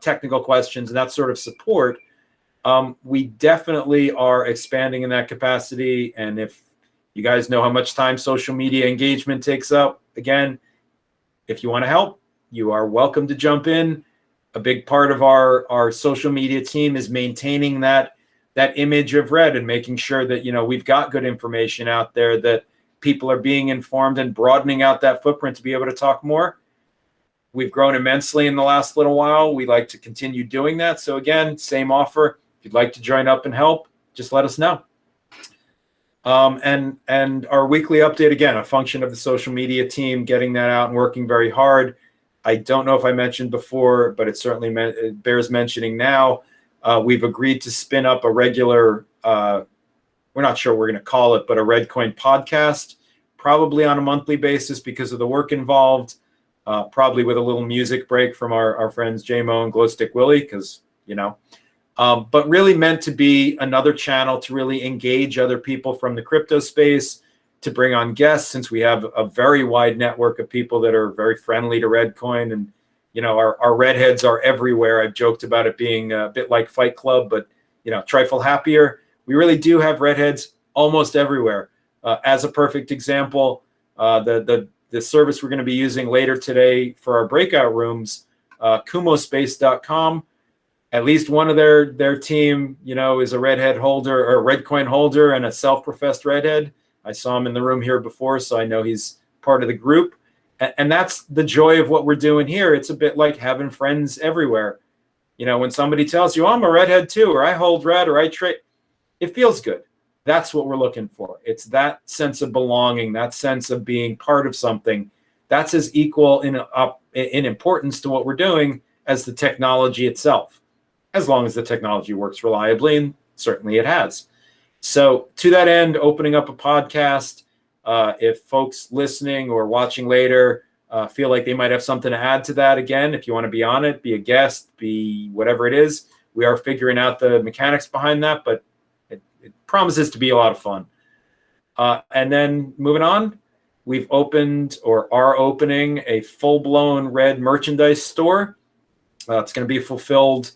A: technical questions and that sort of support. We definitely are expanding in that capacity. And if you guys know how much time social media engagement takes up, again, if you want to help, you are welcome to jump in. A big part of our social media team is maintaining that image of Redd and making sure that, we've got good information out there, that people are being informed and broadening out that footprint to be able to talk more. We've grown immensely in the last little while. We like to continue doing that. So again, same offer. If you'd like to join up and help, just let us know. And our weekly update, again, a function of the social media team getting that out and working very hard. I don't know if I mentioned before, but it certainly it bears mentioning now. We've agreed to spin up a regular, we're not sure what we're going to call it, but a ReddCoin podcast, probably on a monthly basis because of the work involved, probably with a little music break from our friends J-Mo and Glowstick Willie, because, but really meant to be another channel to really engage other people from the crypto space, to bring on guests, since we have a very wide network of people that are very friendly to ReddCoin. And, our redheads are everywhere. I've joked about it being a bit like Fight Club, but, trifle happier. We really do have redheads almost everywhere. As a perfect example, the service we're going to be using later today for our breakout rooms, kumospace.com, at least one of their team, is a redhead holder or ReddCoin holder and a self-professed redhead. I saw him in the room here before, so I know he's part of the group. And that's the joy of what we're doing here. It's a bit like having friends everywhere. You know, when somebody tells you, I'm a redhead too, or I hold red, or I trade, it feels good. That's what we're looking for. It's that sense of belonging, that sense of being part of something. That's as equal in importance to what we're doing as the technology itself, as long as the technology works reliably, and certainly it has. So to that end, opening up a podcast, if folks listening or watching later feel like they might have something to add to that, again, if you want to be on it, be a guest, be whatever it is, we are figuring out the mechanics behind that, but it promises to be a lot of fun. And then moving on, we've opened or are opening a full-blown Redd merchandise store. It's going to be fulfilled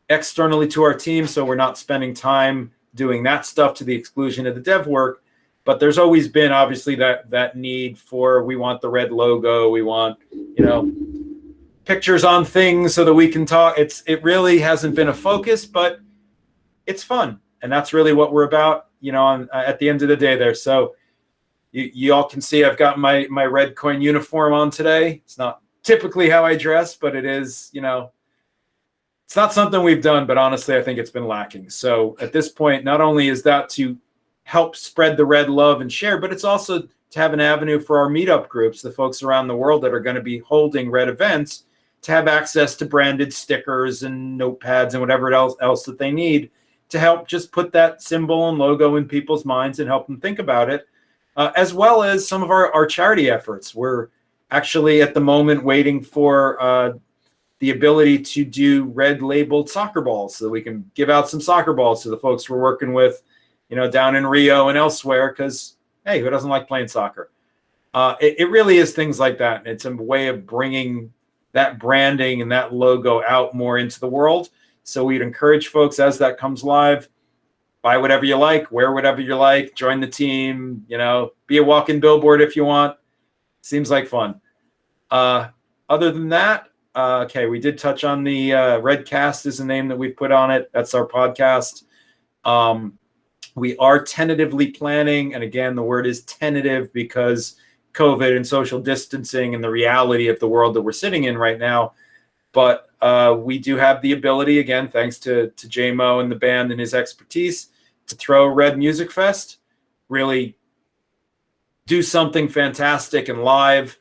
A: externally to our team, so we're not spending time doing that stuff to the exclusion of the dev work. But there's always been, obviously, that need for, we want the Redd logo, we want, you know, pictures on things so that we can talk. It really hasn't been a focus, but it's fun, and that's really what we're about, you know, at the end of the day there. So you all can see I've got my ReddCoin uniform on today. It's not typically how I dress, but it is, you know, it's not something we've done, but honestly, I think it's been lacking. So at this point, not only is that to help spread the Redd love and share, but it's also to have an avenue for our meetup groups, the folks around the world that are going to be holding Redd events, to have access to branded stickers and notepads and whatever else that they need to help just put that symbol and logo in people's minds and help them think about it, as well as some of our charity efforts. We're actually at the moment waiting for the ability to do Redd labeled soccer balls so that we can give out some soccer balls to the folks we're working with, you know, down in Rio and elsewhere, because, hey, who doesn't like playing soccer? It really is things like that. It's a way of bringing that branding and that logo out more into the world. So we'd encourage folks, as that comes live, buy whatever you like, wear whatever you like, join the team, you know, be a walking billboard if you want. Seems like fun. Other than that, okay, we did touch on the ReddCast is the name that we've put on it. That's our podcast. We are tentatively planning, and again, the word is tentative because COVID and social distancing and the reality of the world that we're sitting in right now. But we do have the ability, again, thanks to JMO and the band and his expertise, to throw Redd Music Fest, really do something fantastic and live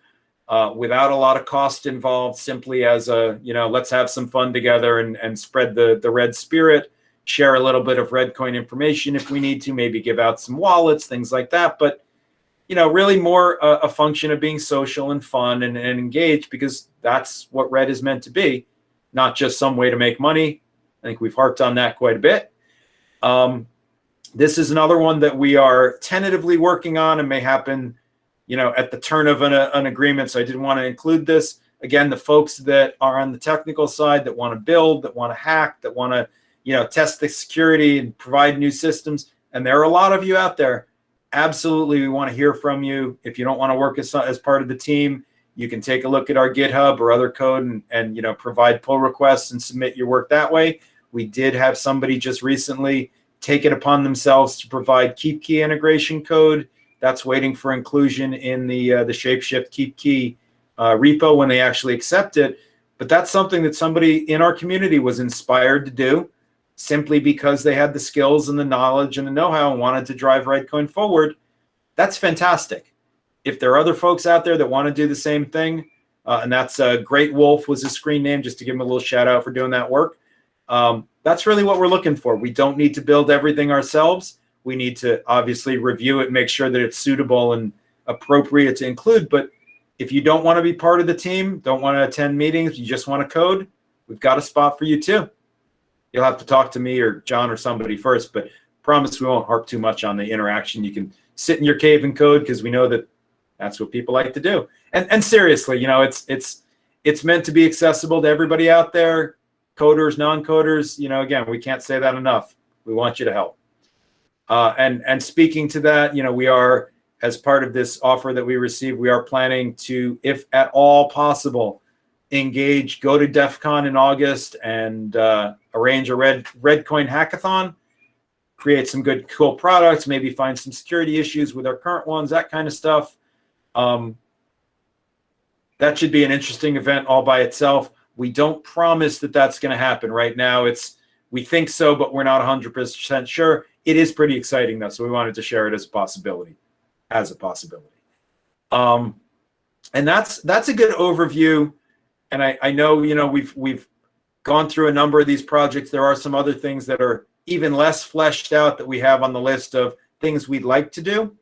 A: without a lot of cost involved, simply as a, you know, let's have some fun together and spread the Redd spirit, share a little bit of ReddCoin information if we need to, maybe give out some wallets, things like that. But, you know, really more a function of being social and fun and engaged, because that's what Redd is meant to be, not just some way to make money. I think we've harped on that quite a bit. This is another one that we are tentatively working on and may happen, you know, at the turn of an agreement. So I didn't want to include this. Again, the folks that are on the technical side that want to build, that want to hack, that want to, you know, test the security and provide new systems. And there are a lot of you out there. Absolutely, we want to hear from you. If you don't want to work as part of the team, you can take a look at our GitHub or other code and you know, provide pull requests and submit your work that way. We did have somebody just recently take it upon themselves to provide keep key integration code. That's waiting for inclusion in the Shapeshift keep key repo when they actually accept it. But that's something that somebody in our community was inspired to do, simply because they had the skills and the knowledge and the know-how and wanted to drive ReddCoin forward. That's fantastic. If there are other folks out there that want to do the same thing, and that's Great Wolf was his screen name, just to give him a little shout out for doing that work. That's really what we're looking for. We don't need to build everything ourselves. We need to obviously review it, make sure that it's suitable and appropriate to include. But if you don't want to be part of the team, don't want to attend meetings, you just want to code, we've got a spot for you too. You'll have to talk to me or John or somebody first, but promise we won't harp too much on the interaction. You can sit in your cave and code, because we know that that's what people like to do. And seriously, you know, it's meant to be accessible to everybody out there, coders, non-coders. You know, again, we can't say that enough. We want you to help. And speaking to that, you know, we are, as part of this offer that we received, we are planning to, if at all possible, engage, go to DEF CON in August and arrange a ReddCoin hackathon, create some good, cool products, maybe find some security issues with our current ones, that kind of stuff. that should be an interesting event all by itself. We don't promise that that's going to happen right now. We think so, but we're not 100% sure. It is pretty exciting though, so we wanted to share it as a possibility. And that's a good overview. And I know, you know, we've gone through a number of these projects. There are some other things that are even less fleshed out that we have on the list of things we'd like to do.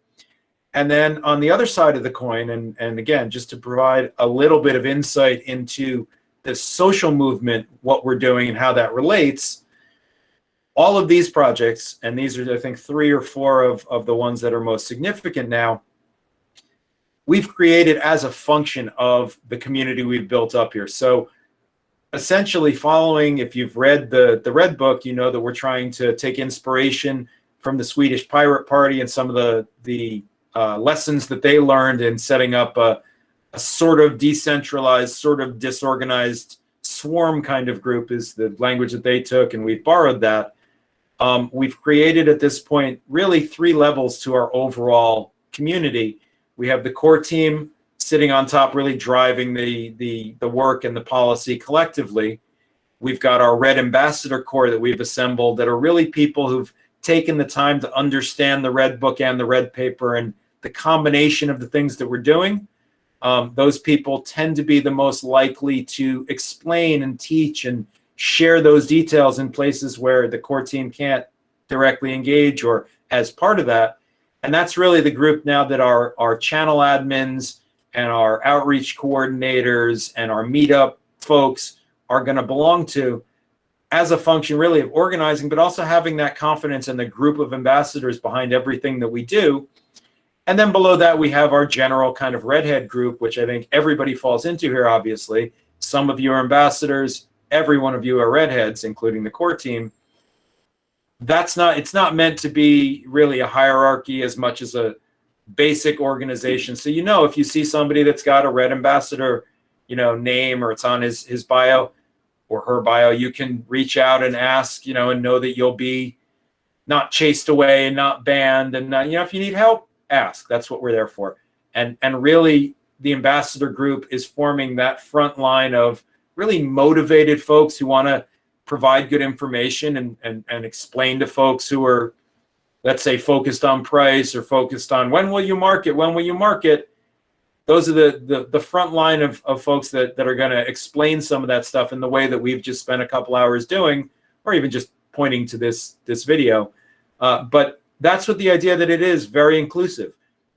A: And then on the other side of the coin, and again, just to provide a little bit of insight into the social movement, what we're doing and how that relates, all of these projects, and these are, I think, 3 or 4 of the ones that are most significant now, we've created as a function of the community we've built up here. So essentially following, if you've read the Red book, you know that we're trying to take inspiration from the Swedish Pirate Party and some of the lessons that they learned in setting up a sort of decentralized, sort of disorganized swarm kind of group is the language that they took, and we've borrowed that. We've created at this point really 3 levels to our overall community. We have the core team sitting on top, really driving the work and the policy collectively. We've got our Red Ambassador Core that we've assembled that are really people who've taken the time to understand the Red book and the Red paper and the combination of the things that we're doing. Those people tend to be the most likely to explain and teach and share those details in places where the core team can't directly engage or as part of that. And that's really the group now that our channel admins and our outreach coordinators and our meetup folks are going to belong to, as a function really of organizing, but also having that confidence in the group of ambassadors behind everything that we do. And then below that, we have our general kind of redhead group, which I think everybody falls into here, obviously. Some of you are ambassadors. Every one of you are redheads, including the core team. It's not meant to be really a hierarchy as much as a basic organization. So, you know, if you see somebody that's got a Red Ambassador, you know, name, or it's on his bio or her bio, you can reach out and ask, you know, and know that you'll be not chased away and not banned. And, you know, if you need help, ask. That's what we're there for. And really, the ambassador group is forming that front line of really motivated folks who want to provide good information and explain to folks who are, let's say, focused on price or focused on when will you market, when will you market. Those are the front line of folks that are going to explain some of that stuff in the way that we've just spent a couple hours doing, or even just pointing to this video. But that's what the idea that it is very inclusive.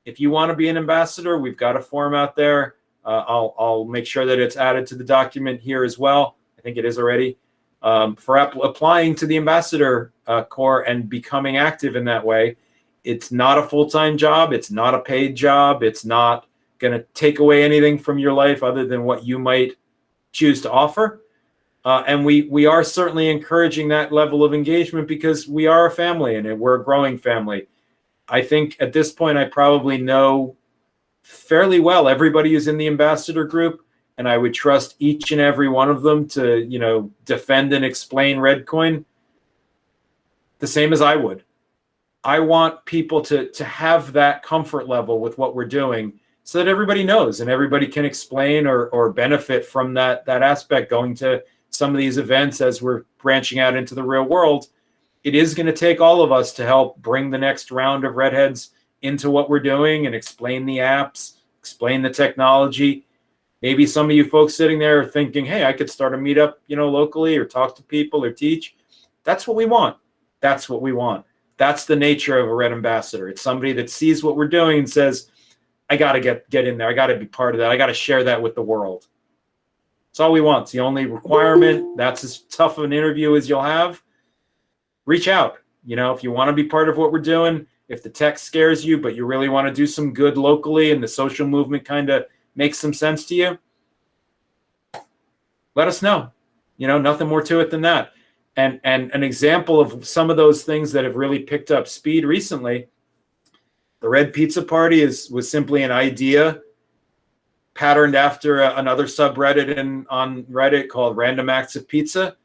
A: If you want to be an ambassador, we've got a form out there. I'll make sure that it's added to the document here as well. I think it is already. For applying to the ambassador core and becoming active in that way. It's not a full-time job. It's not a paid job. It's not going to take away anything from your life other than what you might choose to offer. And we are certainly encouraging that level of engagement because we are a family and we're a growing family. I think at this point, I probably know fairly well everybody who's in the ambassador group, and I would trust each and every one of them to, you know, defend and explain ReddCoin the same as I would. I want people to have that comfort level with what we're doing so that everybody knows and everybody can explain or benefit from that aspect going to some of these events as we're branching out into the real world. It is going to take all of us to help bring the next round of redheads into what we're doing and explain the apps, explain the technology. Maybe some of you folks sitting there are thinking, hey, I could start a meetup, you know, locally or talk to people or teach. That's what we want. That's what we want. That's the nature of a Red Ambassador. It's somebody that sees what we're doing and says, I got to get in there. I got to be part of that. I got to share that with the world. That's all we want. It's the only requirement. That's as tough of an interview as you'll have. Reach out. You know, if you want to be part of what we're doing, if the tech scares you, but you really want to do some good locally and the social movement kind of makes some sense to you, let us know. You know, nothing more to it than that. And an example of some of those things that have really picked up speed recently, the Red Pizza Party was simply an idea patterned after another subreddit on Reddit called Random Acts of Pizza.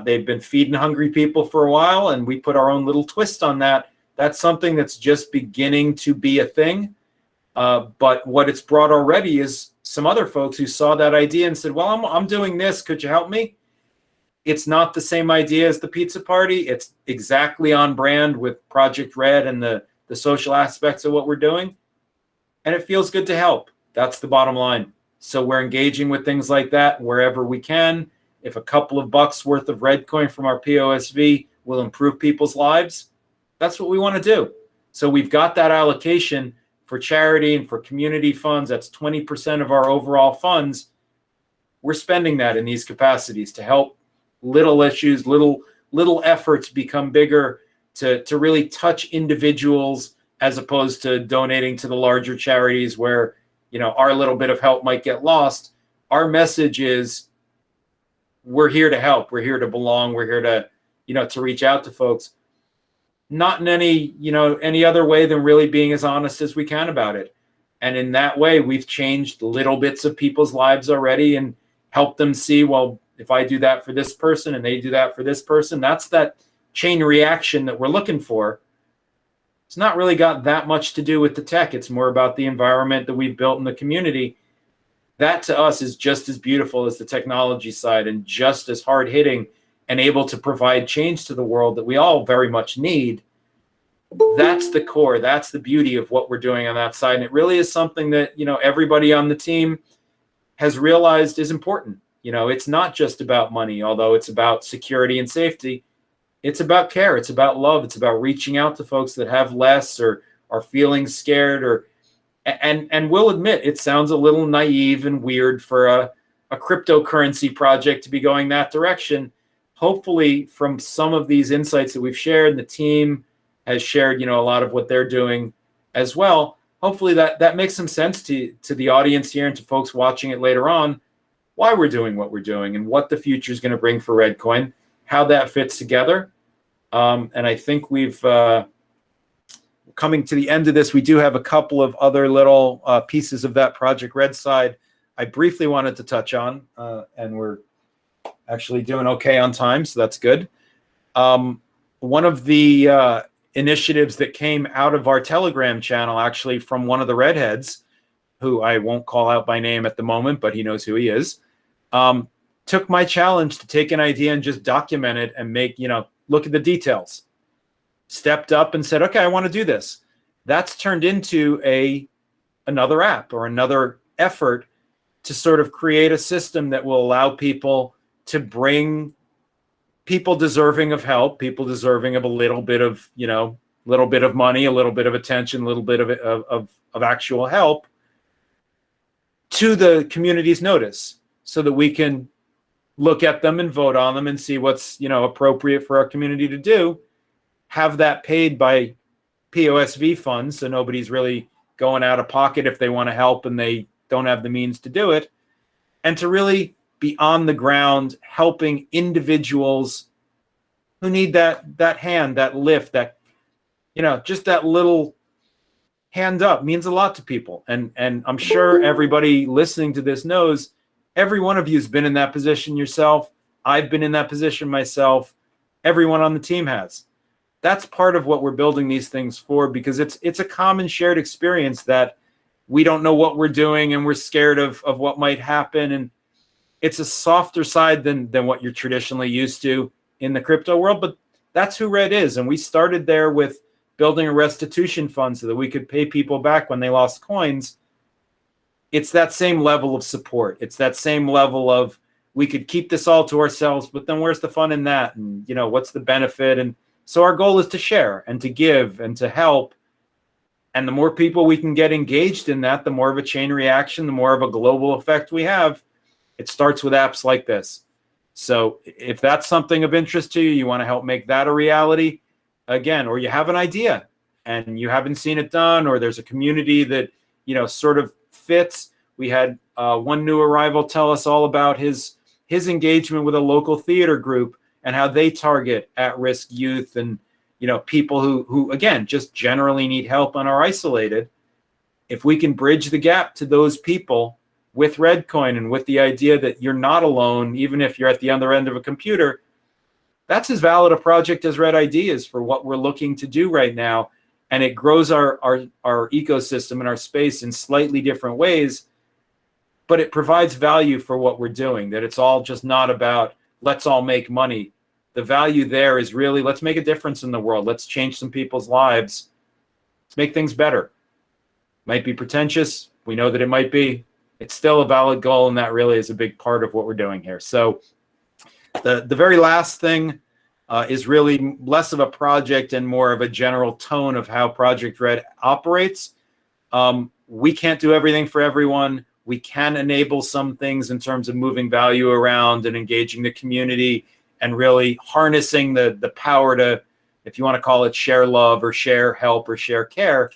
A: They've been feeding hungry people for a while, and we put our own little twist on that. That's something that's just beginning to be a thing. But what it's brought already is some other folks who saw that idea and said, well, I'm doing this. Could you help me? It's not the same idea as the pizza party. It's exactly on brand with ProjectRedd and the social aspects of what we're doing. And it feels good to help. That's the bottom line. So we're engaging with things like that wherever we can. If a couple of bucks worth of ReddCoin from our POSV will improve people's lives, that's what we want to do. So we've got that allocation for charity and for community funds. That's 20% of our overall funds. We're spending that in these capacities to help little issues, little efforts become bigger, to really touch individuals, as opposed to donating to the larger charities where, you know, our little bit of help might get lost. Our message is, we're here to help. We're here to belong. We're here to, you know, to reach out to folks. Not in any, you know, any other way than really being as honest as we can about it. And in that way, we've changed little bits of people's lives already and helped them see, well, if I do that for this person and they do that for this person, that's that chain reaction that we're looking for. It's not really got that much to do with the tech. It's more about the environment that we've built in the community. That to us is just as beautiful as the technology side, and just as hard hitting and able to provide change to the world that we all very much need. That's the core. That's the beauty of what we're doing on that side. And it really is something that, you know, everybody on the team has realized is important. You know, it's not just about money, although it's about security and safety. It's about care. It's about love. It's about reaching out to folks that have less or are feeling scared, or and we'll admit it sounds a little naive and weird for a cryptocurrency project to be going that direction. Hopefully, from some of these insights that we've shared, and the team has shared, you know, a lot of what they're doing as well. Hopefully that makes some sense to the audience here and to folks watching it later on, why we're doing what we're doing and what the future is going to bring for ReddCoin, how that fits together. And I think we've coming to the end of this. We do have a couple of other little pieces of that ProjectRedd side I briefly wanted to touch on, and we're actually doing okay on time, so that's good. One of the initiatives that came out of our Telegram channel, actually from one of the redheads, who I won't call out by name at the moment, but he knows who he is, took my challenge to take an idea and just document it and make, you know, look at the details. Stepped up and said, okay, I want to do this. That's turned into another app or another effort to sort of create a system that will allow people to bring people deserving of help, people deserving of a little bit of, you know, little bit of money, a little bit of attention, a little bit of actual help to the community's notice, so that we can look at them and vote on them and see what's, you know, appropriate for our community to do. Have that paid by POSV funds, so nobody's really going out of pocket if they want to help and they don't have the means to do it. And to really be on the ground helping individuals who need that hand, that lift, that, you know, just that little hand up means a lot to people. And I'm sure everybody listening to this knows, every one of you has been in that position yourself. I've been in that position myself. Everyone on the team has. That's part of what we're building these things for, because it's a common shared experience that we don't know what we're doing and we're scared of what might happen. And it's a softer side than what you're traditionally used to in the crypto world, but that's who Redd is. And we started there with building a restitution fund so that we could pay people back when they lost coins. It's that same level of support. It's that same level of, we could keep this all to ourselves, but then where's the fun in that? And, you know, what's the benefit? And so our goal is to share and to give and to help. And the more people we can get engaged in that, the more of a chain reaction, the more of a global effect we have. It starts with apps like this. So if that's something of interest to you, you want to help make that a reality, again, or you have an idea and you haven't seen it done, or there's a community that, you know, sort of fits. We had one new arrival tell us all about his engagement with a local theater group and how they target at-risk youth and, you know, people who again, just generally need help and are isolated. If we can bridge the gap to those people with ReddCoin and with the idea that you're not alone, even if you're at the other end of a computer, that's as valid a project as Redd ID is for what we're looking to do right now. And it grows our ecosystem and our space in slightly different ways. but it provides value for what we're doing, that it's all just not about let's all make money. The value there is really, let's make a difference in the world. Let's change some people's lives. Let's make things better. Might be pretentious. We know that it might be. It's still a valid goal, and that really is a big part of what we're doing here. So the very last thing is really less of a project and more of a general tone of how ProjectRedd operates. We can't do everything for everyone. We can enable some things in terms of moving value around and engaging the community and really harnessing the power to, if you want to call it, share love or share help or share care.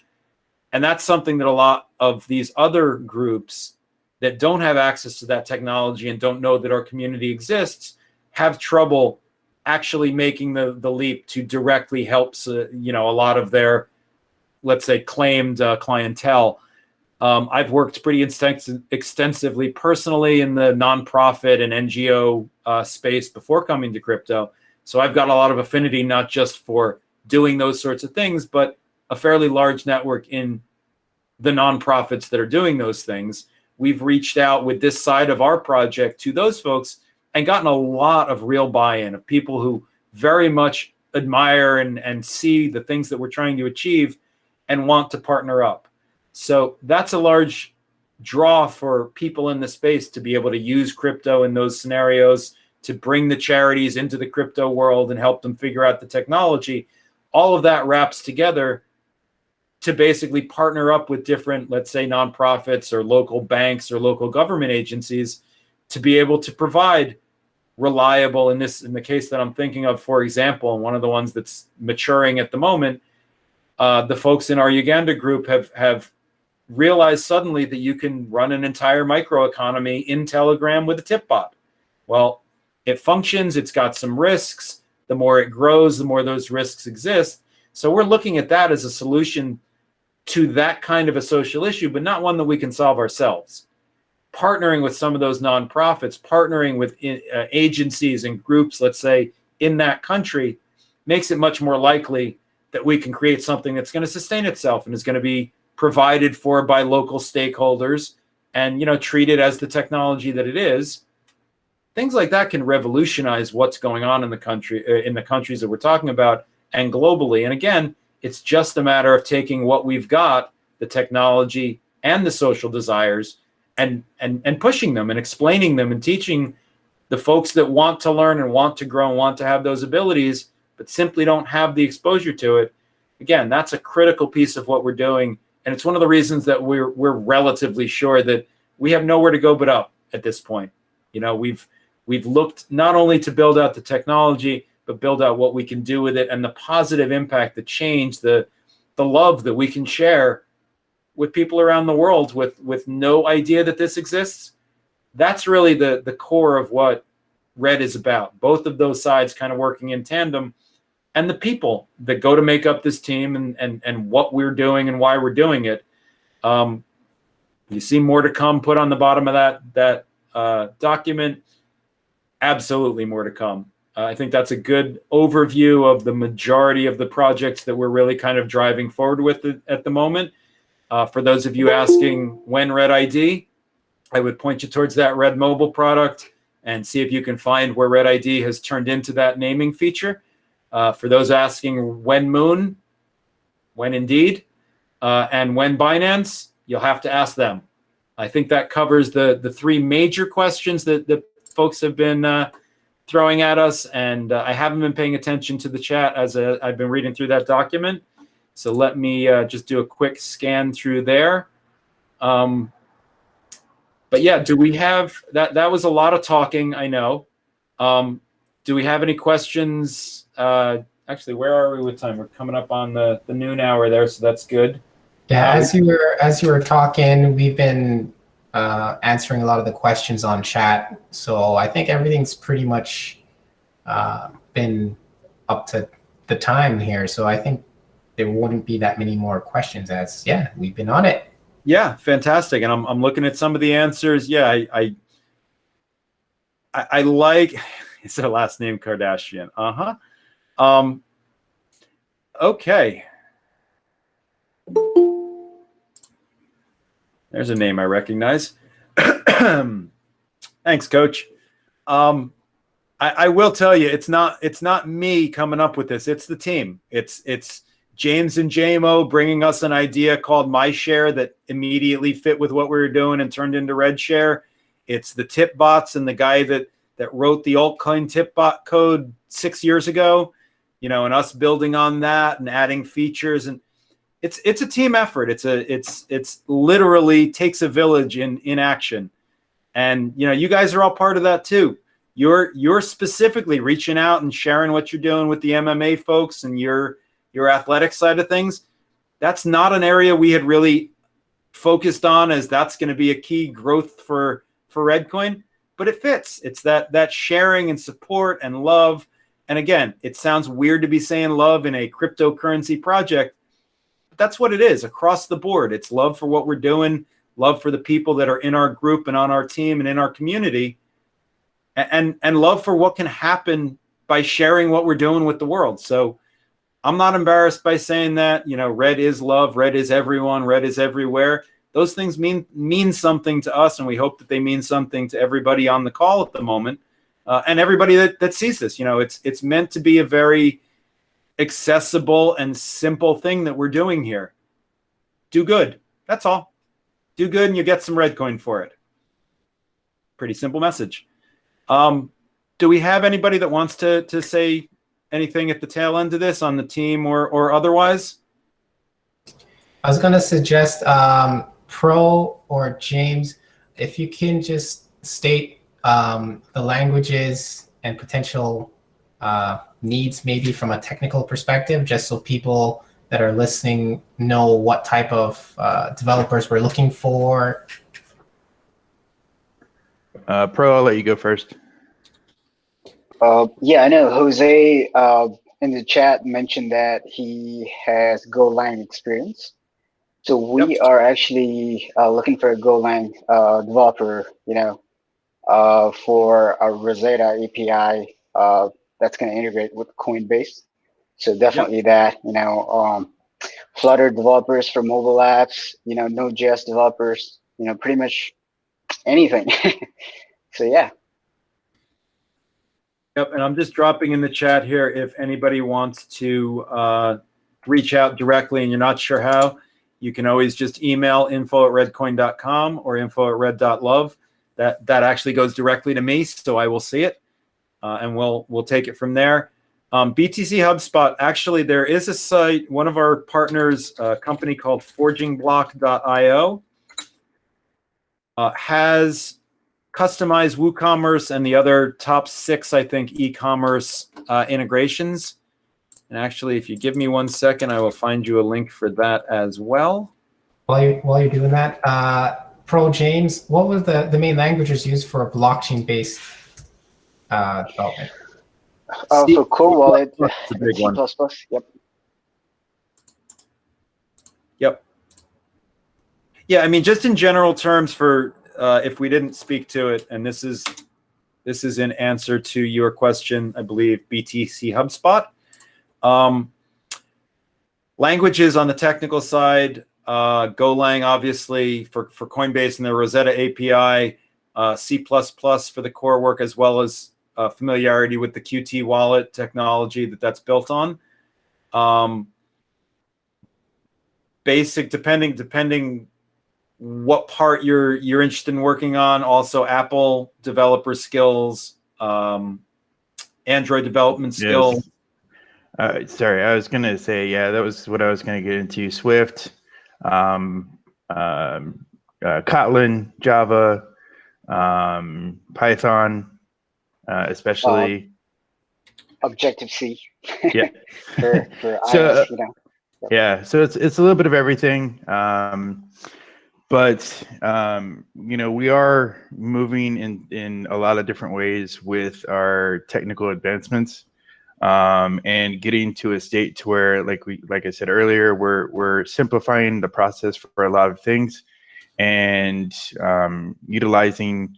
A: And that's something that a lot of these other groups that don't have access to that technology and don't know that our community exists have trouble actually making the leap to directly help, you know, a lot of their, let's say, claimed clientele. I've worked pretty extensively personally in the nonprofit and NGO space before coming to crypto. So I've got a lot of affinity, not just for doing those sorts of things, but a fairly large network in the nonprofits that are doing those things. We've reached out with this side of our project to those folks and gotten a lot of real buy-in of people who very much admire and see the things that we're trying to achieve and want to partner up. So that's a large draw for people in the space to be able to use crypto in those scenarios, to bring the charities into the crypto world and help them figure out the technology. All of that wraps together to basically partner up with different, let's say, nonprofits or local banks or local government agencies to be able to provide reliable, in the case that I'm thinking of, for example, and one of the ones that's maturing at the moment, the folks in our Uganda group have realized suddenly that you can run an entire microeconomy in Telegram with a Tipbot. Well, it functions, it's got some risks. The more it grows, the more those risks exist. So we're looking at that as a solution to that kind of a social issue, but not one that we can solve ourselves. Partnering with some of those nonprofits, partnering with agencies and groups, let's say, in that country, makes it much more likely that we can create something that's going to sustain itself and is going to be provided for by local stakeholders and, you know, treated as the technology that it is. Things like that can revolutionize what's going on in the country, in the countries that we're talking about, and globally. And again, it's just a matter of taking what we've got, the technology and the social desires, and pushing them and explaining them and teaching the folks that want to learn and want to grow and want to have those abilities, but simply don't have the exposure to it. Again, that's a critical piece of what we're doing. And it's one of the reasons that we're relatively sure that we have nowhere to go but up at this point. You know, we've looked not only to build out the technology, but build out what we can do with it and the positive impact, the change, the love that we can share with people around the world with no idea that this exists. That's really the core of what Redd is about. Both of those sides kind of working in tandem, and the people that go to make up this team and what we're doing and why we're doing it. You see more to come put on the bottom of that document. Absolutely more to come. I think that's a good overview of the majority of the projects that we're really kind of driving forward with at the moment. For those of you asking when Redd ID, I would point you towards that Redd mobile product and see if you can find where Redd ID has turned into that naming feature. For those asking when Moon, when Indeed, and when Binance, you'll have to ask them. I think that covers the three major questions that folks have been throwing at us, and I haven't been paying attention to the chat as I've been reading through that document. So let me just do a quick scan through there. But yeah, do we have that? That was a lot of talking, I know. Do we have any questions? Actually, where are we with time? We're coming up on the noon hour there, so that's good.
E: Yeah, as you were talking, we've been answering a lot of the questions on chat. So I think everything's pretty much been up to the time here. So I think there wouldn't be that many more questions, as we've been on it.
A: Yeah, fantastic. And I'm looking at some of the answers. Yeah, I like, it's their last name, Kardashian. Okay. There's a name I recognize. Thanks, Coach. I will tell you, it's not me coming up with this. It's the team. It's James and JMO bringing us an idea called MyShare that immediately fit with what we were doing and turned into RedShare. It's the Tipbots and the guy that wrote the altcoin Tipbot code 6 years ago, and us building on that and adding features. And it's a team effort. It's literally takes a village in action. And you guys are all part of that too. You're specifically reaching out and sharing what you're doing with the MMA folks and your athletic side of things. That's not an area we had really focused on as that's going to be a key growth for ReddCoin, but it fits. It's that sharing and support and love. And again, it sounds weird to be saying love in a cryptocurrency project, but that's what it is across the board. It's love for what we're doing, love for the people that are in our group and on our team and in our community, and love for what can happen by sharing what we're doing with the world. So I'm not embarrassed by saying that. Red is love, Red is everyone, Red is everywhere. Those things mean something to us, and we hope that they mean something to everybody on the call at the moment, and everybody that sees this. It's meant to be a very accessible and simple thing that we're doing here. Do good. That's all. Do good, and you get some ReddCoin for it. Pretty simple message. Do we have anybody that wants to say anything at the tail end of this on the team or otherwise?
E: I was going to suggest Pro or James, if you can just state the languages and potential needs maybe from a technical perspective, just so people that are listening know what type of developers we're looking for.
C: Pro, I'll let you go first.
J: Yeah, I know Jose in the chat mentioned that he has Golang experience. So we are actually looking for a Golang developer, for a Rosetta API that's going to integrate with Coinbase. So definitely that, Flutter developers for mobile apps, Node.js developers, pretty much anything. So yeah.
A: Yep, and I'm just dropping in the chat here if anybody wants to reach out directly and you're not sure how, you can always just email info@redcoin.com or info@red.love. That actually goes directly to me, so I will see it, and we'll take it from there. BTC HubSpot, actually, there is a site, one of our partners, a company called forgingblock.io, has customized WooCommerce and the other top 6, I think, e-commerce integrations. And actually, if you give me 1 second, I will find you a link for that as well.
E: While you're doing that, Pro James, what was the main languages used for blockchain-based development?
J: So Core Wallet,
A: That's a big one.
J: C++, yep.
A: Yep. Yeah, I mean, just in general terms for, if we didn't speak to it, and this is in answer to your question, I believe, BTC HubSpot. Languages on the technical side, Golang, obviously, for Coinbase and the Rosetta API, C++ for the core work, as well as familiarity with the Qt wallet technology that's built on. Basic, depending what part you're interested in working on. Also, Apple developer skills, Android development skills.
C: Sorry, I was gonna say, yeah, that was what I was gonna get into. Swift, Kotlin, Java, Python, especially
J: Objective-C.
C: Yeah.
J: for
C: So,
J: iOS, Yep.
C: Yeah, so it's a little bit of everything. But we are moving in a lot of different ways with our technical advancements, and getting to a state to where, like I said earlier, we're simplifying the process for a lot of things, and utilizing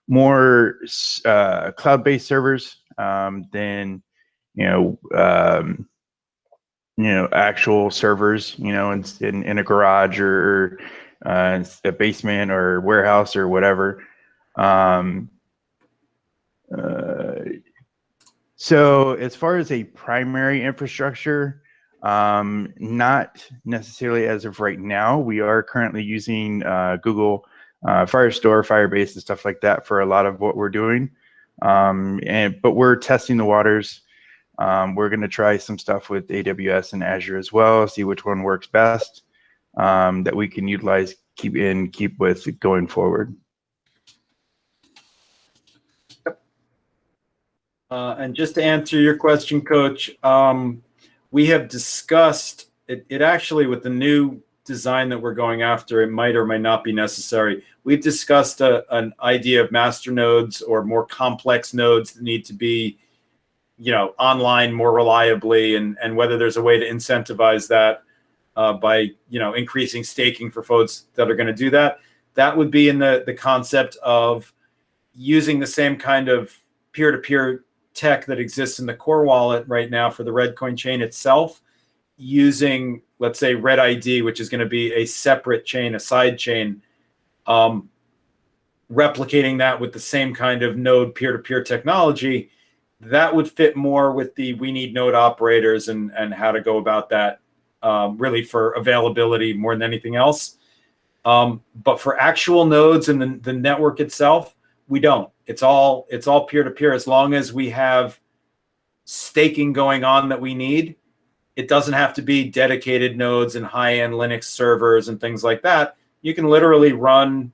C: more cloud-based servers than actual servers, in a garage or a basement or warehouse or whatever. So as far as a primary infrastructure, not necessarily as of right now. We are currently using Google Firestore, Firebase, and stuff like that for a lot of what we're doing. But we're testing the waters. We're going to try some stuff with AWS and Azure as well, see which one works best, that we can utilize, keep with going forward.
A: And just to answer your question, Coach, we have discussed it actually with the new design that we're going after. It might or might not be necessary. We've discussed an idea of master nodes or more complex nodes that need to be, online more reliably, and whether there's a way to incentivize that by, increasing staking for folks that are going to do that. That would be in the concept of using the same kind of peer-to-peer tech that exists in the core wallet right now for the ReddCoin chain itself, using, let's say, ReddID, which is going to be a separate chain, a side chain, replicating that with the same kind of node peer-to-peer technology. That would fit more with the we need node operators and how to go about that, really for availability more than anything else. But for actual nodes and the network itself, we don't. It's all peer-to-peer. As long as we have staking going on that we need, it doesn't have to be dedicated nodes and high-end Linux servers and things like that. You can literally run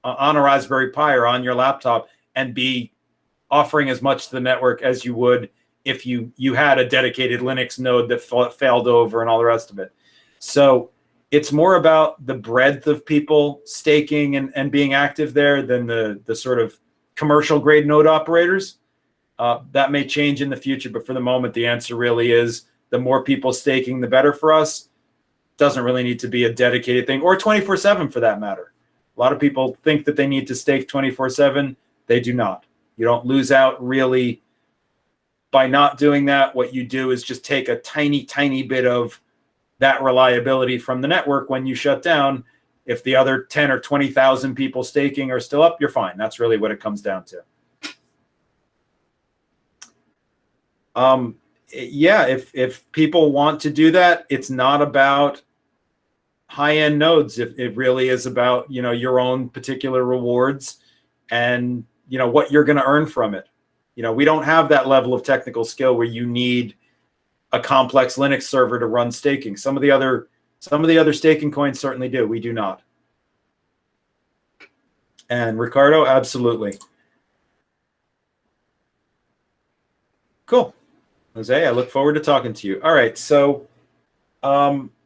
A: on a Raspberry Pi or on your laptop and be offering as much to the network as you would if you had a dedicated Linux node that failed over and all the rest of it. So it's more about the breadth of people staking and being active there than the sort of commercial grade node operators. That may change in the future, but for the moment, the answer really is the more people staking, the better for us. Doesn't really need to be a dedicated thing, or 24/7 for that matter. A lot of people think that they need to stake 24/7. They do not. You don't lose out really by not doing that. What you do is just take a tiny, tiny bit of that reliability from the network when you shut down. If the other 10 or 20,000 people staking are still up, you're fine. That's really what it comes down to. Yeah, if people want to do that, it's not about high-end nodes. It really is about, your own particular rewards and, what you're going to earn from it. We don't have that level of technical skill where you need a complex Linux server to run staking. Some of the other staking coins certainly do. We do not. And Ricardo, absolutely. Cool. Jose, I look forward to talking to you. All right, so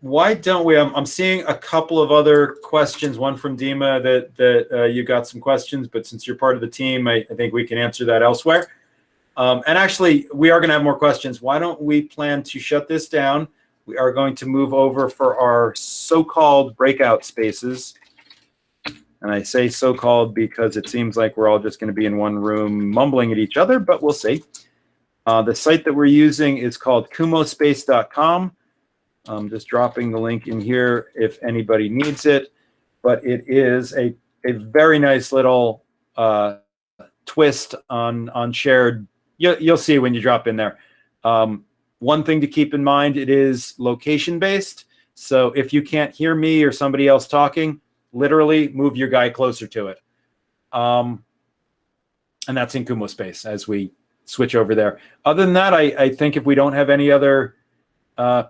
A: why don't we? I'm seeing a couple of other questions. One from Dima that you got some questions, but since you're part of the team, I think we can answer that elsewhere. And actually, we are going to have more questions. Why don't we plan to shut this down? We are going to move over for our so-called breakout spaces. And I say so-called because it seems like we're all just going to be in one room mumbling at each other, but we'll see. The site that we're using is called kumospace.com. I'm just dropping the link in here if anybody needs it. But it is a very nice little twist on shared. You'll see when you drop in there. One thing to keep in mind, it is location-based. So if you can't hear me or somebody else talking, literally move your guy closer to it. And that's in Kumo Space as we switch over there. Other than that, I think if we don't have any other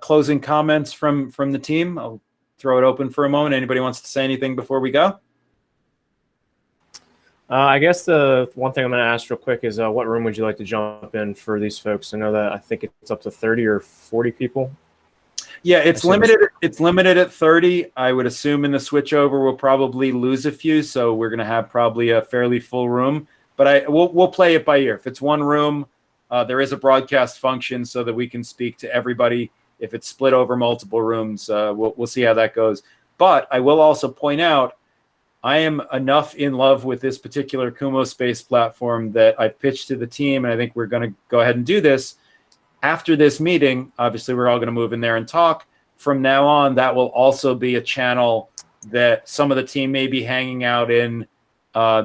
A: closing comments from the team, I'll throw it open for a moment. Anybody wants to say anything before we go?
D: I guess the one thing I'm going to ask real quick is what room would you like to jump in for these folks? I know that I think it's up to 30 or 40 people.
A: Yeah, it's limited. It's limited at 30. I would assume in the switchover we'll probably lose a few, so we're going to have probably a fairly full room. But we'll play it by ear. If it's one room, there is a broadcast function so that we can speak to everybody. If it's split over multiple rooms, we'll see how that goes. But I will also point out, I am enough in love with this particular Kumo Space platform that I've pitched to the team, and I think we're going to go ahead and do this. After this meeting, obviously we're all going to move in there and talk. From now on, that will also be a channel that some of the team may be hanging out in,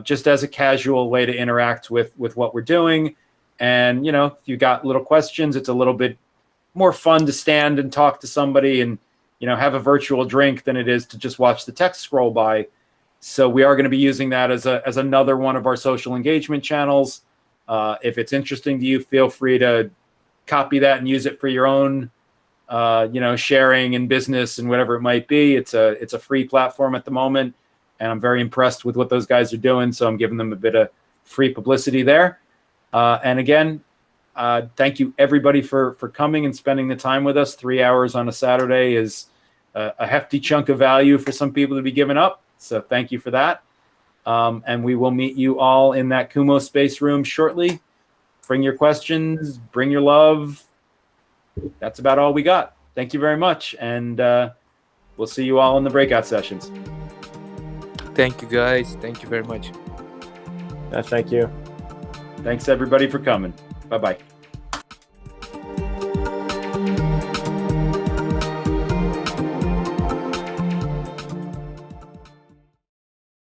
A: just as a casual way to interact with what we're doing. And, if you got little questions, it's a little bit more fun to stand and talk to somebody and, have a virtual drink than it is to just watch the text scroll by. So we are going to be using that as another one of our social engagement channels. If it's interesting to you, feel free to copy that and use it for your own, sharing and business and whatever it might be. It's a free platform at the moment, and I'm very impressed with what those guys are doing. So I'm giving them a bit of free publicity there. And again, thank you everybody for coming and spending the time with us. 3 hours on a Saturday is a hefty chunk of value for some people to be giving up. So thank you for that. And we will meet you all in that Kumo space room shortly. Bring your questions, bring your love. That's about all we got. Thank you very much. And we'll see you all in the breakout sessions.
K: Thank you, guys. Thank you very much.
D: Thank you.
A: Thanks everybody for coming. Bye-bye.